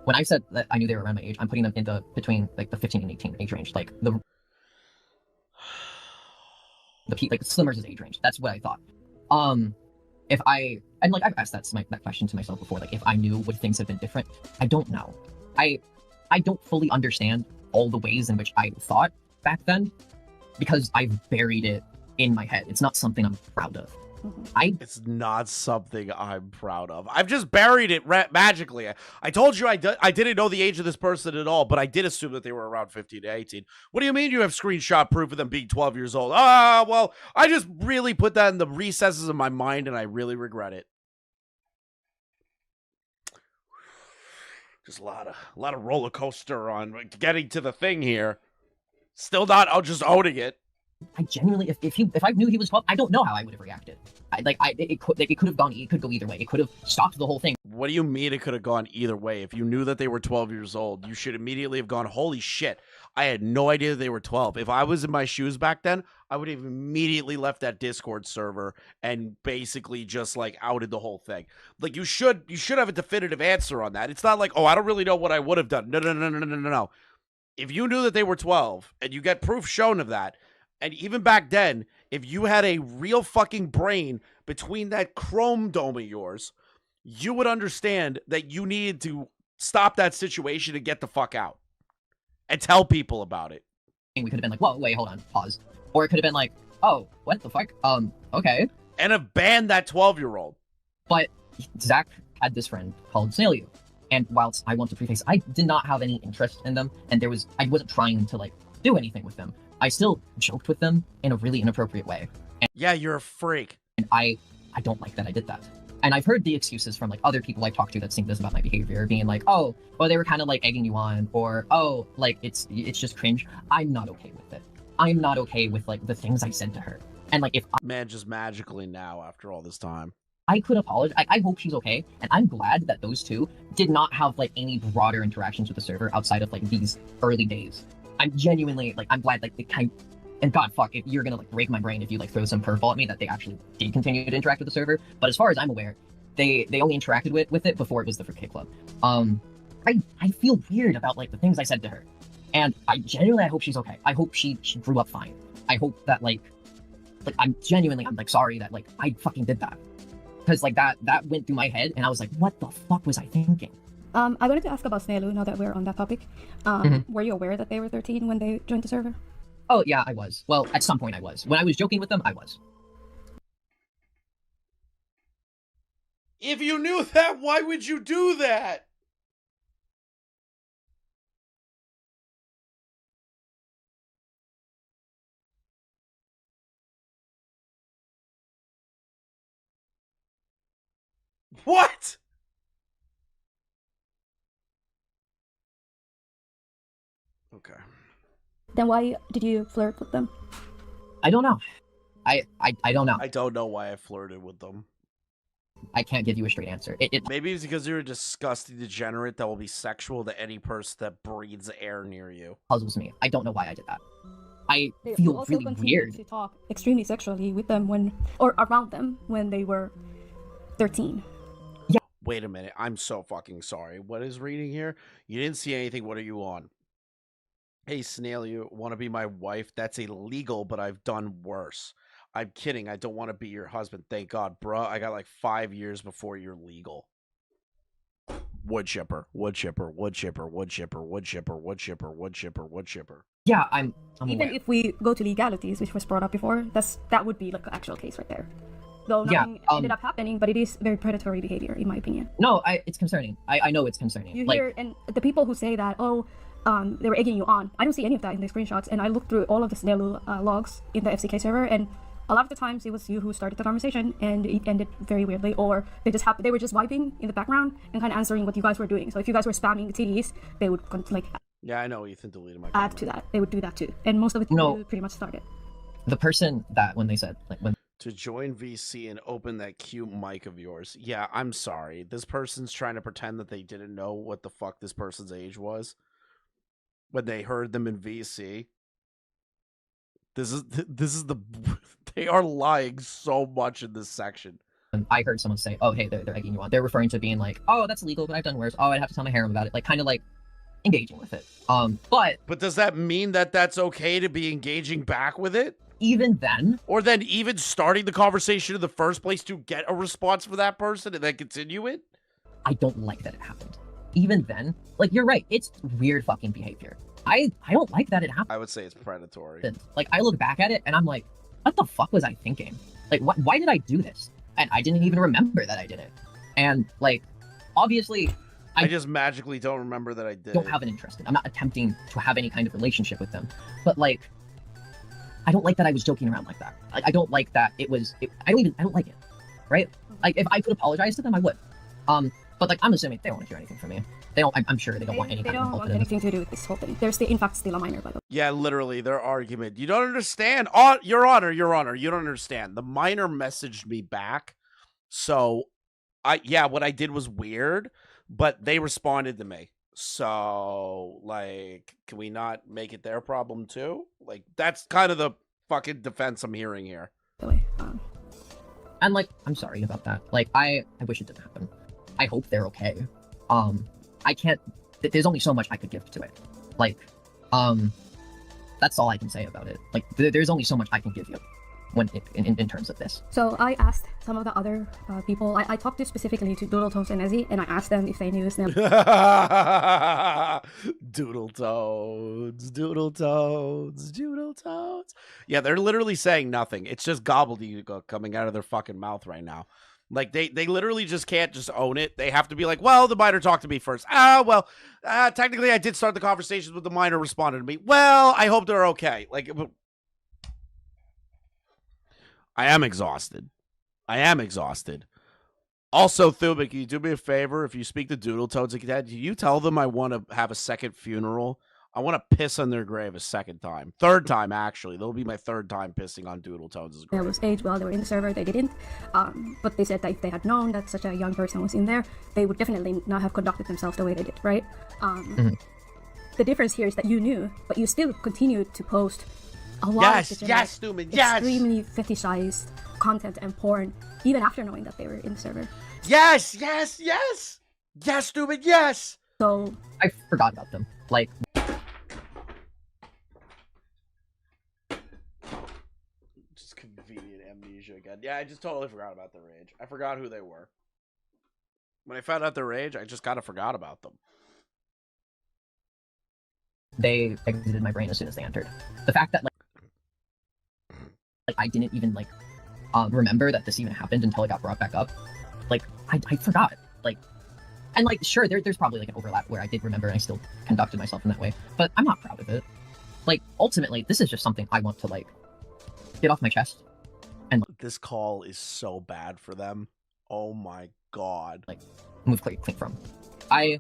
When I said that I knew they were around my age, I'm putting them in between, like, the 15 and 18 age range, like like Slimmer's age range. That's what I thought. I've asked that question to myself before, like, if I knew, would things have been different? I don't know. I don't fully understand all the ways in which I thought back then because I've buried it in my head. It's not something I'm proud of. It's not something I'm proud of. I've just buried it magically. I told you I didn't know the age of this person at all, but I did assume that they were around 15 to 18. What do you mean you have screenshot proof of them being 12 years old? Well, I just really put that in the recesses of my mind, and I really regret it. Just a lot of roller coaster on getting to the thing here. Still not just owning it. I genuinely, if I knew he was 12, I don't know how I would have reacted. It could have gone. It could go either way. It could have stopped the whole thing. What do you mean it could have gone either way? If you knew that they were 12 years old, you should immediately have gone, holy shit, I had no idea they were 12. If I was in my shoes back then, I would have immediately left that Discord server and basically just like outed the whole thing. Like you should have a definitive answer on that. It's not like, oh, I don't really know what I would have done. No. If you knew that they were 12 and you get proof shown of that, and even back then, if you had a real fucking brain between that Chrome dome of yours, you would understand that you needed to stop that situation and get the fuck out. And tell people about it. We could have been like, whoa, wait, hold on, pause. Or it could have been like, oh, what the fuck? Okay. And have banned that 12-year-old. But Zach had this friend called Snailyu. And whilst I want to preface, I did not have any interest in them. And I wasn't trying to like do anything with them. I still joked with them in a really inappropriate way. And yeah, you're a freak. And I don't like that I did that. And I've heard the excuses from like other people I've talked to that think this about my behavior, being like, oh, well, they were kind of like egging you on, or oh, like it's just cringe. I'm not okay with it. I'm not okay with like the things I said to her. And like if man, just magically now after all this time, I could apologize. I hope she's okay, and I'm glad that those two did not have like any broader interactions with the server outside of like these early days. I'm genuinely like, I'm glad like and God fuck, if you're gonna like break my brain if you like throw some curveball at me that they actually did continue to interact with the server. But as far as I'm aware, they only interacted with it before it was the Fruitcake Club. I feel weird about like the things I said to her, and I hope she's okay. I hope she grew up fine. I hope that like I'm like sorry that like I fucking did that, because like that went through my head and I was like, what the fuck was I thinking? I wanted to ask about Snailyu now that we're on that topic. Were you aware that they were 13 when they joined the server? Oh, yeah, I was. Well, at some point I was. When I was joking with them, I was. If you knew that, why would you do that? What? Okay. Then why did you flirt with them? I don't know. I don't know. I don't know why I flirted with them. I can't give you a straight answer. Maybe it's because you're a disgusting degenerate that will be sexual to any person that breathes air near you. Puzzles me. I don't know why I did that. I feel really weird. To talk extremely sexually with them around them when they were 13. Yeah. Wait a minute. I'm so fucking sorry. What is reading here? You didn't see anything. What are you on? Hey, Snailyu, want to be my wife? That's illegal, but I've done worse. I'm kidding. I don't want to be your husband. Thank God, bruh. I got like 5 years before you're legal. Wood chipper, wood chipper, wood chipper, wood chipper, wood chipper, wood chipper, wood chipper, wood chipper. Yeah, I'm even aware. If we go to legalities, which was brought up before, that would be like an actual case right there. Though nothing ended up happening, but it is very predatory behavior, in my opinion. No, it's concerning. I know it's concerning. You hear, and the people who say that, they were egging you on. I don't see any of that in the screenshots, and I looked through all of the Snailyu logs in the FCK server, and a lot of the times it was you who started the conversation, and it ended very weirdly, or they were just vibing in the background and kind of answering what you guys were doing. So if you guys were spamming the TDs, they would like yeah, I know Ethan deleted my add comment. to that. They would do that too, and most of it pretty much started. The person that when they said to join VC and open that cute mic of yours. Yeah, I'm sorry. This person's trying to pretend that they didn't know what the fuck this person's age was when they heard them in VC. This is the they are lying so much in this section. I heard someone say, "Oh, hey, they're egging you on." They're referring to being like, "Oh, that's illegal, but I've done worse. Oh, I'd have to tell my harem about it." Like, kind of like engaging with it. But does that mean that that's okay to be engaging back with it? Even then, or then even starting the conversation in the first place to get a response from that person and then continue it? I don't like that it happened. Even then, like, you're right. It's weird fucking behavior. I don't like that it happened. I would say it's predatory. Like, I look back at it and I'm like, what the fuck was I thinking? Like, why did I do this? And I didn't even remember that I did it. And, like, obviously, I just magically don't remember that I did. Don't have an interest in. I'm not attempting to have any kind of relationship with them. But, like, I don't like that I was joking around like that. Like, I don't like that it was. I don't like it. Right? Like, if I could apologize to them, I would. But, like, I'm assuming they don't want to hear anything from me. They don't. I'm sure they don't want any kind of involvement. They don't want anything to do with this whole thing. They're in fact still a minor, by the way. Yeah, literally, their argument. You don't understand. Your Honor, you don't understand. The minor messaged me back. So, what I did was weird, but they responded to me. So, like, can we not make it their problem too? Like, that's kind of the fucking defense I'm hearing here. Really, And, like, I'm sorry about that. Like, I wish it didn't happen. I hope they're okay. I can't. There's only so much I could give to it. Like, that's all I can say about it. Like, there's only so much I can give you when in terms of this. So I asked some of the other people. I talked to specifically to Doodle Toast and Ezzy, and I asked them if they knew his name. Doodle Toads. Yeah, they're literally saying nothing. It's just gobbledygook coming out of their fucking mouth right now. Like, they literally just can't just own it. They have to be like, well, the minor talked to me first. Technically I did start the conversations, but the minor responded to me. Well, I hope they're okay. Like, I am exhausted. Also, Thuba, can you do me a favor? If you speak to Doodle Toads again, do you tell them I want to have a second funeral? I want to piss on their grave a second time. Third time, actually. That'll be my third time pissing on Doodle Toads' grave. There was age while they were in the server. They didn't. But they said that if they had known that such a young person was in there, they would definitely not have conducted themselves the way they did, right? The difference here is that you knew, but you still continued to post a lot of extremely fetishized content and porn, even after knowing that they were in the server. Yes, stupid, yes! So I forgot about them. Like, just convenient amnesia again. Yeah, I just totally forgot about their age. I forgot who they were. When I found out their age, I just kind of forgot about them. They exited my brain as soon as they entered. The fact that, like I didn't even, like, remember that this even happened until it got brought back up. Like, I forgot. Like, and, like, sure, there's probably, like, an overlap where I did remember and I still conducted myself in that way. But I'm not proud of it. Like, ultimately, this is just something I want to, like, get off my chest. And, like, this call is so bad for them. Oh my god. Like, move clean from.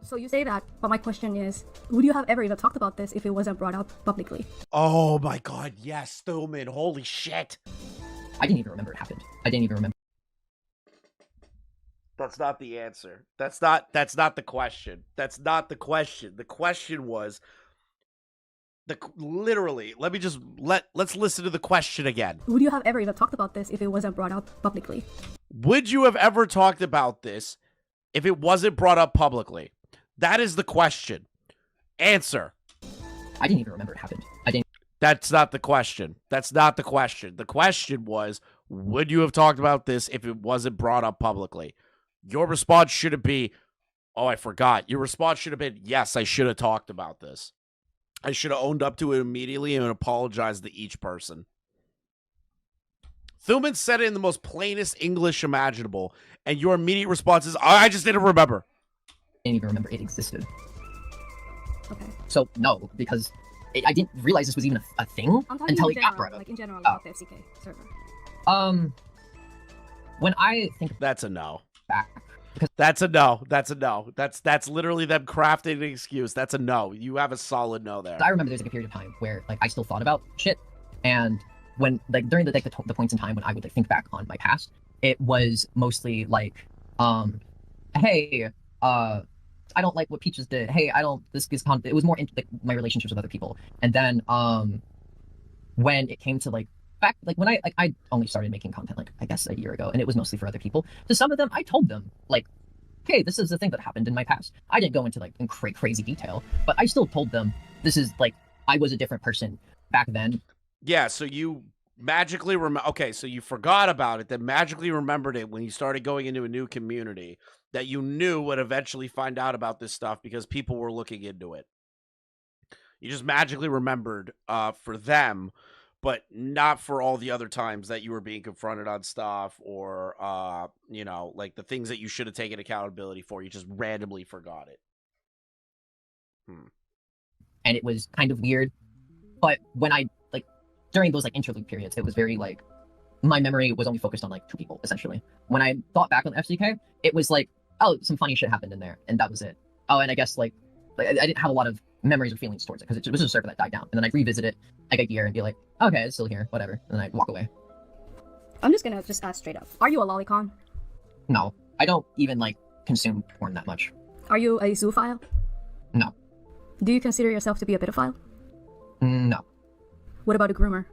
So you say that, but my question is, would you have ever even talked about this if it wasn't brought up publicly? Oh my god, yes, Thuman, holy shit. I didn't even remember it happened. I didn't even remember. That's not the answer. That's not the question. That's not the question. The question was, literally, let's listen to the question again. Would you have ever even talked about this if it wasn't brought up publicly? Would you have ever talked about this if it wasn't brought up publicly? That is the question. Answer. I didn't even remember it happened. I didn't. That's not the question. That's not the question. The question was, would you have talked about this if it wasn't brought up publicly? Your response shouldn't be, oh, I forgot. Your response should have been, yes, I should have talked about this. I should have owned up to it immediately and apologized to each person. Thuman said it in the most plainest English imaginable, and your immediate response is, I just didn't remember. I didn't even remember it existed. Okay. So, no, because I didn't realize this was even a thing until it got brought up. Like, in general, about the FCK server. When I think that's a no. Back, that's a no. That's a no. That's literally them crafting an excuse. That's a no. You have a solid no there. I remember there's like a period of time where like I still thought about shit, and when like during the points in time when I would like think back on my past, it was mostly like, hey, I don't like what Peaches did. Hey, I don't. This is it was more into like, my relationships with other people, and then when it came to like. Back like when I only started making content like I guess a year ago, and it was mostly for other people. To some of them, I told them like, "Hey, this is the thing that happened in my past." I didn't go into like in crazy detail, but I still told them this is like I was a different person back then. Yeah, so you magically okay, so you forgot about it, then magically remembered it when you started going into a new community that you knew would eventually find out about this stuff because people were looking into it. You just magically remembered for them. but not for all the other times that you were being confronted on stuff or, you know, like the things that you should have taken accountability for. You just randomly forgot it. And it was kind of weird. But when I, like, during those, like, interlude periods, it was very, like, my memory was only focused on, like, 2 people, essentially. When I thought back on FCK, it was like, oh, some funny shit happened in there, and that was it. Oh, and I guess, like I didn't have a lot of memories or feelings towards it, because it was a server that died down. And then I'd revisit it, like, a year and be like, okay, it's still here, whatever. And then I'd walk away. I'm just gonna ask straight up. Are you a lolicon? No, I don't even, like, consume porn that much. Are you a zoophile? No. Do you consider yourself to be a pedophile? No. What about a groomer?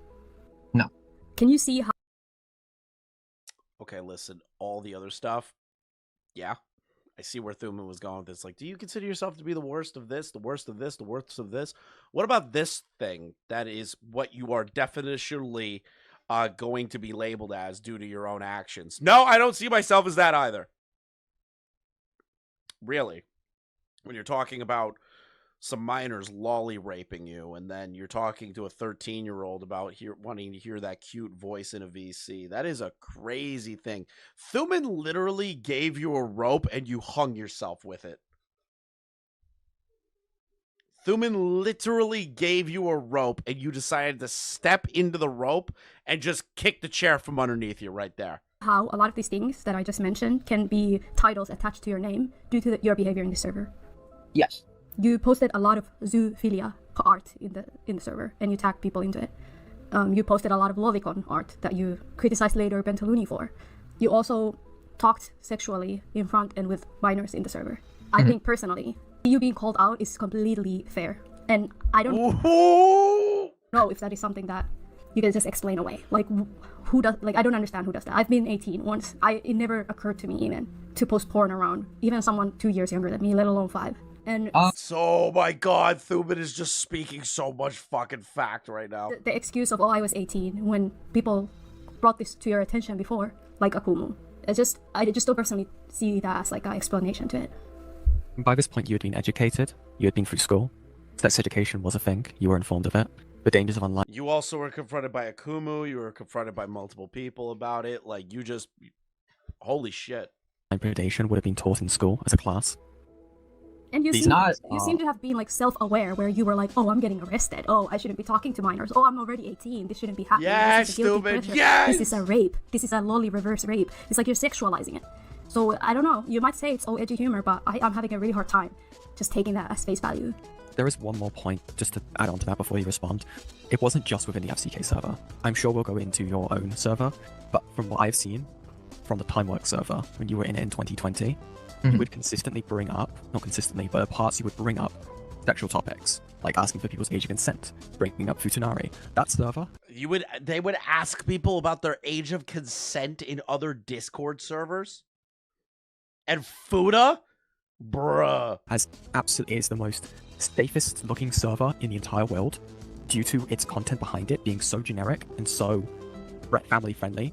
No. Can you see how... Okay, listen, all the other stuff, yeah. I see where Thuman was going with this. Like, do you consider yourself to be the worst of this, the worst of this, the worst of this? What about this thing that is what you are definitionally going to be labeled as due to your own actions? No, I don't see myself as that either. Really. When you're talking about some minors lolly raping you, and then you're talking to a 13-year-old about wanting to hear that cute voice in a VC. That is a crazy thing. Thuman literally gave you a rope and you hung yourself with it. Thuman literally gave you a rope and you decided to step into the rope and just kick the chair from underneath you right there. How a lot of these things that I just mentioned can be titles attached to your name due to your behavior in the server? Yes. You posted a lot of zoophilia art in the server, and you tagged people into it. You posted a lot of lolicon art that you criticized later Bentaluni for. You also talked sexually in front and with minors in the server. I think personally, you being called out is completely fair, and I don't know if that is something that you can just explain away. Like, who does? Like, I don't understand who does that. I've been 18 once. It never occurred to me even to post porn around even someone 2 years younger than me, let alone 5. And so, my God, Thuman is just speaking so much fucking fact right now. The excuse of, oh, I was 18, when people brought this to your attention before, like Akumu. I just don't personally see that as like an explanation to it. By this point, you had been educated, you had been through school. Sex education was a thing, you were informed of it. The dangers of online... You also were confronted by Akumu, you were confronted by multiple people about it, like, you just... Holy shit. Predation would have been taught in school as a class. And you seem to have been like self-aware, where you were like, oh, I'm getting arrested. Oh, I shouldn't be talking to minors. Oh, I'm already 18. This shouldn't be happening. Yes, stupid. Yes. This is a rape. This is a lolly reverse rape. It's like you're sexualizing it. So I don't know. You might say it's all edgy humor, but I'm having a really hard time just taking that as face value. There is one more point, just to add on to that before you respond. It wasn't just within the FCK server. I'm sure we'll go into your own server, but from what I've seen, from the Timework server, when you were in it in 2020, you would consistently bring up, not consistently, but at parts you would bring up sexual topics, like asking for people's age of consent, bringing up Futanari. That server... They would ask people about their age of consent in other Discord servers? And Futa? Bruh. Absolutely is the most safest looking server in the entire world, due to its content behind it being so generic and so family friendly.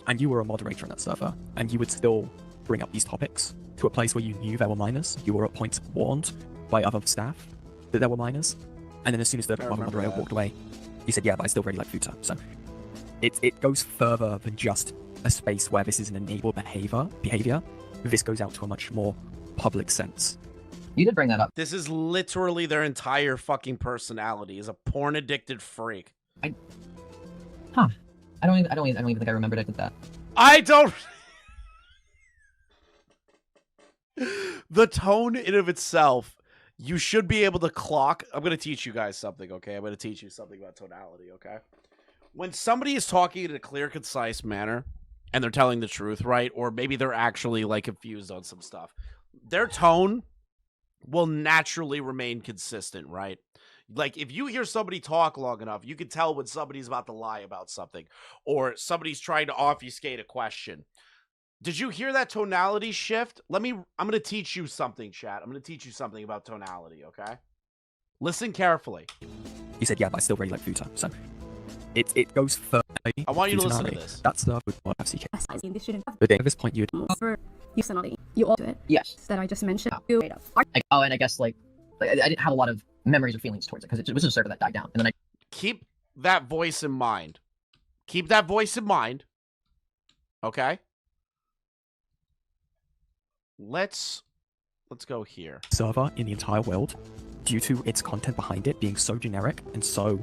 And you were a moderator on that server, and you would still bring up these topics to a place where you knew there were minors. You were at points warned by other staff that there were minors, and then as soon as the other moderator walked away, you said, yeah, but I still really like Futa. So it goes further than just a space where this is an enabled behavior. This goes out to a much more public sense. You did bring that up. This is literally their entire fucking personality, is a porn addicted freak. I don't even think I remembered I did that. I don't. The tone in of itself, you should be able to clock. I'm going to teach you guys something, okay? I'm going to teach you something about tonality, okay? When somebody is talking in a clear, concise manner, and they're telling the truth, right? Or maybe they're actually, like, confused on some stuff, their tone will naturally remain consistent, right? Like, if you hear somebody talk long enough, you can tell when somebody's about to lie about something, or somebody's trying to obfuscate a question. Did you hear that tonality shift? I'm going to teach you something, chat. I'm going to teach you something about tonality, okay? Listen carefully. You said, yeah, but I still really like Futa. So it goes further. I want you to listen to this. That stuff with FCK. This shouldn't have But at this point, you'd... personally, you all do it. Yes. That I just mentioned. And I guess, like I didn't have a lot of memories or feelings towards it, because it was a server that died down. And then Keep that voice in mind. Keep that voice in mind. Okay? Let's go here. Server in the entire world, due to its content behind it being so generic and so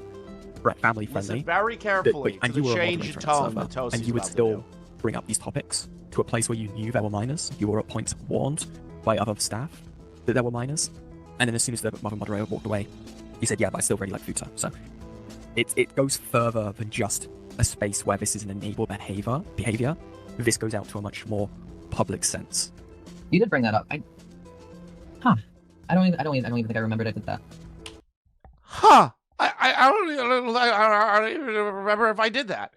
family friendly. Listen very carefully and to you the were a change in moderator tone on the that server, Toasty's and you would about to still do. bring up these topics to a place where you knew there were minors. You were at points warned by other staff that there were minors, and then as soon as the other moderator walked away, you said, "Yeah, but I still really like futa." So it goes further than just a space where this is an enabled behavior. This goes out to a much more public sense. You did bring that up. I don't even think I remembered I did that. Huh. I don't even remember if I did that.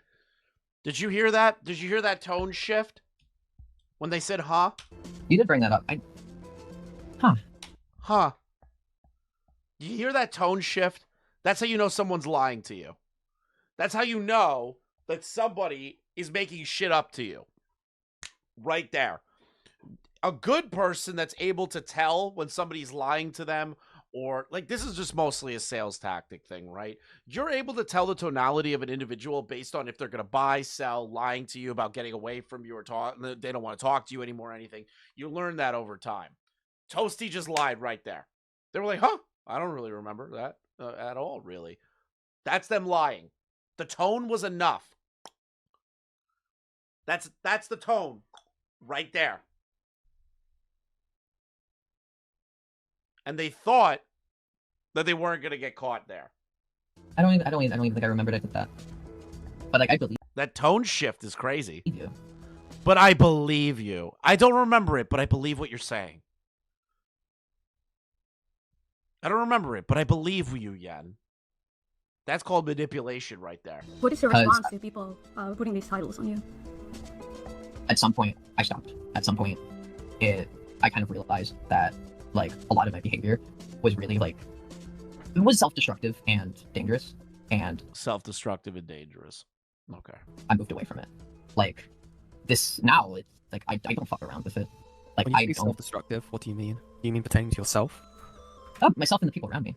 Did you hear that? Did you hear that tone shift? When they said, huh? You did bring that up. Huh. Do you hear that tone shift? That's how you know someone's lying to you. That's how you know that somebody is making shit up to you. Right there. A good person that's able to tell when somebody's lying to them, or like, this is just mostly a sales tactic thing, right? You're able to tell the tonality of an individual based on if they're going to buy, sell, lying to you about getting away from you, or they don't want to talk to you anymore or anything. You learn that over time. Toasty just lied right there. They were like, huh? I don't really remember that at all, really. That's them lying. The tone was enough. That's the tone right there. And they thought that they weren't going to get caught there. I don't even think I remembered I did that. But like, I believe that tone shift is crazy. You. But I believe you. I don't remember it, but I believe what you're saying. I don't remember it, but I believe you, Yen. That's called manipulation right there. What is your response to people putting these titles on you? At some point, I stopped. At some point, I kind of realized that like a lot of my behavior was really like, it was self-destructive and dangerous, and self-destructive and dangerous. Okay. I moved away from it. Like this now, it's like I don't fuck around with it. Like when you I say don't. Self-destructive, what do you mean? Do you mean pertaining to yourself? Myself and the people around me.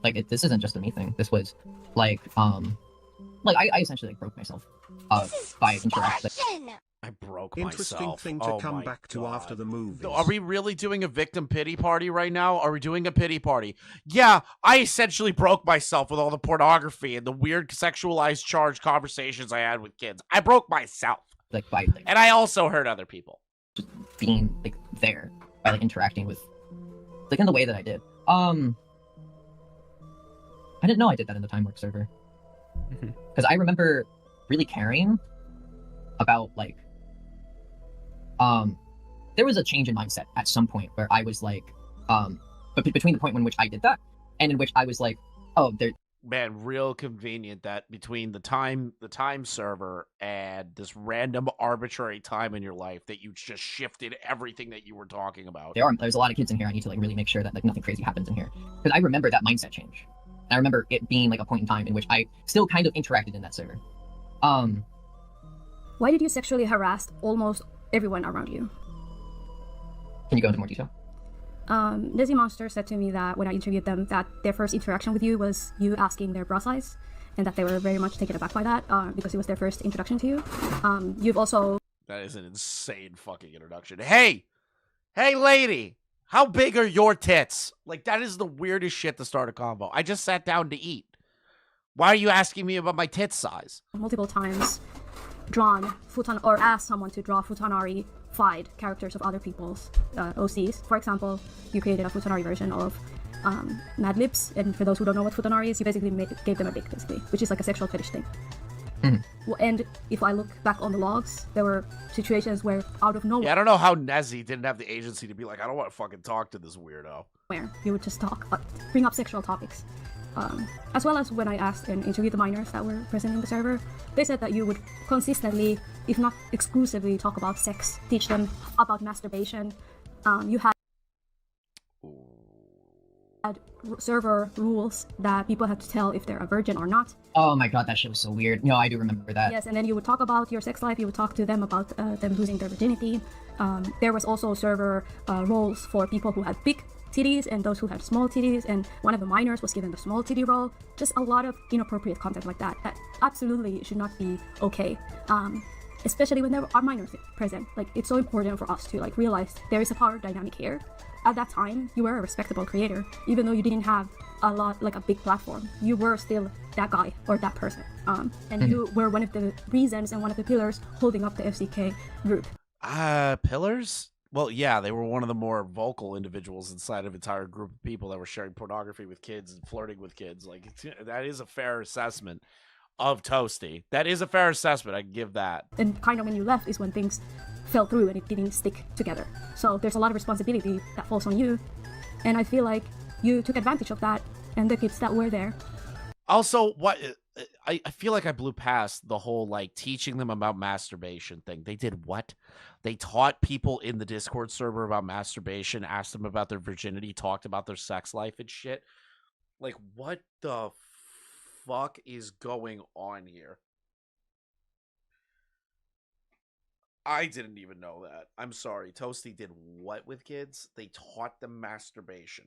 Like this isn't just a me thing. This was like I essentially like broke myself by interacting. I broke Interesting myself. thing to come back to after the movie. Are we really doing a victim pity party right now? Are we doing a pity party? Yeah, I essentially broke myself with all the pornography and the weird sexualized charged conversations I had with kids. I broke myself. And I also hurt other people. Just being like there by like interacting with like in the way that I did. I didn't know I did that in the Time Warp server. Because I remember really caring about like there was a change in mindset at some point where I was like but between the point in which I did that and in which I was like, oh, there. Man, real convenient that between the time server and this random arbitrary time in your life that you just shifted everything that you were talking about. There's a lot of kids in here. I need to like really make sure that like nothing crazy happens in here, because I remember that mindset change. And I remember it being like a point in time in which I still kind of interacted in that server. Why did you sexually harass almost everyone around you? Can you go into more detail? Dizzy Monster said to me that when I interviewed them that their first interaction with you was you asking their bra size, and that they were very much taken aback by that because it was their first introduction to you. You've also... That is an insane fucking introduction. Hey lady, how big are your tits? Like, that is the weirdest shit to start a convo. I just sat down to eat. Why are you asking me about my tit size? Multiple times drawn futon or asked someone to draw futanari-fied characters of other people's OCs. For example, you created a futanari version of Mad Libs, and for those who don't know what futanari is, you basically gave them a dick, basically, which is like a sexual fetish thing. Well, and if I look back on the logs, there were situations where out of nowhere... Yeah, I don't know how Nezzy didn't have the agency to be like, I don't want to fucking talk to this weirdo. Where you would just bring up sexual topics. As well as when I asked and interviewed the minors that were present in the server, they said that you would consistently, if not exclusively, talk about sex, teach them about masturbation. You had server rules that people had to tell if they're a virgin or not. Oh my god, that shit was so weird. No, I do remember that. Yes, and then you would talk about your sex life, you would talk to them about them losing their virginity. There was also server roles for people who had big titties and those who had small titties, and one of the minors was given the small titty role. Just a lot of inappropriate content like that absolutely should not be okay. Especially when there are minors present. Like, it's so important for us to like realize there is a power dynamic here. At that time, you were a respectable creator, even though you didn't have a big platform. You were still that guy or that person, and you were one of the reasons and one of the pillars holding up the FCK group. Pillars? Well, yeah, they were one of the more vocal individuals inside of an entire group of people that were sharing pornography with kids and flirting with kids. Like, that is a fair assessment of Toasty. That is a fair assessment. I can give that. And kind of when you left is when things fell through and it didn't stick together. So there's a lot of responsibility that falls on you. And I feel like you took advantage of that and the kids that were there. Also, what I feel like I blew past the whole like teaching them about masturbation thing. They did what? They taught people in the Discord server about masturbation, asked them about their virginity, talked about their sex life and shit. Like, what the fuck is going on here? I didn't even know that. I'm sorry. Toasty did what with kids? They taught them masturbation.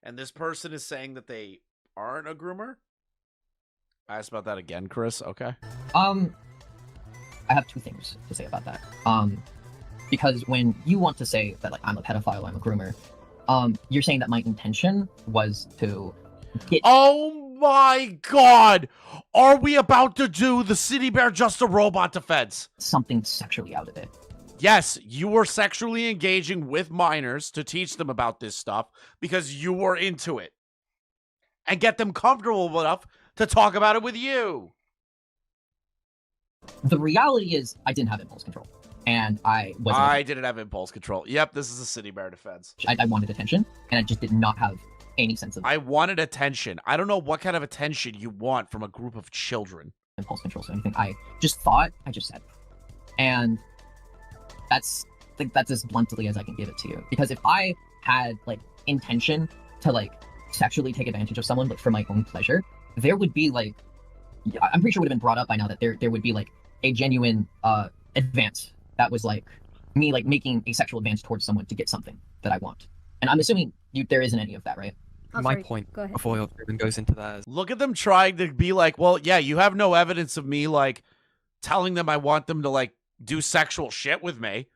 And this person is saying that they aren't a groomer? I asked about that again, Chris. Okay. I have two things to say about that. Because when you want to say that like I'm a pedophile, I'm a groomer, you're saying that my intention was to get. Oh my god! Are we about to do the City Bear Just a Robot defense? Something sexually out of it. Yes, you were sexually engaging with minors to teach them about this stuff because you were into it. And get them comfortable enough to talk about it with you. The reality is I didn't have impulse control. And I didn't have impulse control. Yep, this is a City Bear defense. I wanted attention, and I just did not have any sense of. I wanted attention. I don't know what kind of attention you want from a group of children. Impulse control, so anything I just thought, I just said. And that's as bluntly as I can give it to you. Because if I had like intention to like sexually take advantage of someone like for my own pleasure, there would be like, I'm pretty sure it would have been brought up by now that there would be like a genuine advance that was like me like making a sexual advance towards someone to get something that I want. And I'm assuming there isn't any of that, right? My point before your even goes into that is, look at them trying to be like, well, yeah, you have no evidence of me like telling them I want them to like do sexual shit with me.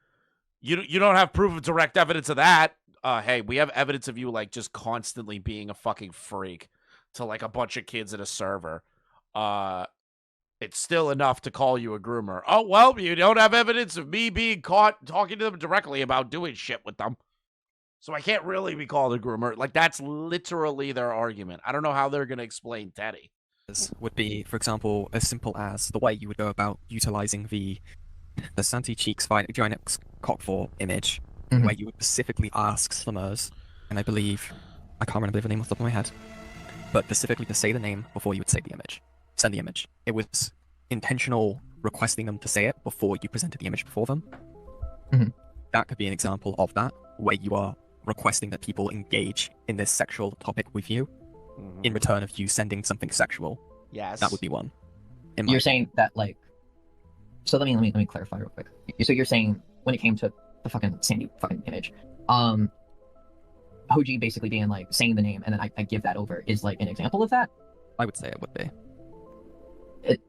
You don't have proof of direct evidence of that. Hey, we have evidence of you like just constantly being a fucking freak to like a bunch of kids at a server. It's still enough to call you a groomer. Oh, well, you don't have evidence of me being caught talking to them directly about doing shit with them. So I can't really be called a groomer. Like, that's literally their argument. I don't know how they're going to explain Teddy. This would be, for example, as simple as the way you would go about utilizing the Santi Cheeks Ginex Cock4 image, where you would specifically ask swimmers, and I believe, I can't remember the name off the top of my head, but specifically to say the name before you would say the image. Send the image. It was intentional requesting them to say it before you presented the image before them. That could be an example of that, where you are requesting that people engage in this sexual topic with you in return of you sending something sexual. Yes. That would be one. You're saying that like, so let me clarify real quick. So you're saying when it came to the fucking Sandy fucking image, Hoji basically being like saying the name and then I give that over is like an example of that? I would say it would be.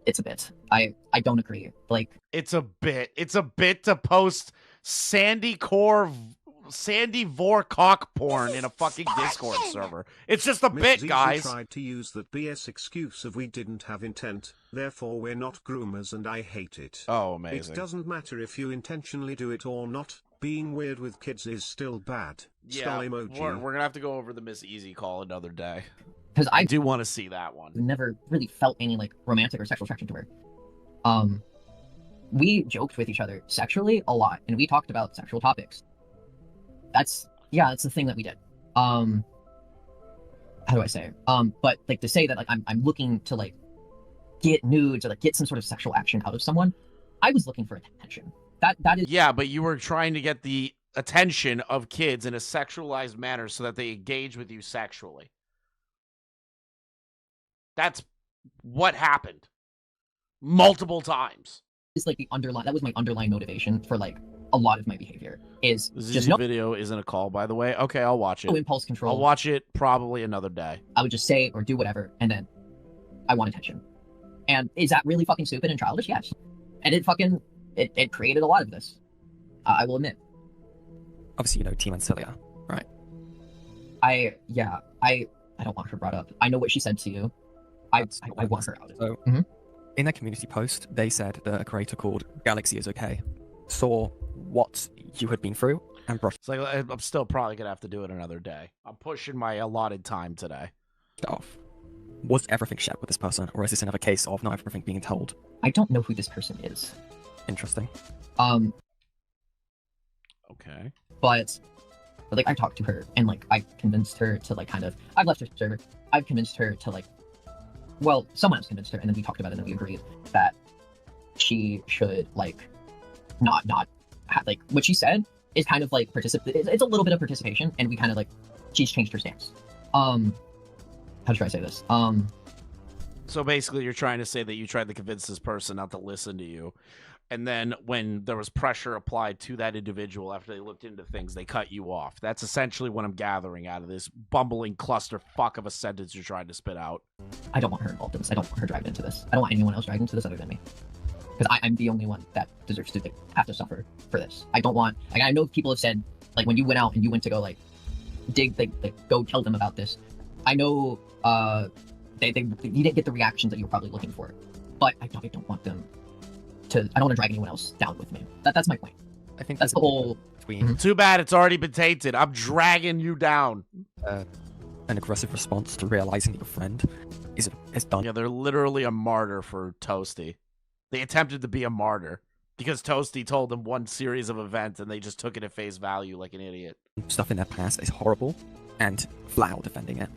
It's a bit. I don't agree. Like, it's a bit to post Sandy Vor cock porn in a fucking Discord server. It's just a bit, guys. Tried to use that BS excuse of we didn't have intent, therefore we're not groomers, and I hate it. Oh, amazing. It doesn't matter if you intentionally do it or not. Being weird with kids is still bad. Yeah, Skull emoji. We're gonna have to go over the Miss Easy call another day. Because I do want to see that one. Never really felt any like romantic or sexual attraction to her. We joked with each other sexually a lot, and we talked about sexual topics. That's the thing that we did. How do I say? But like to say that like I'm looking to like get nudes or like get some sort of sexual action out of someone, I was looking for attention. That is. Yeah, but you were trying to get the attention of kids in a sexualized manner so that they engage with you sexually. That's what happened multiple times. It's like that was my underlying motivation for like a lot of my behavior is This just YouTube video isn't a call, by the way. Okay, I'll watch it. no impulse control. I'll watch it probably another day. I would just say or do whatever, and then I want attention. And is that really fucking stupid and childish? Yes. And it created a lot of this. I will admit. Obviously, you know ToastyVanilla, right? I don't want her brought up. I know what she said to you. I want her out. So, in their community post, they said that a creator called Galaxy is okay saw what you had been through and brushed It's like I'm still probably gonna have to do it another day. I'm pushing my allotted time today. it off. Was everything shared with this person, or is this another case of not everything being told? I don't know who this person is. Interesting. Okay. But like I talked to her and like I convinced her to like I've left her server. I've convinced her to like, well, someone else convinced her, and then we talked about it and we agreed that she should like not have, like what she said is kind of like it's a little bit of participation, and we kind of like she's changed her stance. How should I say this? So basically, you're trying to say that you tried to convince this person not to listen to you, and then when there was pressure applied to that individual after they looked into things, they cut you off. That's essentially what I'm gathering out of this bumbling clusterfuck of a sentence you're trying to spit out. I don't want her involved in this. I don't want her dragged into this. I don't want anyone else dragged into this other than me. Because I'm the only one that deserves to have to suffer for this. I don't want, like, I know people have said, like, when you went out and you went to go, like, go tell them about this. I know, you didn't get the reactions that you were probably looking for. But I don't want them to, I don't want to drag anyone else down with me. That's my point. I think that's the whole... Too bad it's already been tainted. I'm dragging you down. An aggressive response to realizing that your friend is done. Yeah, they're literally a martyr for Toasty. They attempted to be a martyr because Toasty told them one series of events and they just took it at face value like an idiot. Stuff in their past is horrible, and flat out defending it.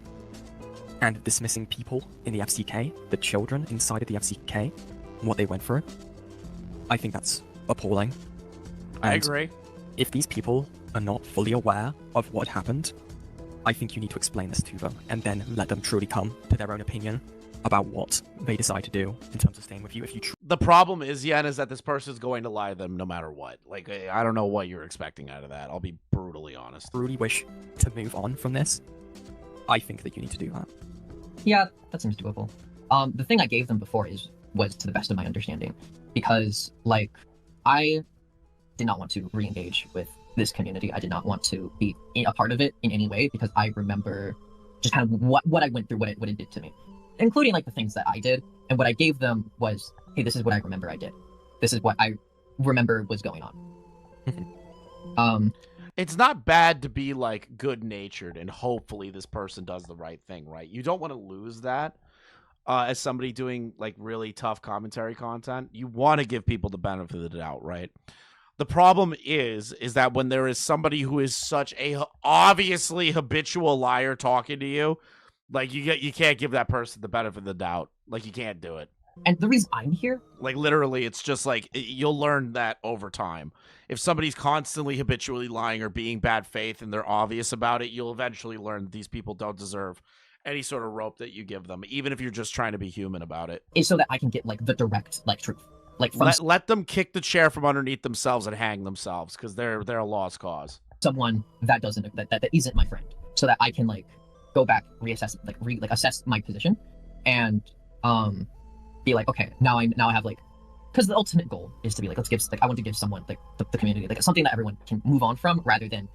And dismissing people in the FCK, the children inside of the FCK, what they went through. I think that's appalling. I And agree. If these people are not fully aware of what happened, I think you need to explain this to them and then let them truly come to their own opinion about what they decide to do in terms of staying with you. If you The problem is, Yen, is that this person's going to lie to them no matter what. Like, I don't know what you're expecting out of that. I'll be brutally honest. truly wish to move on from this, I think that you need to do that. Yeah, that seems doable. The thing I gave them before was to the best of my understanding, because like I did not want to re-engage with this community. I did not want to be a part of it in any way because I remember just kind of what I went through, what it did to me, including like the things that I did. And what I gave them was, hey, this is what I remember I did. This is what I remember was going on. It's not bad to be like good-natured and hopefully this person does the right thing, right? You don't want to lose that as somebody doing like really tough commentary content. You want to give people the benefit of the doubt, right? The problem is that when there is somebody who is such a obviously habitual liar talking to you, like you can't give that person the benefit of the doubt. Like you can't do it. And the reason I'm here, like literally, it's just like you'll learn that over time. If somebody's constantly habitually lying or being bad faith and they're obvious about it, you'll eventually learn that these people don't deserve any sort of rope that you give them, even if you're just trying to be human about it. is so that I can get like the direct like truth. Like from Let them kick the chair from underneath themselves and hang themselves because they're a lost cause. someone that isn't my friend, so that I can like go back, reassess, assess my position, and be like, okay, now I have like, because the ultimate goal is to be like, I want to give someone like the community like something that everyone can move on from rather than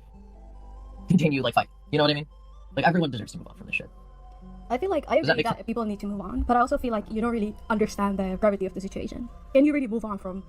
continue like fight. You know what I mean? Like everyone deserves to move on from this shit. I feel like I agree that people need to move on, but I also feel like you don't really understand the gravity of the situation. Can you really move on from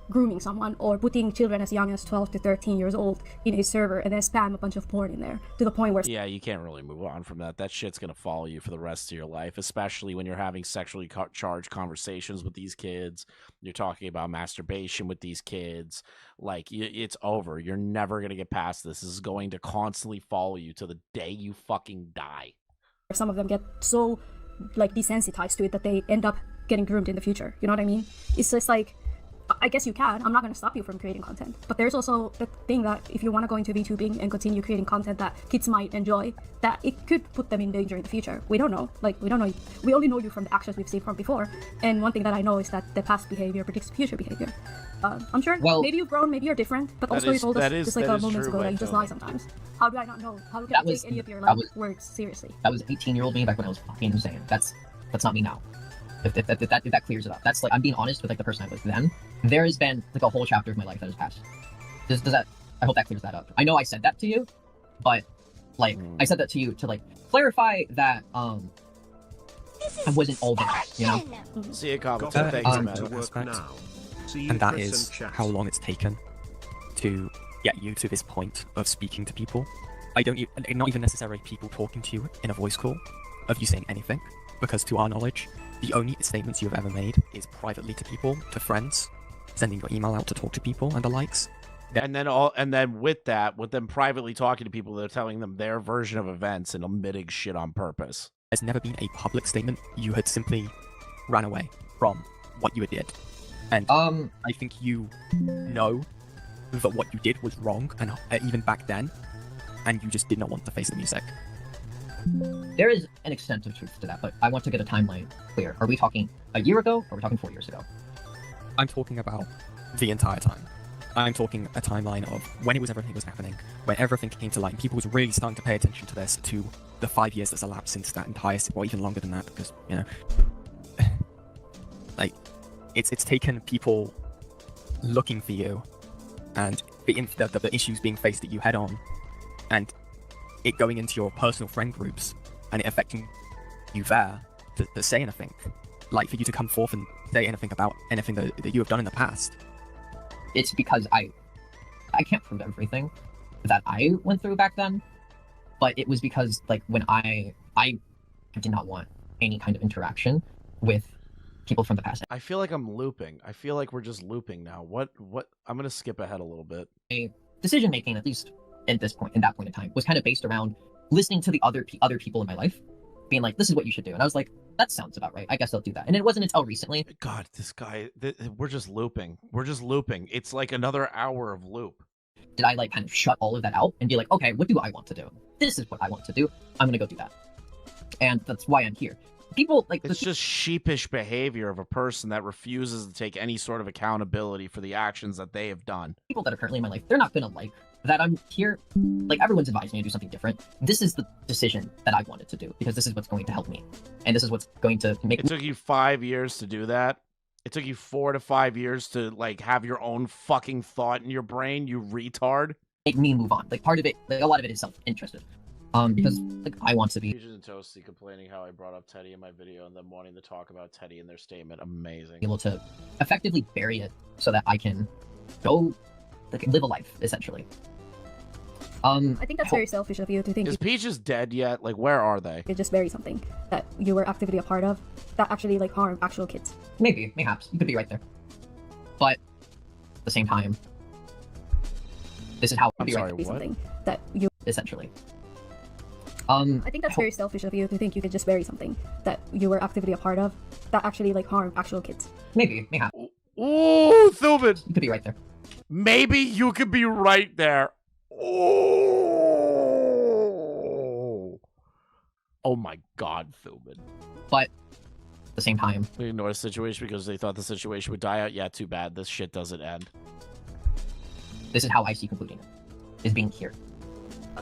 grooming someone or putting children as young as 12 to 13 years old in a server and then spam a bunch of porn in there to the point where... Yeah, you can't really move on from that. That shit's going to follow you for the rest of your life, especially when you're having sexually charged conversations with these kids. You're talking about masturbation with these kids. Like, it's over. You're never going to get past this. This is going to constantly follow you to the day you fucking die. Some of them get so like desensitized to it that they end up getting groomed in the future. You know what I mean? It's just like I guess you can. I'm not going to stop you from creating content. But there's also the thing that if you want to go into VTubing and continue creating content that kids might enjoy, that it could put them in danger in the future. We don't know. Like, we don't know. We only know you from the actions we've seen from before. And one thing that I know is that the past behavior predicts future behavior. I'm sure maybe you've grown, maybe you're different, but also you told us just like a moment ago that you just lie sometimes. How do I not know? How can I take any of your words seriously? That was 18-year-old me back when I was fucking insane. That's not me now. If that clears it up. That's like, I'm being honest with like the person I was then. There has been like a whole chapter of my life that has passed. Does that, I hope that clears that up. I know I said that to you, but like I said that to you to like clarify that I wasn't all there, you know? See you, comment. And that is how long it's taken to get you to this point of speaking to people. Not even necessarily people talking to you in a voice call, of you saying anything, because to our knowledge, the only statements you have ever made is privately to people, to friends, sending your email out to talk to people and the likes. And then with them privately talking to people, they're telling them their version of events and omitting shit on purpose. There's never been a public statement. You had simply ran away from what you did. And I think you know that what you did was wrong, and even back then, and you just did not want to face the music. There is an extent of truth to that, but I want to get a timeline clear. Are we talking a year ago, or are we talking 4 years ago? I'm talking about the entire time. I'm talking a timeline of when everything was happening, when everything came to light, and people was really starting to pay attention to this, to the 5 years that's elapsed since that entire, or even longer than that, because, you know, like, it's taken people looking for you, and the issues being faced that you head on, and it going into your personal friend groups, and it affecting you there to say anything. Like, for you to come forth and say anything about anything that you have done in the past. It's because I can't prove everything that I went through back then, but it was because, like, when I did not want any kind of interaction with people from the past. I feel like I'm looping. I feel like we're just looping now. What? I'm gonna skip ahead a little bit. Decision making, at least at this point, in that point in time, was kind of based around listening to the other people in my life, being like, "This is what you should do," and I was like, "That sounds about right. I guess I'll do that." And it wasn't until recently. God, this guy. We're just looping. We're just looping. It's like another hour of loop. Did I like kind of shut all of that out and be like, "Okay, what do I want to do? This is what I want to do. I'm gonna go do that," and that's why I'm here. People like it's just sheepish behavior of a person that refuses to take any sort of accountability for the actions that they have done. People that are currently in my life, they're not gonna like that I'm here. Like, everyone's advised me to do something different. This is the decision that I wanted to do because this is what's going to help me, and this is what's going to make. It took you 5 years to do that. It took you 4 to 5 years to like have your own fucking thought in your brain. You retard. Make me move on. Like, part of it, like, a lot of it is self-interested. Because like I want to be. Peaches and Toasty complaining how I brought up Teddy in my video and them wanting to talk about Teddy in their statement. Amazing. Able to effectively bury it so that I can go like live a life, essentially. I think that's very selfish of you to think. Is Peaches dead yet? Like, where are they? You just bury something that you were actively a part of that actually like harm actual kids. Maybe, mayhaps. You could be right there. But at the same time, this is how I'm sorry, what? Something that you essentially. I think that's very selfish of you to think you could just bury something that you were actively a part of that actually like harm actual kids. Maybe, mayhaps. Ooh, Thubin. You could be right there. Maybe you could be right there. Oh, oh my God, Thubin. But at the same time, they ignored the situation because they thought the situation would die out. Yeah, too bad. This shit doesn't end. This is how I see concluding it, is being here.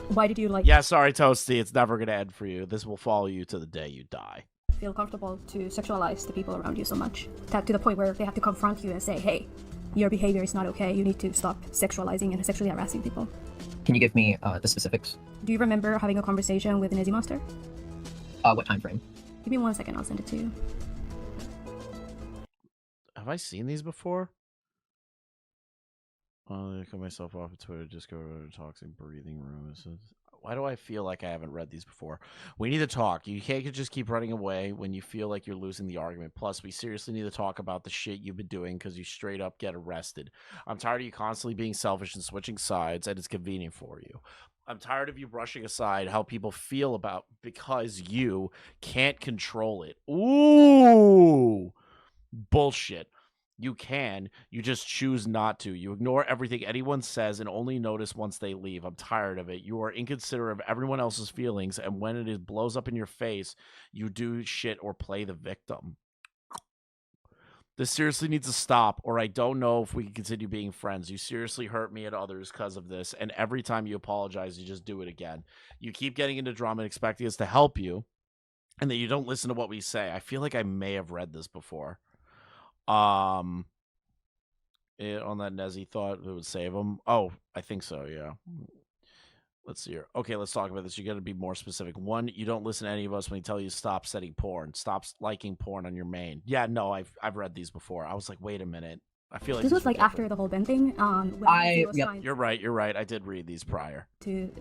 Why did you like? Yeah, sorry, Toasty. It's never gonna end for you. This will follow you to the day you die. Feel comfortable to sexualize the people around you so much that to the point where they have to confront you and say, "Hey, your behavior is not okay. You need to stop sexualizing and sexually harassing people." Can you give me the specifics? Do you remember having a conversation with an Izzy Monster? What time frame? Give me 1 second. I'll send it to you. Have I seen these before? I cut myself off of Twitter. Just go to toxic breathing room. Why do I feel like I haven't read these before? We need to talk. You can't just keep running away when you feel like you're losing the argument. Plus, we seriously need to talk about the shit you've been doing because you straight up get arrested. I'm tired of you constantly being selfish and switching sides, and it's convenient for you. I'm tired of you brushing aside how people feel about because you can't control it. Ooh, bullshit. You can. You just choose not to. You ignore everything anyone says and only notice once they leave. I'm tired of it. You are inconsiderate of everyone else's feelings, and when it is blows up in your face, you do shit or play the victim. This seriously needs to stop, or I don't know if we can continue being friends. You seriously hurt me and others because of this, and every time you apologize, you just do it again. You keep getting into drama and expecting us to help you, and then you don't listen to what we say. I feel like I may have read this before. On that Nezzy thought it would save him. Oh, I think so, yeah. Let's see here. Okay, let's talk about this. You got to be more specific. One, you don't listen to any of us when we tell you to stop setting porn. Stop liking porn on your main. Yeah, no, I've read these before. I was like, wait a minute. I feel like this was like after the whole Ben thing. When You're right. I did read these prior. To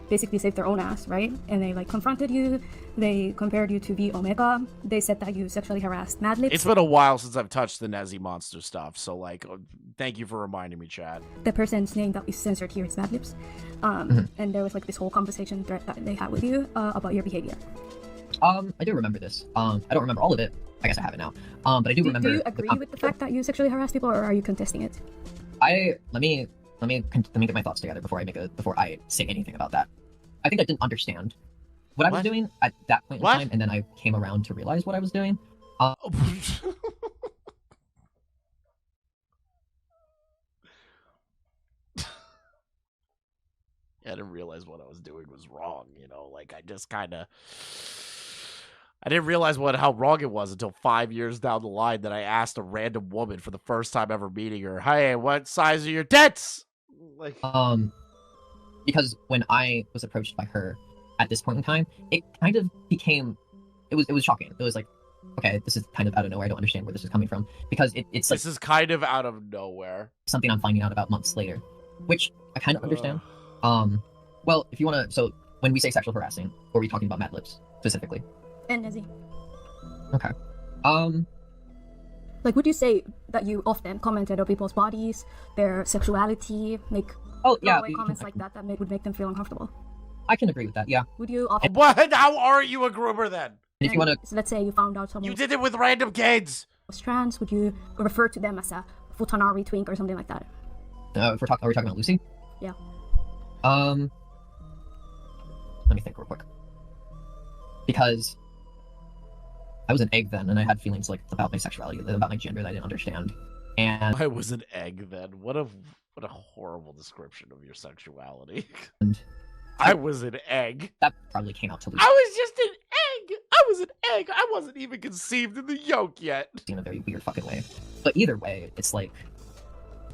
basically save their own ass, right? And they like confronted you. They compared you to V Omega. They said that you sexually harassed Madlib. It's been a while since I've touched the Nezzy monster stuff, so like, thank you for reminding me, Chad. The person's name that is censored here is Madlib's. And there was like this whole conversation thread that they had with you about your behavior. I do remember this. I don't remember all of it. I guess I have it now. But I do remember. Do you agree with the fact that you sexually harass people, or are you contesting it? Let me get my thoughts together before I say anything about that. I think I didn't understand what I was doing at that point in time, and then I came around to realize what I was doing. I didn't realize what I was doing was wrong, you know, like I didn't realize how wrong it was until 5 years down the line that I asked a random woman for the first time ever meeting her, "Hey, what size are your tits?" Like, because when I was approached by her at this point in time, it kind of became, it was shocking. It was like, okay, this is kind of out of nowhere. I don't understand where this is coming from, because it's like, this is kind of out of nowhere. Something I'm finding out about months later, which I kind of understand. Well, if you want to, so when we say sexual harassing, or are we talking about Mad Libs specifically? And Nezzy. Okay. Like, would you say that you often commented on people's bodies, their sexuality, make comments like that would make them feel uncomfortable? I can agree with that, yeah. Would you often... What? How are you a groomer then? If you want to... So let's say you found out someone... You did it with random kids! ...was trans, would you refer to them as a futanari twink or something like that? Are we talking about Lucy? Yeah. Let me think real quick. Because I was an egg then, and I had feelings like about my sexuality, about my gender that I didn't understand. And I was an egg then. What a horrible description of your sexuality. And I was an egg. That probably came out to Lucy. I was just an egg. I was an egg. I wasn't even conceived in the yolk yet. In a very weird fucking way. But either way, it's like,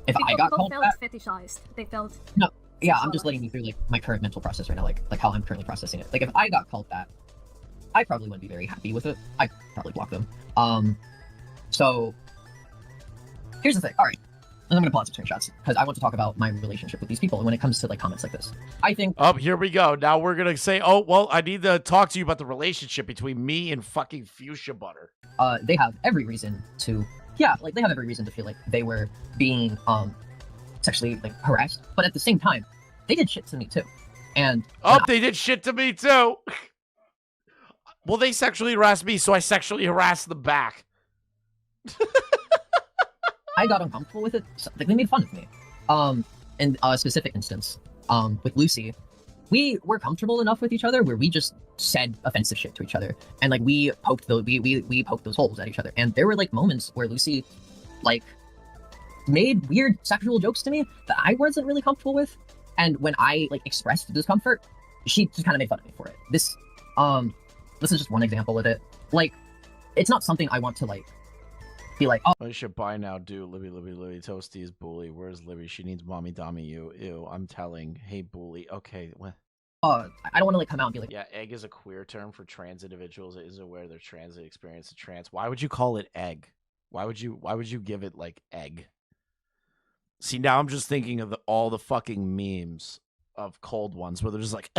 if I got called felt fetishized. They felt... No, yeah, I'm just letting you through like my current mental process right now, like how I'm currently processing it. Like, if I got called that, I probably wouldn't be very happy with it. I'd probably block them. So here's the thing. All right, and I'm gonna pull out some screenshots because I want to talk about my relationship with these people. And when it comes to like comments like this, I think. Oh, here we go. Now we're gonna say, oh well, I need to talk to you about the relationship between me and fucking Fuchsia Butter. They have every reason to. Yeah, like they have every reason to feel like they were being sexually like harassed, but at the same time, they did shit to me too. And they did shit to me too. Well, they sexually harassed me, so I sexually harassed them back. I got uncomfortable with it. So, like, they made fun of me. In a specific instance, with Lucy, we were comfortable enough with each other where we just said offensive shit to each other, and like we poked those holes at each other. And there were like moments where Lucy, like, made weird sexual jokes to me that I wasn't really comfortable with. And when I like expressed discomfort, she just kind of made fun of me for it. This is just one example of it. Like, it's not something I want to like be like, oh, I should buy now, dude. Libby, Toasty is bully. Where's Libby? She needs mommy dommy you. Ew, I'm telling. Hey, bully. Okay, what? I don't want to like come out and be like, yeah, egg is a queer term for trans individuals. It is aware their transit experience is trans. Why would you call it egg? Why would you give it like egg? See, now I'm just thinking of all the fucking memes of cold ones where they're just like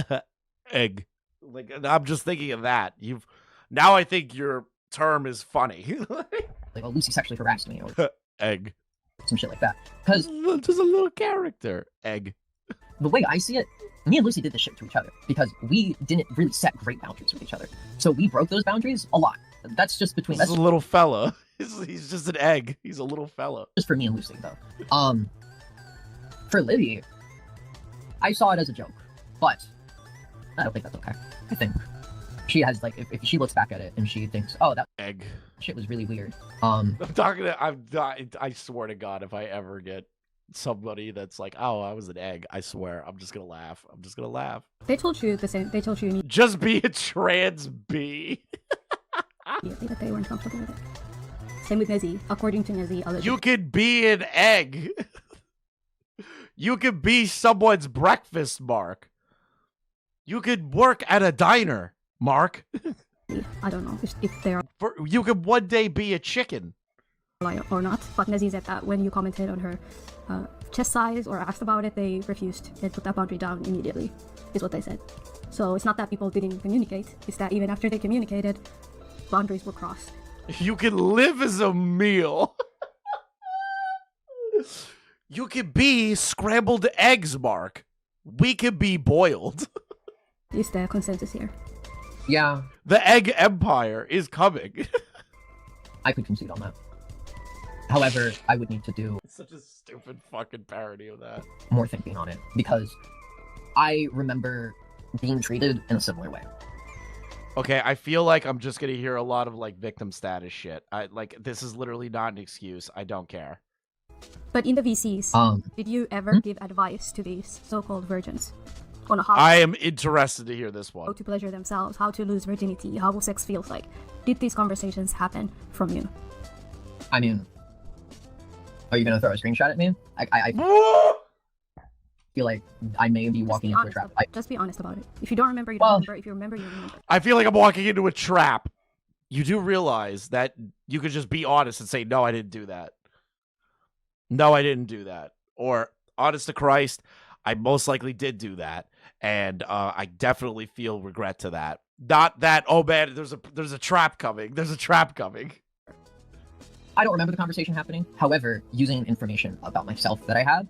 egg. Like, I'm just thinking of that. Now I think your term is funny. like, oh, Lucy sexually harassed me, or egg, some shit like that. Because just a little character, egg. The way I see it, me and Lucy did this shit to each other because we didn't really set great boundaries with each other. So we broke those boundaries a lot. That's just between us. This is a little fella. He's just an egg. He's a little fella. Just for me and Lucy, though. For Libby, I saw it as a joke, but I don't think that's okay. I think she has, like, if she looks back at it and she thinks, oh, that Egg. shit was really weird. I'm talking to, I swear to God, if I ever get somebody that's like, oh, I was an egg, I swear, I'm just gonna laugh. I'm just gonna laugh. They told you the same. They told you Just be a trans bee. immediately that they weren't comfortable with it. Same with Nezzy. According to Nezzy, You could be an egg. You could be someone's breakfast, Mark. You could work at a diner, Mark. I don't know if they are You could one day be a chicken. or not, but Nezzy said that when you commented on her chest size or asked about it, they refused and put that boundary down immediately, is what they said. So it's not that people didn't communicate, it's that even after they communicated, boundaries were crossed. You can live as a meal. You could be scrambled eggs, Mark. We could be boiled. Is the consensus here? Yeah. The egg empire is coming. I could concede on that. However, I would need to do Such a stupid fucking parody of that. more thinking on it, because I remember being treated in a similar way. Okay, I feel like I'm just gonna hear a lot of like victim status shit. This is literally not an excuse. I don't care. But in the VCs, did you ever give advice to these so-called virgins on how I am interested to hear this one. to pleasure themselves, how to lose virginity, how sex feels like? Did these conversations happen from you? I mean, are you gonna throw a screenshot at me? I feel like I may be walking into a trap. Just be honest about it. If you don't remember, you don't remember. If you remember, you remember. I feel like I'm walking into a trap. You do realize that you could just be honest and say, no, I didn't do that. No, I didn't do that. Or, honest to Christ, I most likely did do that. And I definitely feel regret to that. Not that, oh man, there's a trap coming. There's a trap coming. I don't remember the conversation happening. However, using information about myself that I had,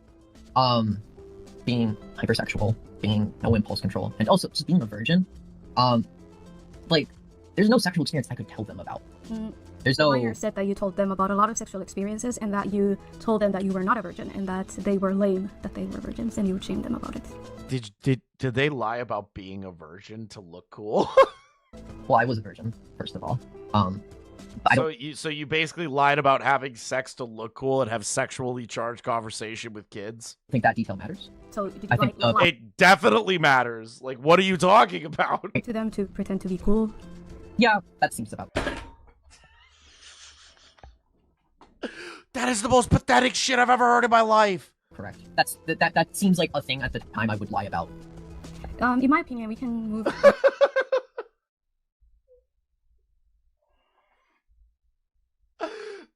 being hypersexual, being no impulse control, and also just being a virgin, like, there's no sexual experience I could tell them about. There's no... Lawyer said that you told them about a lot of sexual experiences and that you told them that you were not a virgin and that they were lame, that they were virgins, and you would shame them about it. Did they lie about being a virgin to look cool? Well, I was a virgin, first of all. So you basically lied about having sex to look cool and have sexually charged conversation with kids? I think that detail matters. So did you I think, lie It definitely matters. Like, what are you talking about? to them to pretend to be cool? Yeah, that seems about... That is the most pathetic shit I've ever heard in my life. Correct. That seems like a thing at the time I would lie about. In my opinion, we can move...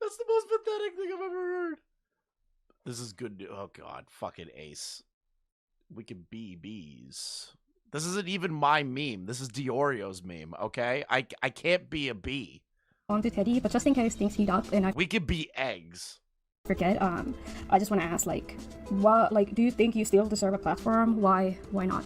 That's the most pathetic thing I've ever heard. This is good news. Oh god, fucking ace. We can be bees. This isn't even my meme. This is Diorio's meme, okay? I can't be a bee. On to Teddy, but just in case things heat up and I We could be eggs. forget, I just want to ask, like, what, like, do you think you still deserve a platform? Why not?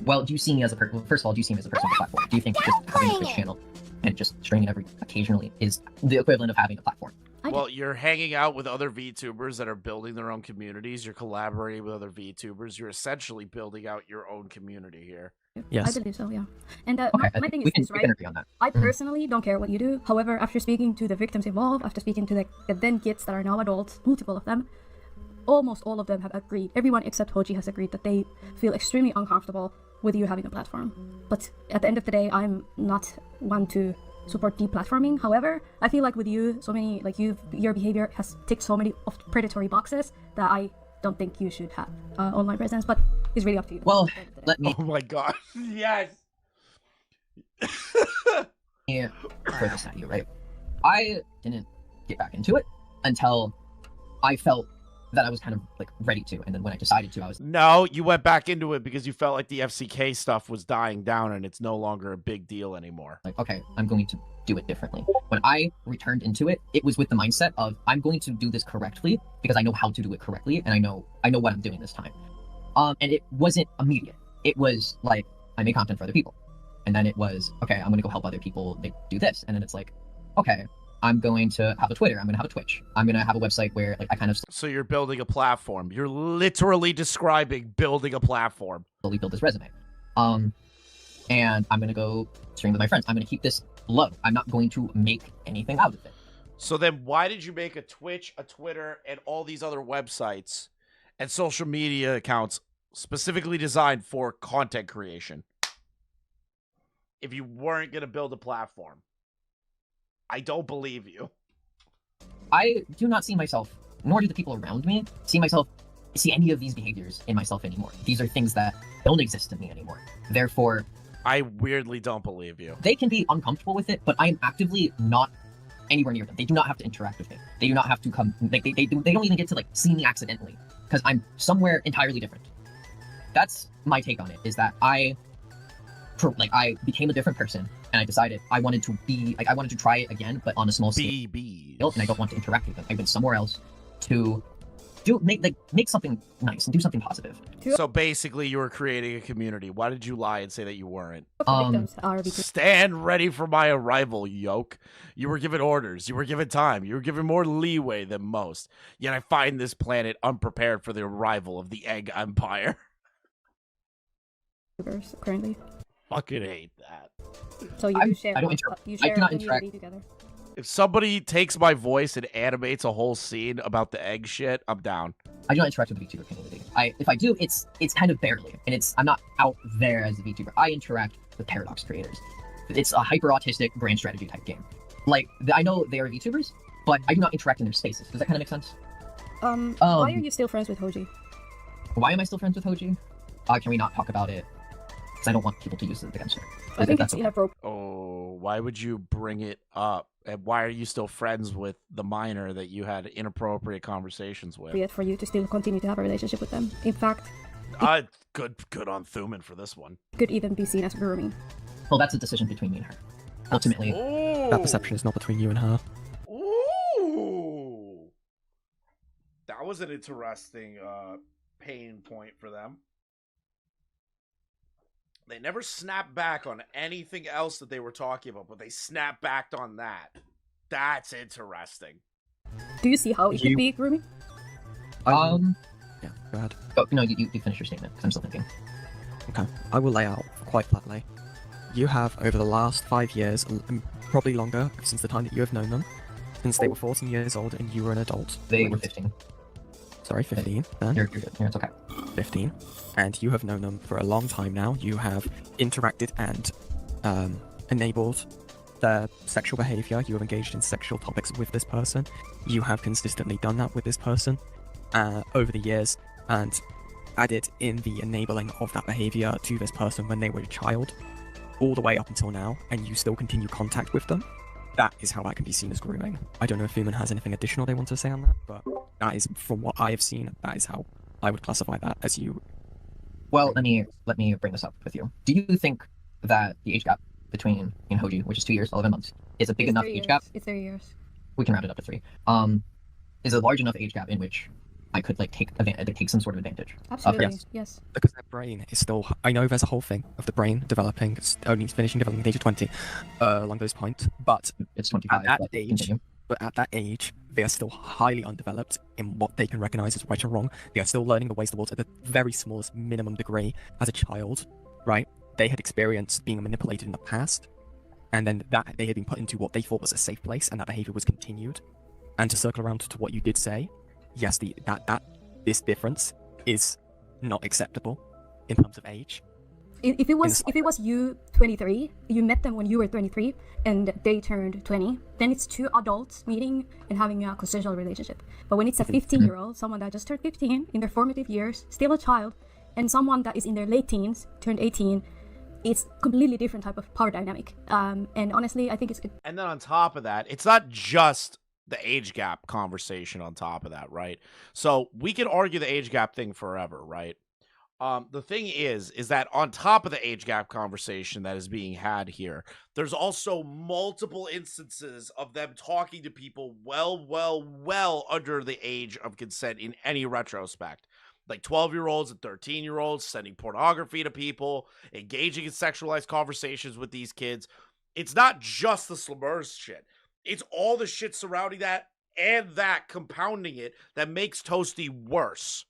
Well, do you see me as a person? First of all, do you see me as a person on the platform? Do you think just having a Twitch channel and just streaming it occasionally is the equivalent of having a platform? Well, you're hanging out with other VTubers that are building their own communities. You're collaborating with other VTubers. You're essentially building out your own community here. Yes. I believe so, yeah. And Okay, my thing we is can, this, we right? can agree on that. I personally don't care what you do. However, after speaking to the victims involved, after speaking to the then kids that are now adults, multiple of them, almost all of them have agreed. Everyone except Hoji has agreed that they feel extremely uncomfortable with you having a platform. But at the end of the day, I'm not one to support deplatforming. However, I feel like with you, so many, like your behavior has ticked so many of predatory boxes that I don't think you should have online presence, but it's really up to you. Well, let me... Oh my god. Yes. Yeah, throw this at you, right? I didn't get back into it until I felt that I was kind of like ready to, and then when I decided to, I was... No, you went back into it because you felt like the FCK stuff was dying down and it's no longer a big deal anymore. like, okay, I'm going to do it differently. When I returned into it, it was with the mindset of I'm going to do this correctly because I know how to do it correctly, and I know what I'm doing this time. And it wasn't immediate. It was like I made content for other people, and then it was okay, I'm gonna go help other people. They do this, and then it's like, okay, I'm going to have a Twitter. I'm going to have a Twitch. I'm going to have a website where like I kind of So you're building a platform. You're literally describing building a platform. slowly build this resume. And I'm going to go stream with my friends. I'm going to keep this low. I'm not going to make anything out of it. So then why did you make a Twitch, a Twitter, and all these other websites and social media accounts specifically designed for content creation if you weren't going to build a platform? I don't believe you. I do not see myself, nor do the people around me, see any of these behaviors in myself anymore. These are things that don't exist in me anymore. Therefore, I weirdly don't believe you. they can be uncomfortable with it, but I am actively not anywhere near them. They do not have to interact with me. They do not have to come. Like they don't even get to like see me accidentally because I'm somewhere entirely different. That's my take on it. Is that I became a different person and I decided I wanted to try it again, but on a small scale. BB. And I don't want to interact with them. I went somewhere else to make something nice and do something positive. So basically you were creating a community. Why did you lie and say that you weren't? Victims are victims. Stand ready for my arrival, yoke. You were given orders. You were given time. You were given more leeway than most. Yet I find this planet unprepared for the arrival of the Egg Empire. Currently. Fucking hate that. So you share. I don't interact. You I share cannot a community interact. together. If somebody takes my voice and animates a whole scene about the egg shit, I'm down. I do not interact with the VTuber community. If I do, it's kind of barely, and I'm not out there as a VTuber. I interact with Paradox creators. It's a hyper autistic brand strategy type game. Like I know they are VTubers, but I do not interact in their spaces. Does that kind of make sense? Why are you still friends with Hoji? Why am I still friends with Hoji? Can we not talk about it? Because I don't want people to use it against her. I think it's inappropriate. Oh, why would you bring it up? And why are you still friends with the minor that you had inappropriate conversations with? For you to still continue to have a relationship with them. In fact, good on Thuman for this one. could even be seen as grooming. Well, that's a decision between me and her. Ultimately, That perception is not between you and her. Ooh. That was an interesting pain point for them. They never snapped back on anything else that they were talking about, but they snapped back on that. That's interesting. Do you see how it could be grooming? Yeah, go ahead. Oh, no, you finish your statement, because I'm still thinking. Okay, I will lay out quite flatly. You have, over the last 5 years, probably longer, since the time that you have known them, since they were 14 years old and you were an adult. They were 15. Sorry, 15, then. You're good. It's okay. 15. And you have known them for a long time now. You have interacted and enabled their sexual behavior. You have engaged in sexual topics with this person. You have consistently done that with this person over the years and added in the enabling of that behavior to this person when they were a child, all the way up until now, and you still continue contact with them. That is how that can be seen as grooming. I don't know if Fuman has anything additional they want to say on that, but that is, from what I have seen, that is how I would classify that as you. Well, let me bring this up with you. Do you think that the age gap between me and Hoji, which is 2 years, 11 months, is a big enough age gap? It's 3 years. We can round it up to 3. Is a large enough age gap in which I could like take some sort of advantage? Absolutely, yes. Because their brain is still. I know there's a whole thing of the brain developing, it's only finishing developing at the age of 20, along those points. But it's 25. At that age, but at that age, they are still highly undeveloped in what they can recognize as right or wrong. They are still learning the ways of the world at the very smallest minimum degree as a child, right? They had experienced being manipulated in the past, and then that they had been put into what they thought was a safe place, and that behavior was continued. And to circle around to what you did say, yes, this difference is not acceptable in terms of age. If it was you 23, you met them when you were 23, and they turned 20, then it's two adults meeting and having a consensual relationship. But when it's a 15-year-old, someone that just turned 15 in their formative years, still a child, and someone that is in their late teens, turned 18, it's completely different type of power dynamic. And honestly, I think it's. And then on top of that, it's not just the age gap conversation on top of that, right? So we can argue the age gap thing forever, right? The thing is that on top of the age gap conversation that is being had here, there's also multiple instances of them talking to people well under the age of consent in any retrospect. Like 12-year-olds and 13-year-olds sending pornography to people, engaging in sexualized conversations with these kids. It's not just the Slumers shit. It's all the shit surrounding that and that compounding it that makes Toasty worse.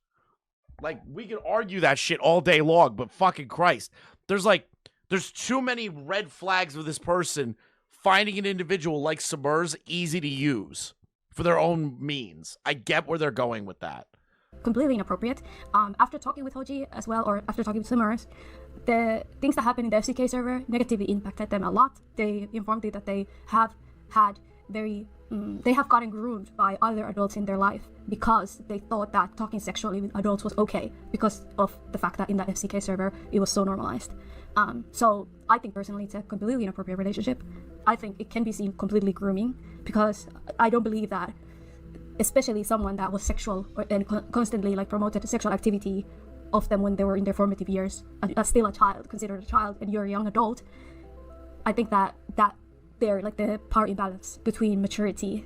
Like, we can argue that shit all day long, but fucking Christ. There's too many red flags with this person finding an individual like Samur's easy to use for their own means. I get where they're going with that. Completely inappropriate. After talking with Hoji as well, or after talking with Samur's, the things that happened in the FCK server negatively impacted them a lot. They informed me that they have had they have gotten groomed by other adults in their life because they thought that talking sexually with adults was okay because of the fact that in the FCK server it was so normalized. So I think personally it's a completely inappropriate relationship. I think it can be seen completely grooming because I don't believe that, especially someone that was sexual and constantly like promoted sexual activity of them when they were in their formative years, still a child, considered a child, and you're a young adult. I think that they're like the power imbalance between maturity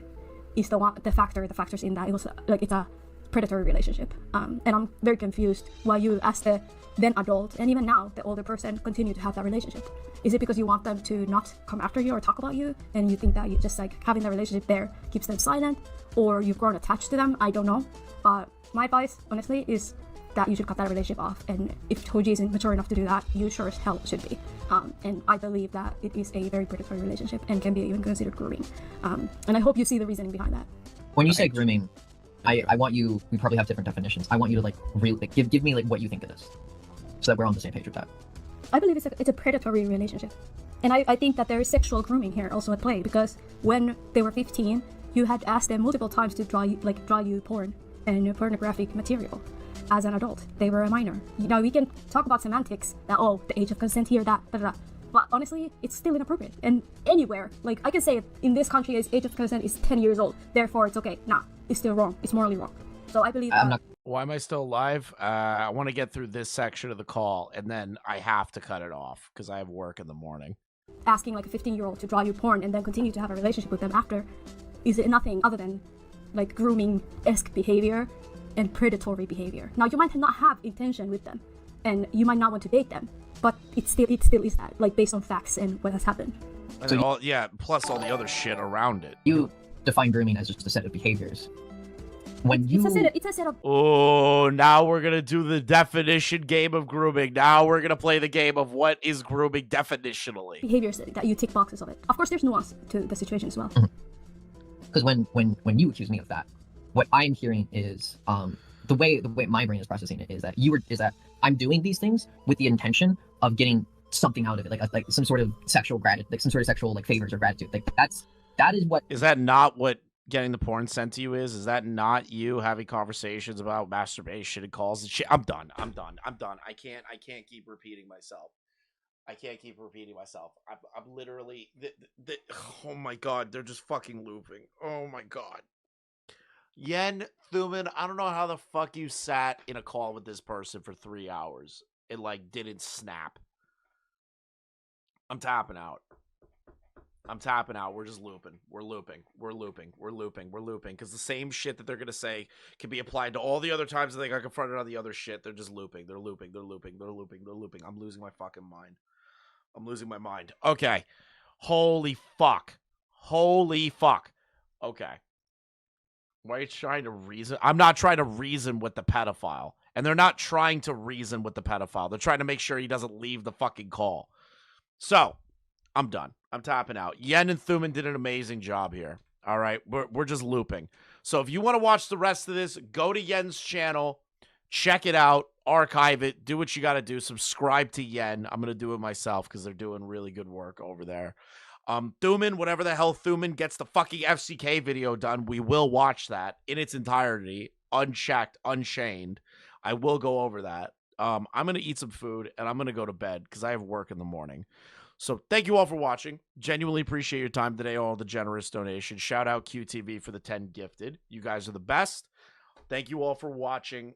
is the factors in that. It was like it's a predatory relationship, and I'm very confused why you, as the then adult and even now the older person, continue to have that relationship. Is it because you want them to not come after you or talk about you, and you think that you just like having the relationship there keeps them silent, or you've grown attached to them? I don't know, but my advice honestly is that you should cut that relationship off, and if Hoji isn't mature enough to do that, you sure as hell should be. And I believe that it is a very predatory relationship and can be even considered grooming. And I hope you see the reasoning behind that. When you say grooming, I want you, we probably have different definitions. I want you to like really give me like what you think it is, so that we're on the same page with that. I believe it's a predatory relationship. And I think that there is sexual grooming here also at play, because when they were 15, you had asked them multiple times to draw you porn and pornographic material. As an adult, they were a minor. You know, we can talk about semantics, that, oh, the age of consent here, that, but honestly, it's still inappropriate. And anywhere, like, I can say it, in this country, age of consent is 10 years old, therefore it's okay. Nah, it's still wrong. It's morally wrong. So I believe Why am I still alive? I want to get through this section of the call, and then I have to cut it off, because I have work in the morning. Asking like a 15-year-old to draw you porn and then continue to have a relationship with them after, is it nothing other than like grooming-esque behavior and predatory behavior. Now, you might not have intention with them, and you might not want to date them, but it still is that, like, based on facts and what has happened. And plus all the other shit around it. You define grooming as just a set of behaviors. When you... It's a set of... Oh, now we're going to do the definition game of grooming. Now we're going to play the game of what is grooming definitionally. Behaviors that you tick boxes of it. Of course, there's nuance to the situation as well. Because when you accuse me of that, what I'm hearing is the way my brain is processing it is that I'm doing these things with the intention of getting something out of it, like some sort of sexual gratitude, like some sort of sexual like favors or gratitude. Like that is what. Is that not what getting the porn sent to you is? Is that not you having conversations about masturbation and calls and shit? I'm done. I can't keep repeating myself. I'm literally oh my god, they're just fucking looping. Oh my god. Yen Thuman, I don't know how the fuck you sat in a call with this person for 3 hours. It like didn't snap. I'm tapping out. We're just looping. We're looping. Because the same shit that they're going to say can be applied to all the other times that they got confronted on the other shit. They're just looping. They're looping. I'm losing my fucking mind. I'm losing my mind. Okay. Holy fuck. Okay. Why are you trying to reason? I'm not trying to reason with the pedophile. And they're not trying to reason with the pedophile. They're trying to make sure he doesn't leave the fucking call. So, I'm done. I'm tapping out. Yen and Thuman did an amazing job here. All right? We're just looping. So, if you want to watch the rest of this, go to Yen's channel. Check it out. Archive it. Do what you got to do. Subscribe to Yen. I'm going to do it myself because they're doing really good work over there. Thuman, whatever the hell Thuman gets the fucking FCK video done, we will watch that in its entirety, unchecked, unchained. I will go over that. I'm going to eat some food, and I'm going to go to bed because I have work in the morning. So thank you all for watching. Genuinely appreciate your time today, all the generous donations. Shout out QTV for the 10 gifted. You guys are the best. Thank you all for watching.